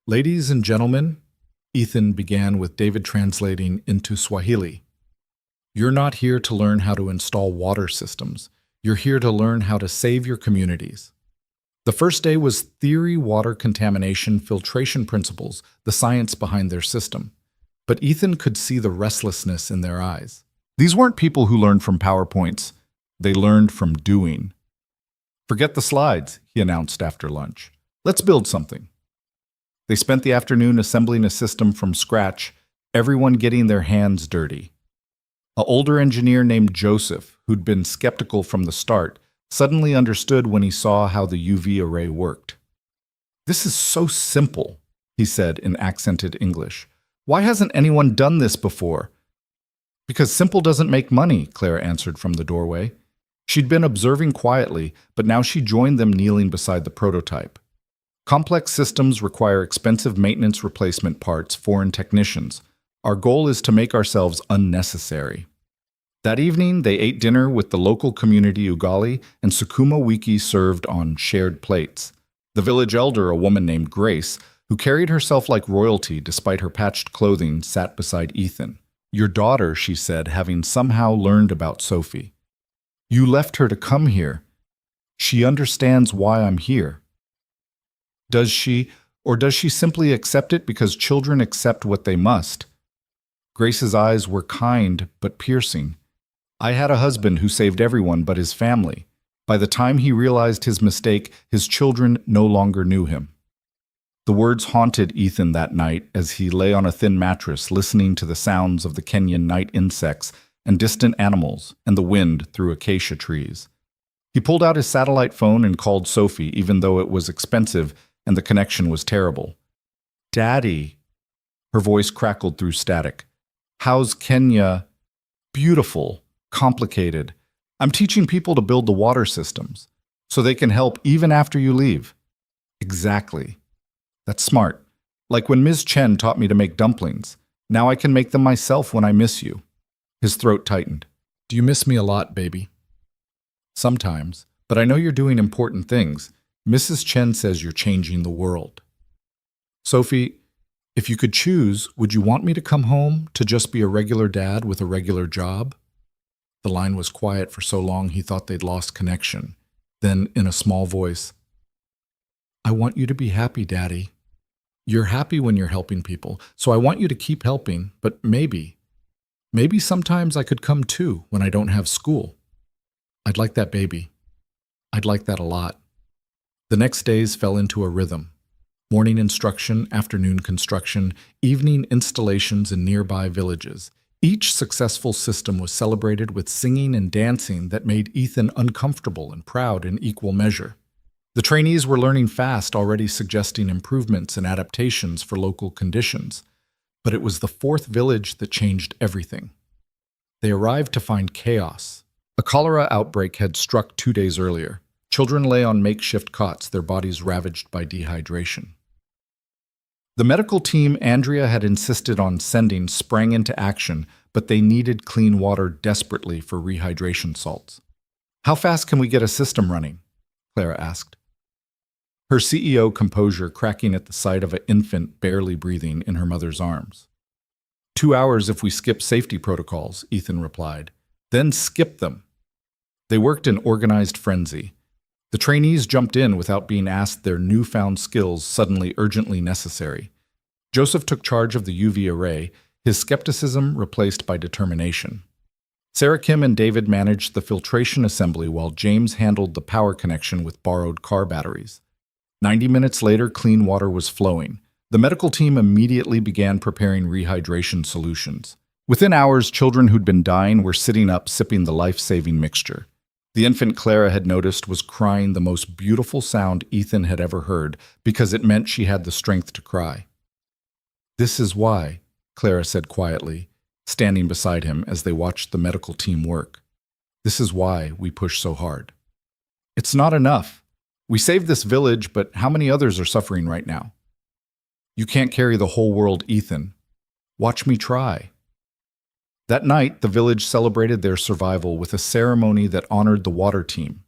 Ladies and gentlemen, Ethan began with David translating into Swahili. You're not here to learn how to install water systems. You're here to learn how to save your communities. The first day was theory, water contamination, filtration principles, the science behind their system. But Ethan could see the restlessness in their eyes. These weren't people who learned from PowerPoints. They learned from doing. Forget the slides, he announced after lunch. Let's build something. They spent the afternoon assembling a system from scratch, everyone getting their hands dirty. An older engineer named Joseph, who'd been skeptical from the start, suddenly understood when he saw how the UV array worked. This is so simple, he said in accented English. Why hasn't anyone done this before? Because simple doesn't make money, Clara answered from the doorway. She'd been observing quietly, but now she joined them kneeling beside the prototype. Complex systems require expensive maintenance replacement parts, foreign technicians. Our goal is to make ourselves unnecessary. That evening, they ate dinner with the local community ugali, and sukuma wiki served on shared plates. The village elder, a woman named Grace, who carried herself like royalty despite her patched clothing, sat beside Ethan. Your daughter, she said, having somehow learned about Sophie. You left her to come here. She understands why I'm here. Does she, or does she simply accept it because children accept what they must? Grace's eyes were kind but piercing. I had a husband who saved everyone but his family. By the time he realized his mistake, his children no longer knew him. The words haunted Ethan that night as he lay on a thin mattress listening to the sounds of the Kenyan night insects and distant animals and the wind through acacia trees. He pulled out his satellite phone and called Sophie, even though it was expensive and the connection was terrible. Daddy, her voice crackled through static. How's Kenya? Beautiful, complicated. I'm teaching people to build the water systems so they can help even after you leave. Exactly. That's smart. Like when Ms. Chen taught me to make dumplings. Now I can make them myself when I miss you. His throat tightened. Do you miss me a lot, baby? Sometimes, but I know you're doing important things. Mrs. Chen says you're changing the world. Sophie, if you could choose, would you want me to come home to just be a regular dad with a regular job? The line was quiet for so long he thought they'd lost connection. Then, in a small voice, I want you to be happy, Daddy. You're happy when you're helping people, so I want you to keep helping, but maybe sometimes I could come too when I don't have school. I'd like that, baby. I'd like that a lot. The next days fell into a rhythm. Morning instruction, afternoon construction, evening installations in nearby villages. Each successful system was celebrated with singing and dancing that made Ethan uncomfortable and proud in equal measure. The trainees were learning fast, already suggesting improvements and adaptations for local conditions. But it was the fourth village that changed everything. They arrived to find chaos. A cholera outbreak had struck 2 days earlier. Children lay on makeshift cots, their bodies ravaged by dehydration. The medical team Andrea had insisted on sending sprang into action, but they needed clean water desperately for rehydration salts. How fast can we get a system running? Clara asked. Her CEO composure cracking at the sight of an infant barely breathing in her mother's arms. 2 hours if we skip safety protocols, Ethan replied. Then skip them. They worked in organized frenzy. The trainees jumped in without being asked their newfound skills suddenly urgently necessary. Joseph took charge of the UV array, his skepticism replaced by determination. Sarah Kim and David managed the filtration assembly while James handled the power connection with borrowed car batteries. 90 minutes later, clean water was flowing. The medical team immediately began preparing rehydration solutions. Within hours, children who'd been dying were sitting up sipping the life-saving mixture. The infant Clara had noticed was crying the most beautiful sound Ethan had ever heard because it meant she had the strength to cry. This is why, Clara said quietly, standing beside him as they watched the medical team work. This is why we push so hard. It's not enough. We saved this village, but how many others are suffering right now? You can't carry the whole world, Ethan. Watch me try. That night, the village celebrated their survival with a ceremony that honored the water team.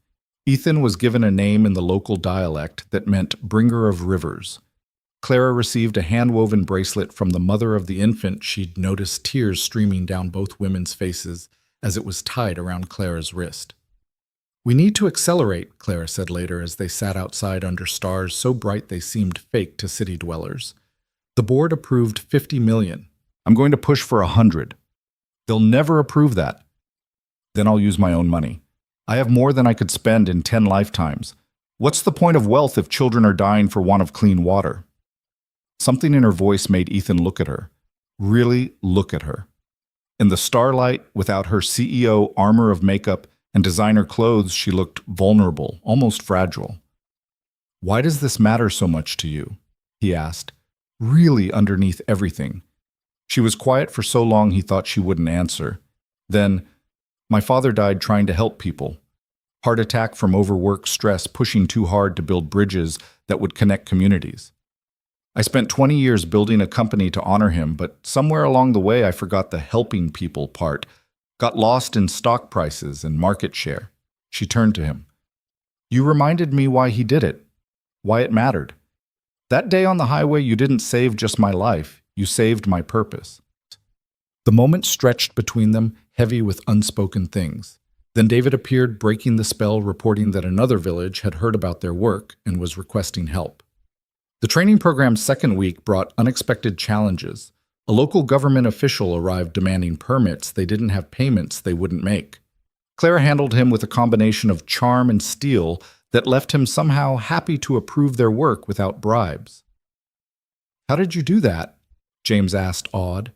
Ethan was given a name in the local dialect that meant bringer of rivers. Clara received a hand-woven bracelet from the mother of the infant. She'd noticed tears streaming down both women's faces as it was tied around Clara's wrist. "We need to accelerate," Clara said later as they sat outside under stars so bright they seemed fake to city dwellers. "The board approved 50 million. I'm going to push for 100. They'll never approve that. Then I'll use my own money. I have more than I could spend in 10 lifetimes. What's the point of wealth if children are dying for want of clean water?" Something in her voice made Ethan look at her. Really look at her. In the starlight, without her CEO armor of makeup and designer clothes, she looked vulnerable, almost fragile. "Why does this matter so much to you?" he asked, really underneath everything. She was quiet for so long he thought she wouldn't answer. Then, "My father died trying to help people. Heart attack from overwork, stress, pushing too hard to build bridges that would connect communities. I spent 20 years building a company to honor him, but somewhere along the way I forgot the helping people part, got lost in stock prices and market share." She turned to him. "You reminded me why he did it, why it mattered. That day on the highway, you didn't save just my life, you saved my purpose." The moment stretched between them, heavy with unspoken things. Then David appeared, breaking the spell, reporting that another village had heard about their work and was requesting help. The training program's second week brought unexpected challenges. A local government official arrived demanding permits. They didn't have payments they wouldn't make. Clara handled him with a combination of charm and steel that left him somehow happy to approve their work without bribes. "How did you do that?" James asked, awed.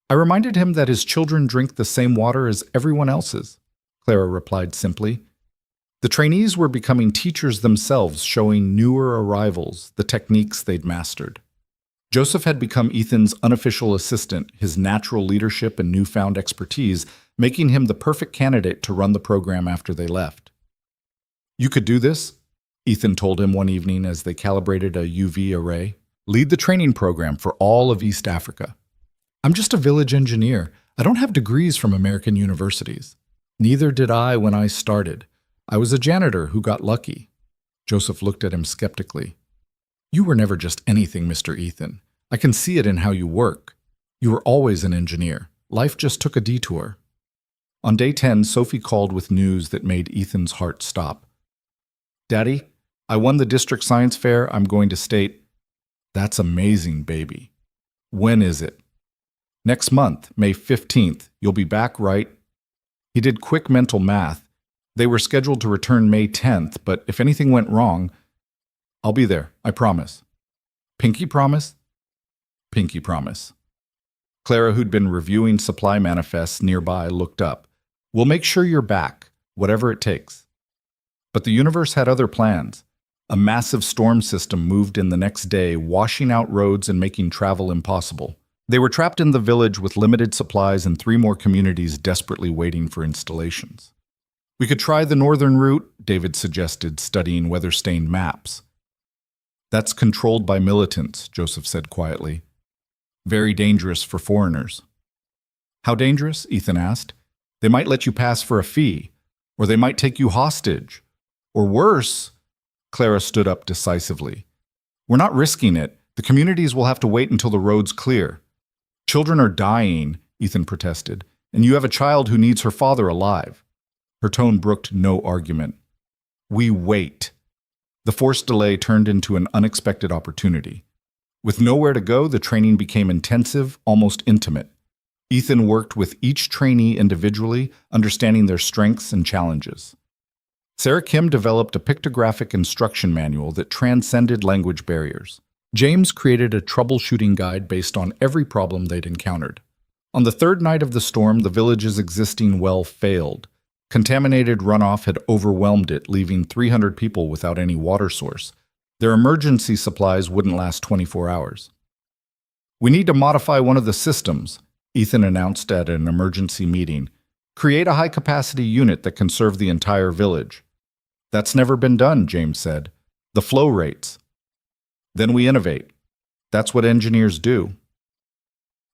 "I reminded him that his children drink the same water as everyone else's," Clara replied simply. The trainees were becoming teachers themselves, showing newer arrivals the techniques they'd mastered. Joseph had become Ethan's unofficial assistant, his natural leadership and newfound expertise making him the perfect candidate to run the program after they left. "You could do this," Ethan told him one evening as they calibrated a UV array. "Lead the training program for all of East Africa." "I'm just a village engineer. I don't have degrees from American universities." "Neither did I when I started. I was a janitor who got lucky." Joseph looked at him skeptically. "You were never just anything, Mr. Ethan. I can see it in how you work. You were always an engineer. Life just took a detour." On day 10, Sophie called with news that made Ethan's heart stop. "Daddy, I won the district science fair. I'm going to state." "That's amazing, baby. When is it?" "Next month, May 15th. You'll be back, right?" He did quick mental math. They were scheduled to return May 10th, but if anything went wrong, "I'll be there, I promise." "Pinky promise?" "Pinky promise." Clara, who'd been reviewing supply manifests nearby, looked up. "We'll make sure you're back, whatever it takes." But the universe had other plans. A massive storm system moved in the next day, washing out roads and making travel impossible. They were trapped in the village with limited supplies and 3 more communities desperately waiting for installations. "We could try the northern route," David suggested, studying weather-stained maps. "That's controlled by militants," Joseph said quietly. "Very dangerous for foreigners." "How dangerous?" Ethan asked. "They might let you pass for a fee, or they might take you hostage. Or worse," Clara stood up decisively. "We're not risking it. The communities will have to wait until the road's clear." "Children are dying," Ethan protested, "and you have a child who needs her father alive." Her tone brooked no argument. "We wait." The forced delay turned into an unexpected opportunity. With nowhere to go, the training became intensive, almost intimate. Ethan worked with each trainee individually, understanding their strengths and challenges. Sarah Kim developed a pictographic instruction manual that transcended language barriers. James created a troubleshooting guide based on every problem they'd encountered. On the 3rd night of the storm, the village's existing well failed. Contaminated runoff had overwhelmed it, leaving 300 people without any water source. Their emergency supplies wouldn't last 24 hours. "We need to modify one of the systems," Ethan announced at an emergency meeting. "Create a high-capacity unit that can serve the entire village." "That's never been done," James said. "The flow rates." "Then we innovate. That's what engineers do."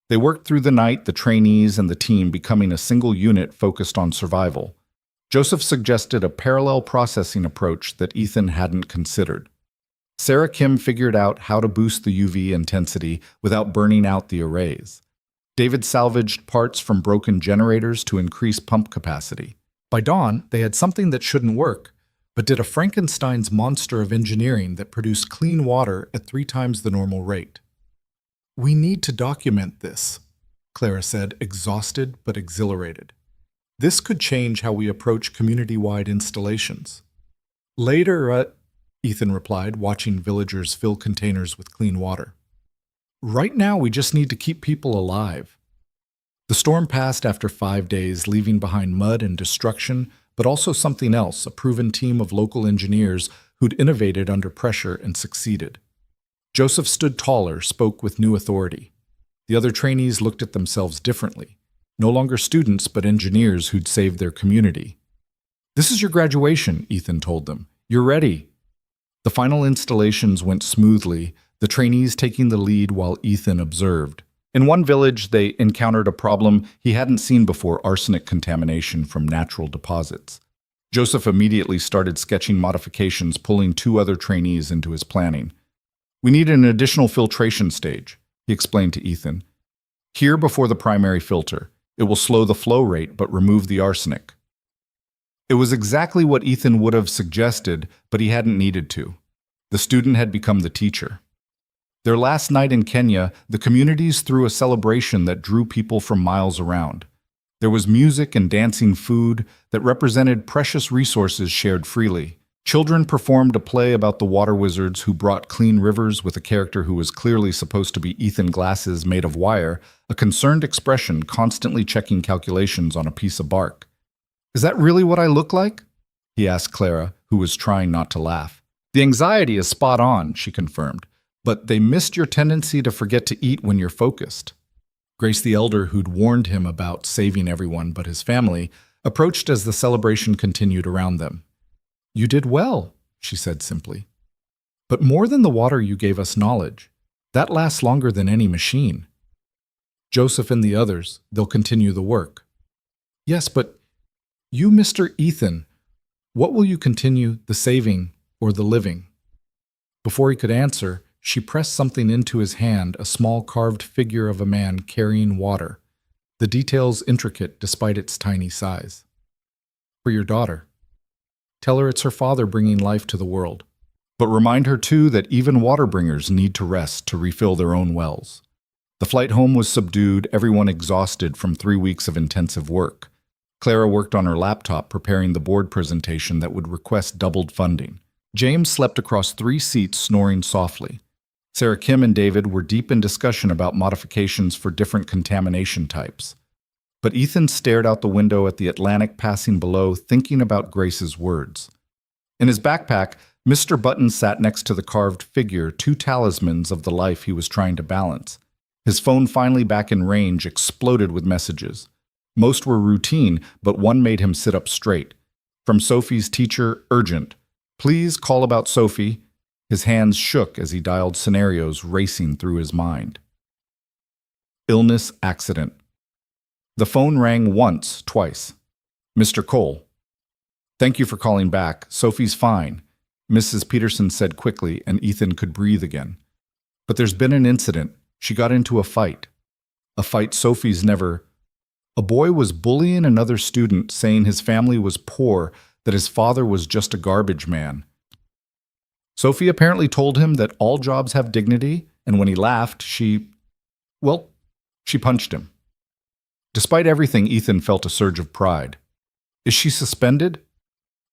They worked through the night, the trainees and the team becoming a single unit focused on survival. Joseph suggested a parallel processing approach that Ethan hadn't considered. Sarah Kim figured out how to boost the UV intensity without burning out the arrays. David salvaged parts from broken generators to increase pump capacity. By dawn, they had something that shouldn't work, but did a Frankenstein's monster of engineering that produced clean water at 3 times the normal rate. "We need to document this," Clara said, exhausted but exhilarated. "This could change how we approach community-wide installations." "Later, Ethan replied, watching villagers fill containers with clean water. "Right now, we just need to keep people alive." The storm passed after 5 days, leaving behind mud and destruction, but also something else, a proven team of local engineers who'd innovated under pressure and succeeded. Joseph stood taller, spoke with new authority. The other trainees looked at themselves differently. No longer students, but engineers who'd saved their community. "This is your graduation," Ethan told them. "You're ready." The final installations went smoothly, the trainees taking the lead while Ethan observed. In one village, they encountered a problem he hadn't seen before: arsenic contamination from natural deposits. Joseph immediately started sketching modifications, pulling 2 other trainees into his planning. "We need an additional filtration stage," he explained to Ethan. "Here before the primary filter. It will slow the flow rate but remove the arsenic." It was exactly what Ethan would have suggested, but he hadn't needed to. The student had become the teacher. Their last night in Kenya, the communities threw a celebration that drew people from miles around. There was music and dancing food that represented precious resources shared freely. Children performed a play about the water wizards who brought clean rivers with a character who was clearly supposed to be Ethan, glasses made of wire, a concerned expression constantly checking calculations on a piece of bark. "Is that really what I look like?" he asked Clara, who was trying not to laugh. "The anxiety is spot on," she confirmed, "but they missed your tendency to forget to eat when you're focused." Grace the elder, who'd warned him about saving everyone but his family, approached as the celebration continued around them. "You did well," she said simply. "But more than the water, you gave us knowledge. That lasts longer than any machine." "Joseph and the others, they'll continue the work." "Yes, but you, Mr. Ethan, what will you continue, the saving or the living?" Before he could answer, she pressed something into his hand, a small carved figure of a man carrying water, the details intricate despite its tiny size. "For your daughter. Tell her it's her father bringing life to the world. But remind her too that even water bringers need to rest to refill their own wells." The flight home was subdued, everyone exhausted from 3 weeks of intensive work. Clara worked on her laptop, preparing the board presentation that would request doubled funding. James slept across 3 seats, snoring softly. Sarah Kim and David were deep in discussion about modifications for different contamination types. But Ethan stared out the window at the Atlantic passing below, thinking about Grace's words. In his backpack, Mr. Button sat next to the carved figure, 2 talismans of the life he was trying to balance. His phone, finally back in range, exploded with messages. Most were routine, but one made him sit up straight. From Sophie's teacher, urgent. "Please call about Sophie." His hands shook as he dialed scenarios racing through his mind. Illness, accident. The phone rang once, twice. "Mr. Cole." "Thank you for calling back. Sophie's fine," Mrs. Peterson said quickly, and Ethan could breathe again. "But there's been an incident. She got into a fight. A fight Sophie's never... A boy was bullying another student, saying his family was poor, that his father was just a garbage man. Sophie apparently told him that all jobs have dignity, and when he laughed, she punched him." Despite everything, Ethan felt a surge of pride. "Is she suspended?"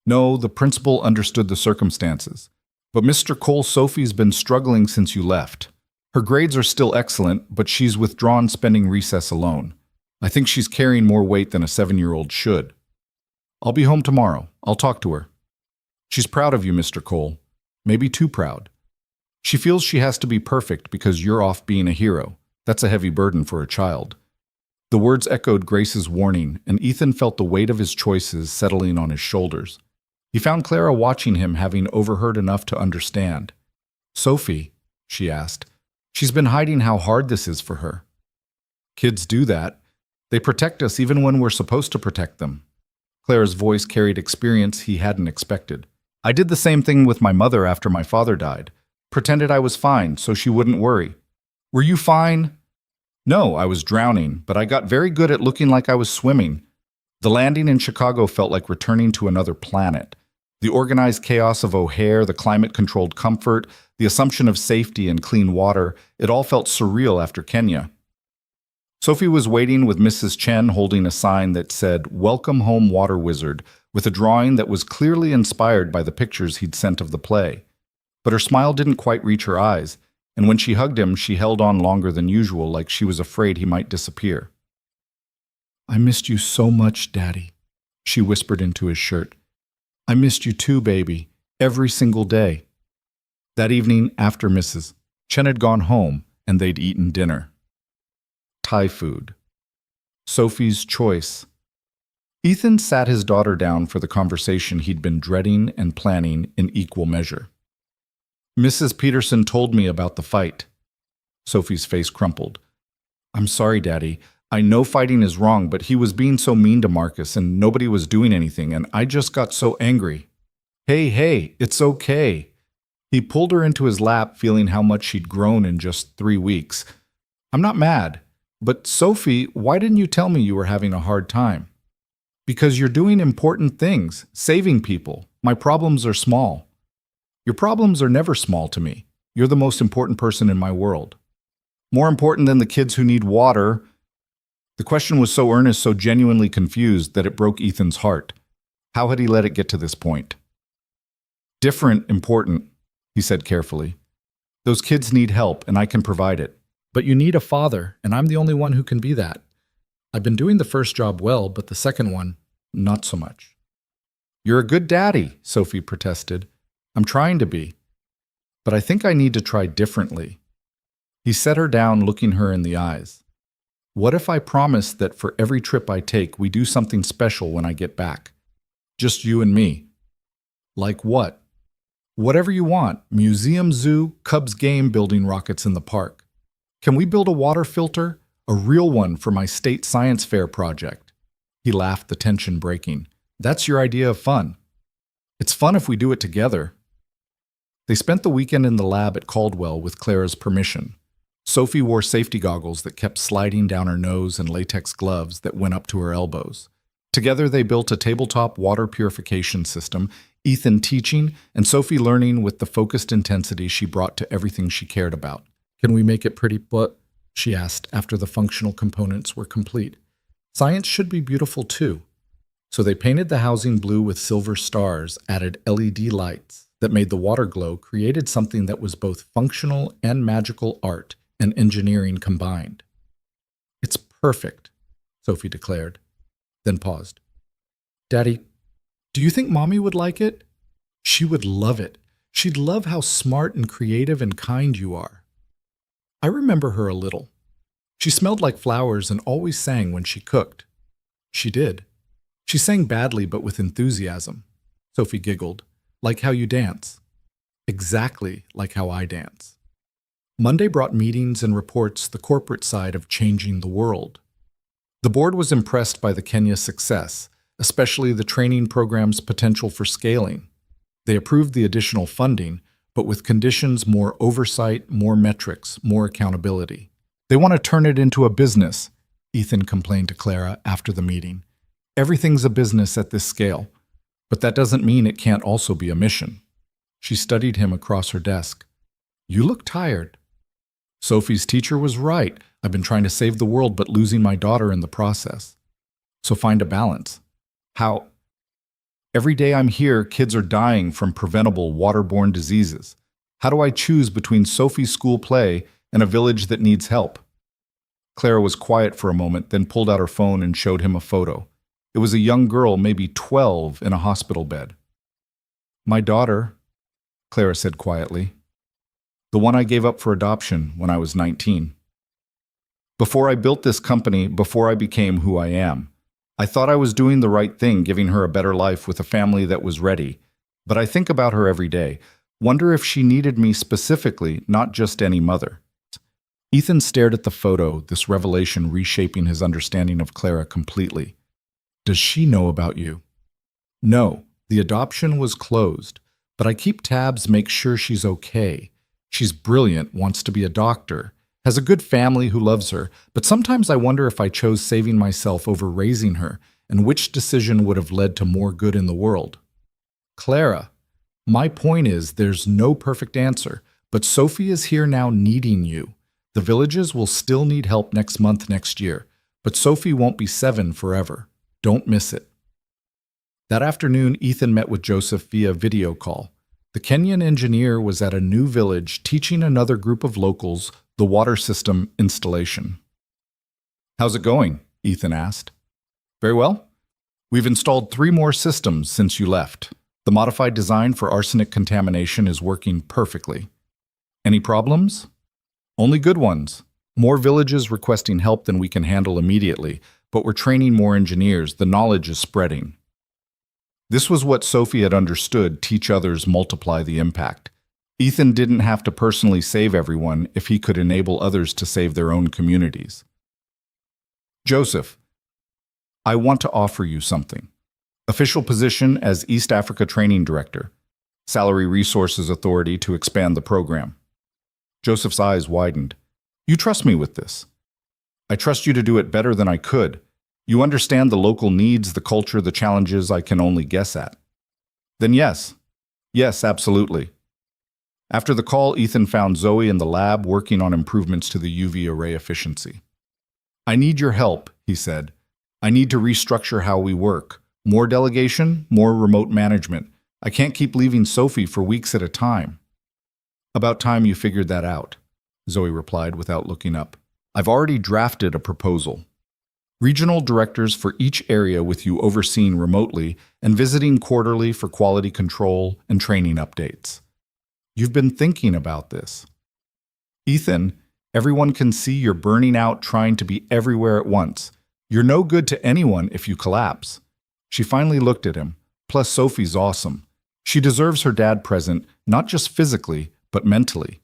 "No, the principal understood the circumstances. But Mr. Cole, Sophie's been struggling since you left. Her grades are still excellent, but she's withdrawn, spending recess alone. I think she's carrying more weight than a 7-year-old should. I'll be home tomorrow. I'll talk to her. She's proud of you, Mr. Cole. Maybe too proud. She feels she has to be perfect because you're off being a hero. That's a heavy burden for a child." The words echoed Grace's warning, and Ethan felt the weight of his choices settling on his shoulders. He found Clara watching him, having overheard enough to understand. "Sophie," she asked, "she's been hiding how hard this is for her." "Kids do that. They protect us even when we're supposed to protect them." Clara's voice carried experience he hadn't expected. I did the same thing with my mother after my father died. Pretended I was fine so she wouldn't worry. Were you fine? No, I was drowning, but I got very good at looking like I was swimming. The landing in Chicago felt like returning to another planet. The organized chaos of O'Hare, the climate-controlled comfort, the assumption of safety and clean water, it all felt surreal after Kenya. Sophie was waiting with Mrs. Chen holding a sign that said, "Welcome home, Water Wizard," with a drawing that was clearly inspired by the pictures he'd sent of the play. But her smile didn't quite reach her eyes, and when she hugged him, she held on longer than usual, like she was afraid he might disappear. "I missed you so much, Daddy," she whispered into his shirt. "I missed you too, baby, every single day." That evening, after Mrs. Chen had gone home and they'd eaten dinner. Thai food. Sophie's choice. Ethan sat his daughter down for the conversation he'd been dreading and planning in equal measure. "Mrs. Peterson told me about the fight." Sophie's face crumpled. "I'm sorry, Daddy. I know fighting is wrong, but he was being so mean to Marcus and nobody was doing anything, and I just got so angry." Hey, it's okay." He pulled her into his lap, feeling how much she'd grown in just 3 weeks. "I'm not mad. But Sophie, why didn't you tell me you were having a hard time?" "Because you're doing important things, saving people. My problems are small." "Your problems are never small to me. You're the most important person in my world. More important than the kids who need water." The question was so earnest, so genuinely confused, that it broke Ethan's heart. How had he let it get to this point? "Different, important," he said carefully. "Those kids need help, and I can provide it. But you need a father, and I'm the only one who can be that. I've been doing the first job well, but the second one, not so much." "You're a good daddy," Sophie protested. "I'm trying to be. But I think I need to try differently." He set her down, looking her in the eyes. "What if I promise that for every trip I take, we do something special when I get back? Just you and me." "Like what?" "Whatever you want. Museum, zoo, Cubs game, building rockets in the park. Can we build a water filter? A real one for my state science fair project." He laughed, the tension breaking. "That's your idea of fun." "It's fun if we do it together." They spent the weekend in the lab at Caldwell with Clara's permission. Sophie wore safety goggles that kept sliding down her nose and latex gloves that went up to her elbows. Together they built a tabletop water purification system, Ethan teaching and Sophie learning with the focused intensity she brought to everything she cared about. "Can we make it pretty, but?" she asked after the functional components were complete. "Science should be beautiful too." So they painted the housing blue with silver stars, added LED lights that made the water glow, created something that was both functional and magical art and engineering combined. "It's perfect," Sophie declared, then paused. "Daddy, do you think Mommy would like it?" "She would love it. She'd love how smart and creative and kind you are." I remember her a little. She smelled like flowers and always sang when she cooked. She did. She sang badly but with enthusiasm. Sophie giggled. "Like how you dance." "Exactly like how I dance." Monday brought meetings and reports, the corporate side of changing the world. The board was impressed by the Kenya success, especially the training program's potential for scaling. They approved the additional funding, but with conditions, more oversight, more metrics, more accountability. "They want to turn it into a business," Ethan complained to Clara after the meeting. "Everything's a business at this scale, but that doesn't mean it can't also be a mission." She studied him across her desk. "You look tired." Sophie's teacher was right. "I've been trying to save the world but losing my daughter in the process. So find a balance." "How?" "Every day I'm here, kids are dying from preventable waterborne diseases. How do I choose between Sophie's school play and a village that needs help?" Clara was quiet for a moment, then pulled out her phone and showed him a photo. It was a young girl, maybe 12, in a hospital bed. "My daughter," Clara said quietly. "The one I gave up for adoption when I was 19. Before I built this company, before I became who I am, I thought I was doing the right thing, giving her a better life with a family that was ready. But I think about her every day. Wonder if she needed me specifically, not just any mother." Ethan stared at the photo, this revelation reshaping his understanding of Clara completely. "Does she know about you?" No, the adoption was closed, but I keep tabs, make sure she's okay. She's brilliant, wants to be a doctor, has a good family who loves her, but sometimes I wonder if I chose saving myself over raising her, and which decision would have led to more good in the world. Clara, my point is there's no perfect answer, but Sophie is here now needing you. The villages will still need help next month next year, but Sophie won't be 7 forever. Don't miss it. That afternoon, Ethan met with Joseph via video call. The Kenyan engineer was at a new village teaching another group of locals the water system installation. "How's it going?" Ethan asked. "Very well. We've installed 3 more systems since you left. The modified design for arsenic contamination is working perfectly. Any problems?" "Only good ones. More villages requesting help than we can handle immediately, but we're training more engineers. The knowledge is spreading." This was what Sophie had understood: teach others, multiply the impact. Ethan didn't have to personally save everyone if he could enable others to save their own communities. "Joseph, I want to offer you something. Official position as East Africa Training Director. Salary Resources Authority to expand the program." Joseph's eyes widened. "You trust me with this?" "I trust you to do it better than I could. You understand the local needs, the culture, the challenges I can only guess at." "Then yes. Yes, absolutely." After the call, Ethan found Zoe in the lab working on improvements to the UV array efficiency. "I need your help," he said. "I need to restructure how we work. More delegation, more remote management. I can't keep leaving Sophie for weeks at a time." "About time you figured that out," Zoe replied without looking up. "I've already drafted a proposal. Regional directors for each area with you overseen remotely and visiting quarterly for quality control and training updates. You've been thinking about this. Ethan, everyone can see you're burning out trying to be everywhere at once. You're no good to anyone if you collapse." She finally looked at him. "Plus, Sophie's awesome. She deserves her dad present, not just physically, but mentally."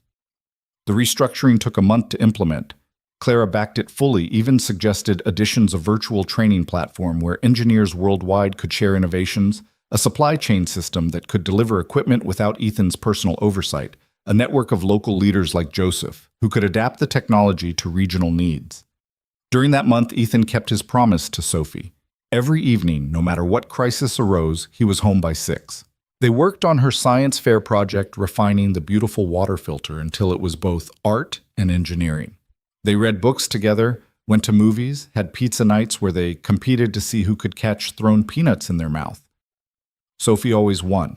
The restructuring took a month to implement. Clara backed it fully, even suggested additions of virtual training platform where engineers worldwide could share innovations, a supply chain system that could deliver equipment without Ethan's personal oversight, a network of local leaders like Joseph, who could adapt the technology to regional needs. During that month, Ethan kept his promise to Sophie. Every evening, no matter what crisis arose, he was home by 6. They worked on her science fair project, refining the beautiful water filter until it was both art and engineering. They read books together, went to movies, had pizza nights where they competed to see who could catch thrown peanuts in their mouth. Sophie always won.